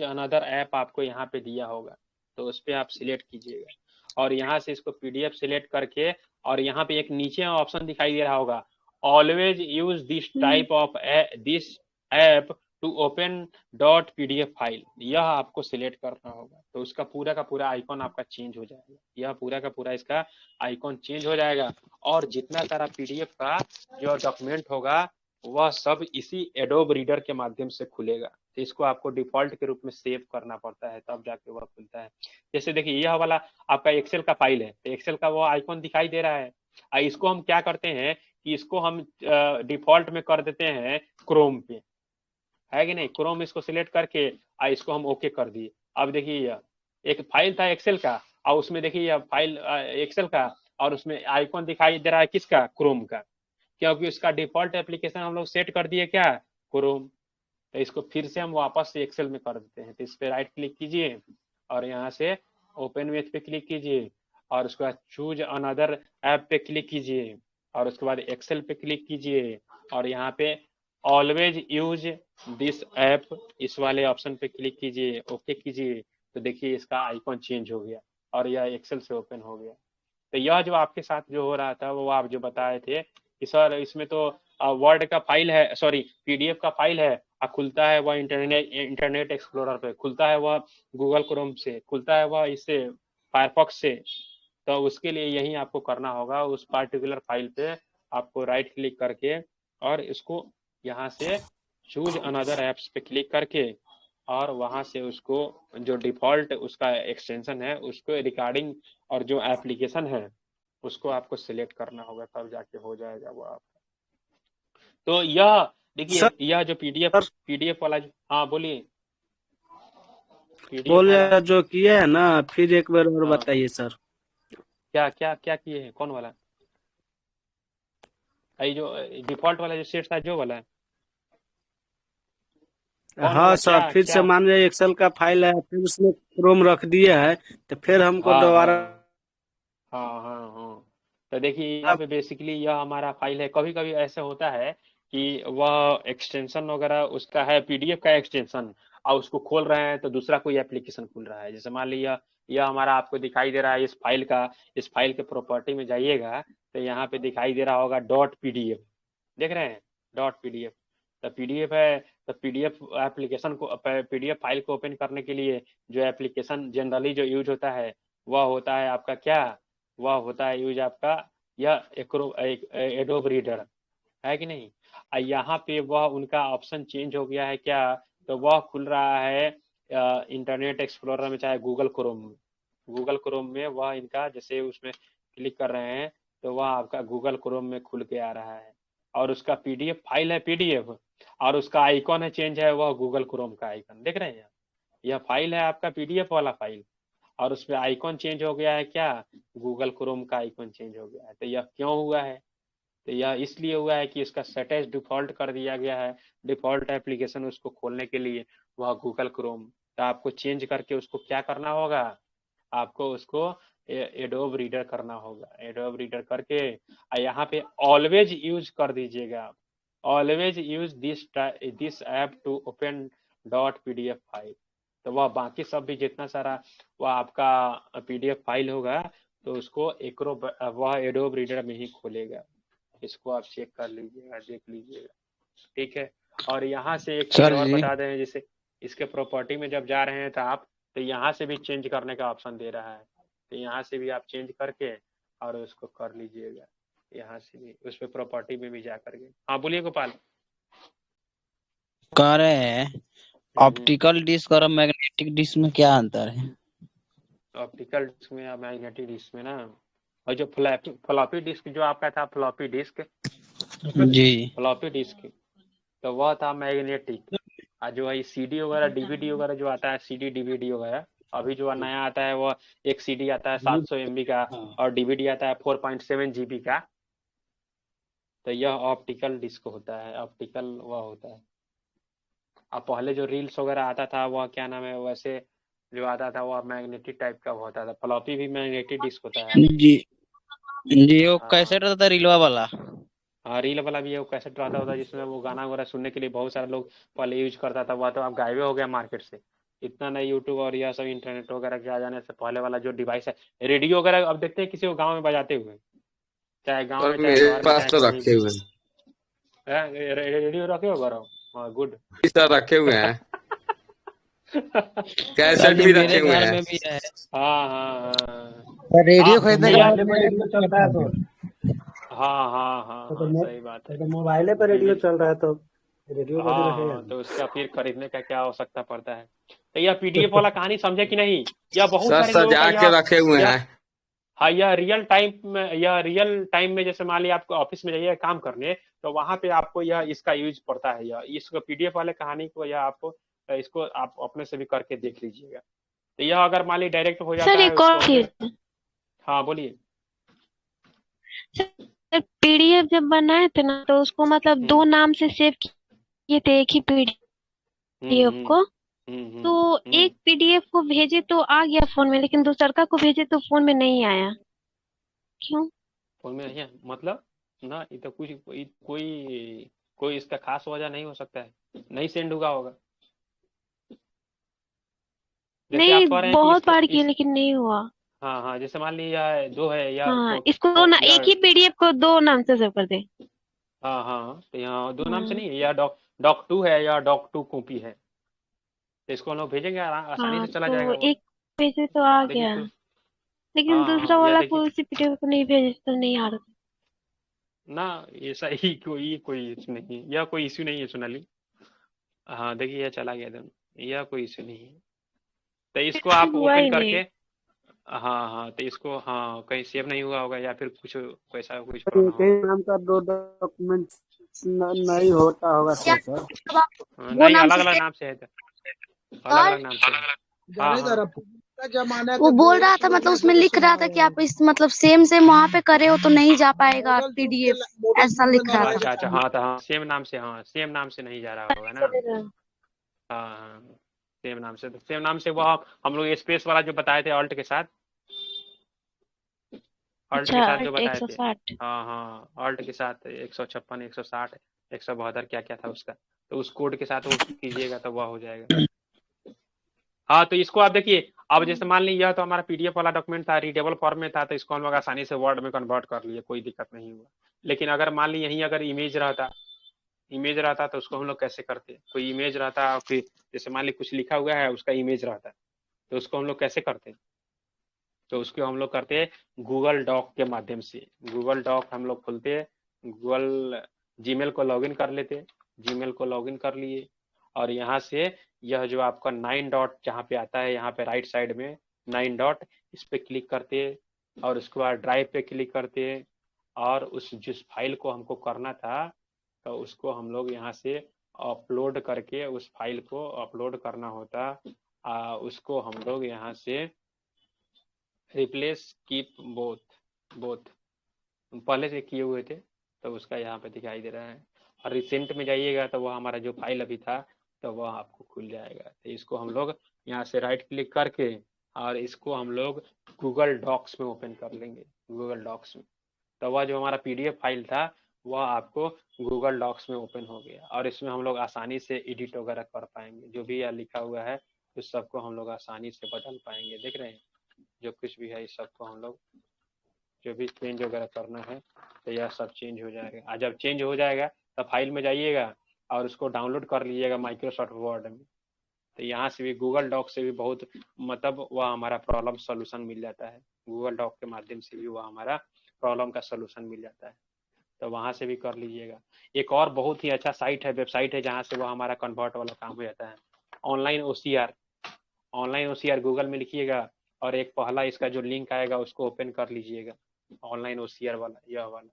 A: अनदर ऐप आपको यहाँ पे दिया होगा, तो उस पर आप सिलेक्ट कीजिएगा और यहाँ से इसको पीडीएफ सिलेक्ट करके, और यहाँ पे एक नीचे ऑप्शन दिखाई दे रहा होगा always use this type of this app to open dot PDF file, यह आपको सिलेक्ट करना होगा। तो उसका पूरा का पूरा आइकॉन आपका चेंज हो जाएगा, यह पूरा का पूरा इसका आइकॉन चेंज हो जाएगा, और जितना सारा पीडीएफ का जो डॉक्यूमेंट होगा वह सब इसी एडोब रीडर के माध्यम से खुलेगा। तो इसको आपको डिफॉल्ट के रूप में सेव करना पड़ता है, तब जाके वह खुलता है। जैसे देखिए यह वाला आपका एक्सेल का फाइल है, तो एक्सेल का वो आइकॉन दिखाई दे रहा है। इसको हम क्या करते हैं कि इसको हम डिफॉल्ट में कर देते हैं क्रोम पे, है कि नहीं। क्रोम इसको सिलेक्ट करके इसको हम ओके कर दिए। अब देखिए एक फाइल था एक्सेल का, और उसमें देखिए फाइल एक्सेल का, और उसमें आइकॉन दिखाई दे रहा है किसका, क्रोम का, क्योंकि उसका डिफॉल्ट एप्लीकेशन हम लोग सेट कर दिए क्या, क्रोम। तो इसको फिर से हम वापस से एक्सेल में कर देते हैं। तो इस पर राइट क्लिक कीजिए और यहाँ से ओपन विथ पे क्लिक कीजिए, और उसके बाद चूज अनदर ऐप पे क्लिक कीजिए, और उसके बाद एक्सेल पे क्लिक कीजिए, और यहाँ पे ऑलवेज यूज दिस ऐप इस वाले ऑप्शन पे क्लिक कीजिए, ओके कीजिए। तो देखिए इसका आइकॉन चेंज हो गया और यह एक्सेल से ओपन हो गया। तो यह जो आपके साथ जो हो रहा था वो आप जो बताए थे कि सर इसमें तो वर्ड का फाइल है, सॉरी पीडीएफ का फाइल है, खुलता है वह इंटरनेट एक्सप्लोरर पे, खुलता है वह गूगल क्रोम से, खुलता है वह इससे फायरफॉक्स से। तो उसके लिए यही आपको करना होगा, उस पार्टिकुलर फाइल पे आपको राइट क्लिक करके और इसको यहाँ से चूज अनदर ऐप्स पे क्लिक करके, और वहां से उसको जो डिफॉल्ट उसका एक्सटेंशन है उसको रिकॉर्डिंग और जो एप्लीकेशन है उसको आपको सिलेक्ट करना होगा, तब जाके हो जाएगा वो आपका। तो यह देखिए यह जो पीडीएफ वाला हाँ बोलिए, पीडीएफ
F: बोल
A: वाला
F: जो किया है ना, फिर एक बार और
A: हाँ,
F: बताइए सर।
A: क्या क्या क्या किए हैं, कौन वाला, ये जो डिफॉल्ट वाला जो सेट था जो वाला है, कौन
F: हाँ
A: वाला,
F: सर,
A: क्या
F: फिर से
A: क्या
F: मान लीजिए एक्सेल का फाइल है, फिर उसमें क्रोम रख दिया है, तो फिर हमको
A: हाँ
F: दोबारा
A: हाँ हाँ हाँ हाँ। तो देखिए यहाँ पे बेसिकली यह हमारा फाइल है। कभी कभी ऐसा होता है कि वह एक्सटेंशन वगैरह उसका है पीडीएफ का एक्सटेंशन, और उसको खोल रहे हैं तो दूसरा कोई एप्लीकेशन खुल रहा है। जैसे मान लीजिए यह हमारा आपको दिखाई दे रहा है इस फाइल के प्रॉपर्टी में जाइएगा तो यहाँ पे दिखाई दे रहा होगा डॉट पीडीएफ, देख रहे हैं डॉट पीडीएफ। तो पीडीएफ है, तो पीडीएफ एप्लीकेशन को पीडीएफ फाइल को ओपन करने के लिए जो एप्लीकेशन जनरली जो यूज होता है वह होता है आपका क्या, वह होता है यूज आपका यह एडोब रीडर, है कि नहीं। यहाँ पे वह उनका ऑप्शन चेंज हो गया है क्या, तो वह खुल रहा है इंटरनेट एक्सप्लोरर में, चाहे गूगल क्रोम में वह इनका जैसे उसमें क्लिक कर रहे हैं तो वह आपका गूगल क्रोम में खुल के आ रहा है, और उसका पीडीएफ फाइल है पीडीएफ, और उसका आइकॉन है चेंज है वह गूगल क्रोम का आइकॉन, देख रहे हैं। यह फाइल है आपका पीडीएफ वाला फाइल, और उसमें आइकॉन चेंज हो गया है क्या, गूगल क्रोम का आइकॉन चेंज हो गया है। तो यह क्यों हुआ है, तो यह इसलिए हुआ है कि इसका सेट डिफॉल्ट कर दिया गया है, डिफॉल्ट एप्लीकेशन उसको खोलने के लिए वह गूगल क्रोम। तो आपको चेंज करके उसको क्या करना होगा, आपको उसको एडोब रीडर करना होगा, एडोब रीडर करके यहाँ पे ऑलवेज यूज कर दीजिएगा, always use this app to open dot PDF file. तो वह बाकी सब भी जितना सारा वह आपका पीडीएफ फाइल होगा तो उसको वह एडोब रीडर में ही खोलेगा। इसको आप चेक कर लीजिएगा, देख लीजिएगा, ठीक है। और यहाँ से एक चीज
D: सर
A: और
D: जी
A: बता दें, जैसे इसके प्रॉपर्टी में जब जा रहे हैं तो आप, तो यहाँ से भी चेंज करने का ऑप्शन दे रहा है, तो यहाँ से भी आप चेंज करके और उसको कर लीजिएगा। यहाँ से भी उस पर प्रॉपर्टी में भी जा करके। हाँ बोलिए गोपाल।
D: कह रहे हैं ऑप्टिकल डिस्क और मैग्नेटिक डिस्क में क्या अंतर है?
A: ऑप्टिकल डिस्क में या मैग्नेटिक डिस्क में ना, और जो फ्लॉपी डिस्क जो आपका था, फ्लॉपी डिस्क
D: जी
A: फ्लॉपी डिस्क, तो वह था मैग्नेटिक। और जो है सीडी वगैरह डीवीडी वगैरह जो आता है, सीडी डीवीडी वगैरह, अभी जो नया आता है वो एक सीडी आता है 700 MB का और डीवीडी आता है 4.7 GB का। तो यह ऑप्टिकल डिस्क होता है, ऑप्टिकल वह होता है। अब पहले जो रील्स वगैरह आता था वह क्या नाम है, वैसे जो आता था वह मैग्नेटिक टाइप का होता था। फ्लॉपी भी मैग्नेटिक डिस्क होता है।
D: जी जी, वो
A: हाँ
D: कैसेट रहता था रीलवा वाला।
A: हाँ, रील वाला भी है, वो कैसेट रहता होता जिसमें वो गाना वगैरह सुनने के लिए बहुत सारे लोग पहले यूज करता था। वह तो अब गायब हो गया मार्केट से। इतना नहीं, यूट्यूब और यह सब इंटरनेट वगैरह के आ जाने से पहले वाला जो डिवाइस है, रेडियो वगैरह अब देखते हैं किसी को गाँव में बजाते हुए, चाहे गाँव में
C: और
A: चाहे
C: मेरे
A: शहर में
C: पास
A: चाहे
C: तो
A: कहीं
C: रखे
A: भी।
C: हुए
A: रेडियो रखे हो गौरव? हाँ गुड।
C: सर, रखे हुए हैं,
D: सर
C: कैसेट
D: जी
C: भी
D: मेरे
C: रखे हुए
D: घर
C: हैं।
D: में भी है।
A: हाँ हाँ हाँ
K: रेडियो
A: हाँ
K: खरीदने
A: भैया।
K: मोबाइल पे रेडियो चलता है तो
A: हाँ हाँ हाँ हाँ, सही बात है।
K: तो मोबाइल पे रेडियो
A: टीवी,
K: चल रहा है तो रेडियो का भी
A: हाँ
K: रखेगा।
A: हाँ, तो उसका फिर खरीदने का क्या आवश्यकता पड़ता है। तो यह पीडीएफ वाला कहानी समझे कि नहीं, यह बहुत
C: सर
A: सारे लोगों का
C: सजा के रखे हुए
A: यह
C: हैं।
A: हाँ, यह रियल टाइम में जैसे मान लिया आपको ऑफिस में जाइए काम करने, तो वहां पे आपको यह इसका यूज पड़ता है। यह इसको पीडीएफ वाले कहानी को यह आपको, इसको आप अपने से भी करके देख लीजिएगा। तो यह अगर मान ली डायरेक्ट हो
H: सर
A: जाता है
H: एक और
A: उसको हमें।
H: चीज,
A: हाँ बोलिए।
H: सर पीडीएफ जब बनाए थे ना तो उसको मतलब दो नाम से सेव किए थे एक ही पीडीएफ
A: हम्म
H: को।
A: हम्म
H: तो
A: हम्म
H: एक पीडीएफ को भेजे तो आ गया फोन में, लेकिन दूसरा को भेजे तो फोन में नहीं आया, क्यों?
A: फोन में नहीं है मतलब ना, ये तो कुछ कोई कोई इसका खास वजह नहीं हो सकता है, नहीं सेंड हुआ होगा। जैसे आप
H: नहीं,
A: कह रहे हैं कि
H: बहुत
A: इसको
H: बार किए लेकिन नहीं हुआ।
A: हाँ हाँ, जैसे मान लीजिए दो है या
H: हाँ, इसको दो ना,
A: या
H: एक ही पीडीएफ को दो नाम से सेव कर दे।
A: हाँ हाँ, तो यहाँ दो नाम से
H: हाँ
A: नहीं है, या डॉक 2 है या डॉक 2 कॉपी है, तो इसको हम लोग भेजेंगे, आसानी
H: हाँ,
A: से चला
H: तो
A: जाएगा वो।
H: एक भेजे तो आ
A: देखिए
H: गया,
A: कुछ,
H: लेकिन
A: हाँ
H: दूसरा
A: हाँ, या
H: वाला को
A: देखिए
H: उसी पीडीएफ को नहीं भेजे तो नहीं आ रहा।
A: ना, ऐसा ही कोई इशू नहीं, यह कोई इशू नहीं है सोनाली। हाँ देखिए यह चला गया एकदम, यह कोई इशू नहीं है। तो इसको
H: था
A: आप
H: हुआ
A: ओपन
H: ही
A: करके,
H: नहीं।
A: हाँ हाँ, तो इसको हाँ कहीं सेव नहीं हुआ होगा या फिर कुछ वैसा कुछ
F: एक
A: प्रॉब्लम
F: ही
A: होगा।
F: नाम का दो डॉक्यूमेंट नहीं होता होगा तो सर।
E: वो
A: नहीं,
E: नाम
A: अलग
E: से
A: अलग
E: सेव
A: नाम से है, अलग
E: और
A: अलग नाम से है। हाँ हाँ
E: वो बोल रहा था मतलब उसमें लिख रहा था कि आप इस मतलब सेम वहां पे करे हो तो नहीं जा पाएगा पीडीएफ, ऐसा लिख रहा था।
A: अच्छा अच्छा, हाँ तो हाँ सेम नाम से, हाँ सेम नाम से नहीं जा रहा होगा ना।
H: चलेगा।
A: हाँ हाँ, सेम नाम से, तो सेम नाम से वो हम लोग स्पेस वाला जो बताए थे ऑल्ट के साथ, ऑल्ट के
H: अच्छा,
A: साथ जो बताए थे।
H: 160।
A: हाँ हाँ, ऑल्ट के साथ 156 160 172 क्या क्या था उसका, तो उस कोड के साथ वो कीजिएगा तो वह हो जाएगा। हाँ तो इसको आप देखिए, अब जैसे मान लीजिए यह तो हमारा पीडीएफ वाला डॉक्यूमेंट था, रीडेबल फॉर्म में था, तो इसको हम लोग आसानी से वर्ड में कन्वर्ट कर लिए, कोई दिक्कत नहीं हुआ। लेकिन अगर मान लीजिए यहीं अगर इमेज रहता तो उसको हम लोग कैसे करते, कोई इमेज रहता, फिर जैसे मान लीजिए कुछ लिखा हुआ है उसका इमेज रहता, तो उसको हम लोग कैसे करते, तो उसको हम लोग करते हैं गूगल डॉक के माध्यम से। गूगल डॉक हम लोग खोलते हैं, गूगल जीमेल को लॉगिन कर लेते, जीमेल को लॉगिन कर लिए, और यहाँ से यह जो आपका 9 डॉट जहाँ पे आता है, यहाँ पे राइट साइड में 9 डॉट, इस पे क्लिक करते हैं, और उसके बाद ड्राइव पे क्लिक करते हैं, और उस जिस फाइल को हमको करना था तो उसको हम लोग यहाँ से अपलोड करके, उस फाइल को अपलोड करना होता, उसको हम लोग यहाँ से रिप्लेस कीप बोथ पहले से किए हुए थे, तो उसका यहाँ पे दिखाई दे रहा है। और रिसेंट में जाइएगा तो वह हमारा जो फाइल अभी था तो वह आपको खुल जाएगा। तो इसको हम लोग यहाँ से राइट क्लिक करके और इसको हम लोग गूगल डॉक्स में ओपन कर लेंगे, गूगल डॉक्स में। तो वह जो हमारा पीडीएफ फाइल था वह आपको गूगल डॉक्स में ओपन हो गया, और इसमें हम लोग आसानी से एडिट वगैरह कर पाएंगे, जो भी यहाँ लिखा हुआ है उस सबको हम लोग आसानी से बदल पाएंगे। देख रहे हैं, जो कुछ भी है इस सबको हम लोग जो भी चेंज वगैरह करना है तो यह सब चेंज हो जाएगा। और जब चेंज हो जाएगा तो फाइल में जाइएगा और उसको डाउनलोड कर लीजिएगा माइक्रोसॉफ्ट वर्ड में। तो यहाँ से भी गूगल डॉक से भी बहुत मतलब वह हमारा प्रॉब्लम सोल्यूशन मिल जाता है। गूगल डॉक के माध्यम से भी वह हमारा प्रॉब्लम का सोल्यूशन मिल जाता है, तो वहाँ से भी कर लीजिएगा। एक और बहुत ही अच्छा साइट है, वेबसाइट है, जहाँ से वह हमारा कन्वर्ट वाला काम हो जाता है। ऑनलाइन OCR गूगल में लिखिएगा और एक पहला इसका जो लिंक आएगा उसको ओपन कर लीजिएगा। ऑनलाइन OCR वाला, यह वाला,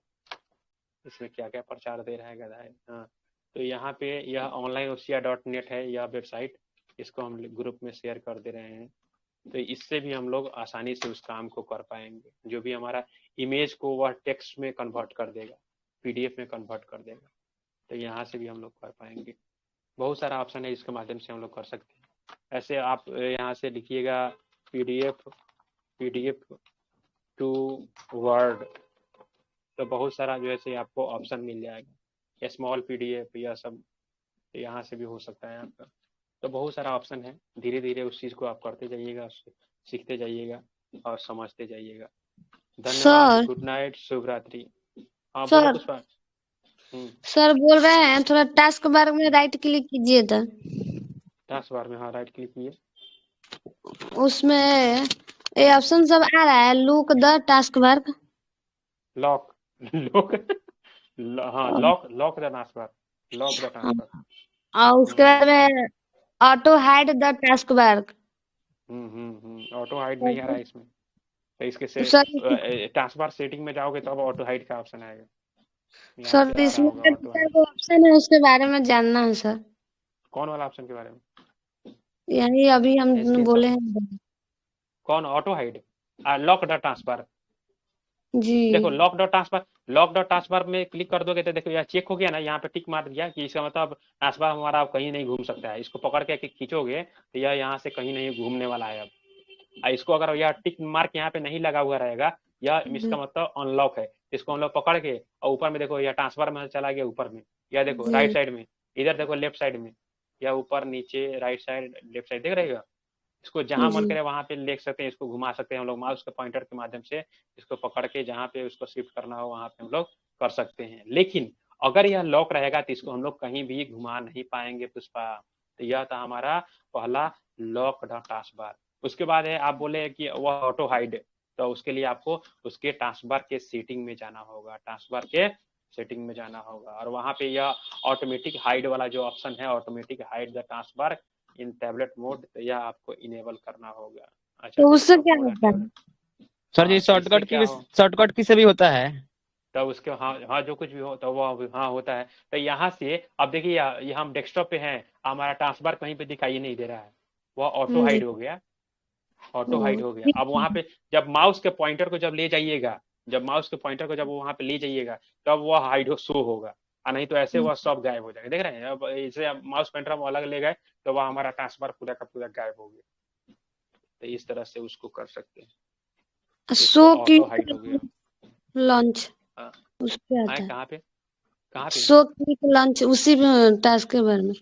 A: इसमें क्या क्या प्रचार दे रहा है गधा है। हाँ, तो यहाँ पे यह onlineocr.net है यह वेबसाइट, इसको हम ग्रुप में शेयर कर दे रहे हैं। तो इससे भी हम लोग आसानी से उस काम को कर पाएंगे। जो भी हमारा इमेज को वह टेक्स्ट में कन्वर्ट कर देगा, PDF में कन्वर्ट कर देगा, तो यहाँ से भी हम लोग कर पाएंगे। बहुत सारा ऑप्शन है, इसके माध्यम से हम लोग कर सकते हैं। ऐसे आप यहाँ से लिखिएगा PDF टू वर्ड, तो बहुत सारा जो है आपको ऑप्शन मिल जाएगा। स्मॉल PDF यह सब यहाँ से भी हो सकता है आपका। तो बहुत सारा ऑप्शन है, धीरे धीरे उस चीज़ को आप करते जाइएगा, सीखते जाइएगा और समझते जाइएगा। धन्यवाद, गुड नाइट, शुभ रात्रि। हाँ बोलो पुष्पा।
E: सर बोल रहे हैं थोड़ा टास्क बार में राइट क्लिक कीजिए तो।
A: टास्क बार में, हाँ राइट क्लिक कीजिए,
E: उसमें ये ऑप्शन सब आ रहा है, look the taskbar,
A: lock हाँ lock the taskbar, lock the taskbar,
E: और उसके बाद में auto hide the taskbar.
A: Auto hide नहीं आ रहा है इसमें, तो इसके से टास्क बार सेटिंग में जाओगे तब ऑटो हाइड का ऑप्शन आएगा।
E: सर इसमें ऑप्शन है, उसके बारे में जानना है सर।
A: कौन वाला ऑप्शन के बारे में?
E: यही अभी हम बोले हैं।
A: कौन? Auto hide, lock the taskbar.
E: जी
A: देखो लॉक द टास्क बार में क्लिक कर दोगे तो देखो यह चेक हो गया ना, यहाँ पे टिक मार दिया कि इसका मतलब टास्क बार हमारा अब कहीं नहीं घूम सकता है। इसको पकड़ के खींचोगे तो यह यहाँ से कहीं नहीं घूमने वाला है अब। इसको अगर यह टिक मार्क यहाँ पे नहीं लगा हुआ रहेगा, यह इसका मतलब अनलॉक है। इसको हम लोग पकड़ के और ऊपर में देखो यह ट्रांसफर में चला गया ऊपर में, यह देखो राइट साइड में, इधर देखो लेफ्ट साइड में, या ऊपर नीचे राइट साइड लेफ्ट साइड देख रहेगा। इसको जहां मन करे वहां पे ले सकते हैं, इसको घुमा सकते हैं हम लोग माउस के पॉइंटर के माध्यम से। इसको पकड़ के जहां पे उसको शिफ्ट करना हो वहां पे हम लोग कर सकते हैं। लेकिन अगर यह लॉक रहेगा तो इसको हम लोग कहीं भी घुमा नहीं पाएंगे पुष्पा। तो यह था हमारा पहला लॉक द टास्क बार। उसके बाद है आप बोले कि वह ऑटो हाइड, तो उसके लिए आपको उसके टास्क बार के सेटिंग में जाना होगा, टास्क बार के सेटिंग में जाना होगा, और वहां पे यह ऑटोमेटिक हाइड वाला जो ऑप्शन है, automatic hide the task bar in tablet mode, तो यह आपको इनेबल करना होगा। अच्छा,
E: तो उससे क्या होता है
D: सर जी? शॉर्टकट की से भी होता है
A: तब उसके हाँ जो कुछ भी हो तो वो हाँ होता है। तो यहाँ से अब देखिए ये हम डेस्कटॉप पे हैं, हमारा टास्क बार कहीं पे दिखाई नहीं दे रहा है, वह ऑटो हाइड हो गया, ऑटो हाइड हो गया। अब वहां पे जब माउस के पॉइंटर को जब ले जाइएगा, जब वहां पे ले जाइएगा तब वह हाइड शो होगा, और नहीं तो ऐसे वह सब गायब हो जाएगा। देख रहे हैं, अब इसे माउस पॉइंटर हम अलग ले गए तो वह हमारा टास्क बार पूरा का पूरा गायब हो गया। तो इस तरह से उसको कर सकते हैं।
E: शो की
A: हाइड हो गया
E: लॉन्च उसके आता है,
A: कहाँ पे
E: शो क्लिक लॉन्च उसी टास्क के बारे में।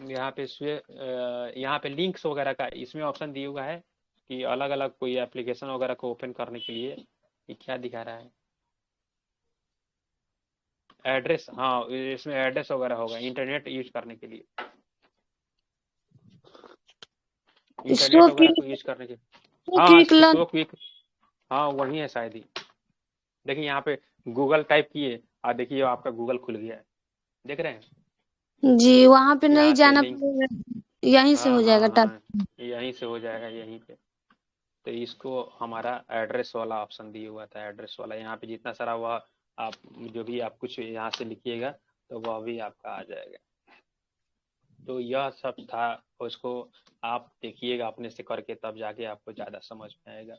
A: यहाँ पे लिंक्स वगैरह का इसमें ऑप्शन दिया हुआ है कि अलग अलग कोई एप्लीकेशन वगैरह को ओपन करने के लिए। ये क्या दिखा रहा है? एड्रेस, हाँ इसमें एड्रेस वगैरह होगा इंटरनेट यूज करने के लिए, इंटरनेट वगैरह को यूज करने के लिए। हाँ क्विक, हाँ वही है शायद ही। देखिए यहाँ पे गूगल टाइप किए और देखिए आपका गूगल खुल गया है, देख रहे हैं
E: जी। वहाँ पे नहीं जाना पड़ेगा, यहीं से हो जाएगा टास्क,
A: यहीं से हो जाएगा यहीं पे। तो इसको हमारा एड्रेस वाला ऑप्शन दिया हुआ था, एड्रेस वाला। यहाँ पे जितना सारा वह आप जो भी आप कुछ यहाँ से लिखिएगा तो वह भी आपका आ जाएगा। तो यह सब था, उसको आप देखिएगा अपने से करके, तब जाके आपको ज़्यादा समझ में आएगा।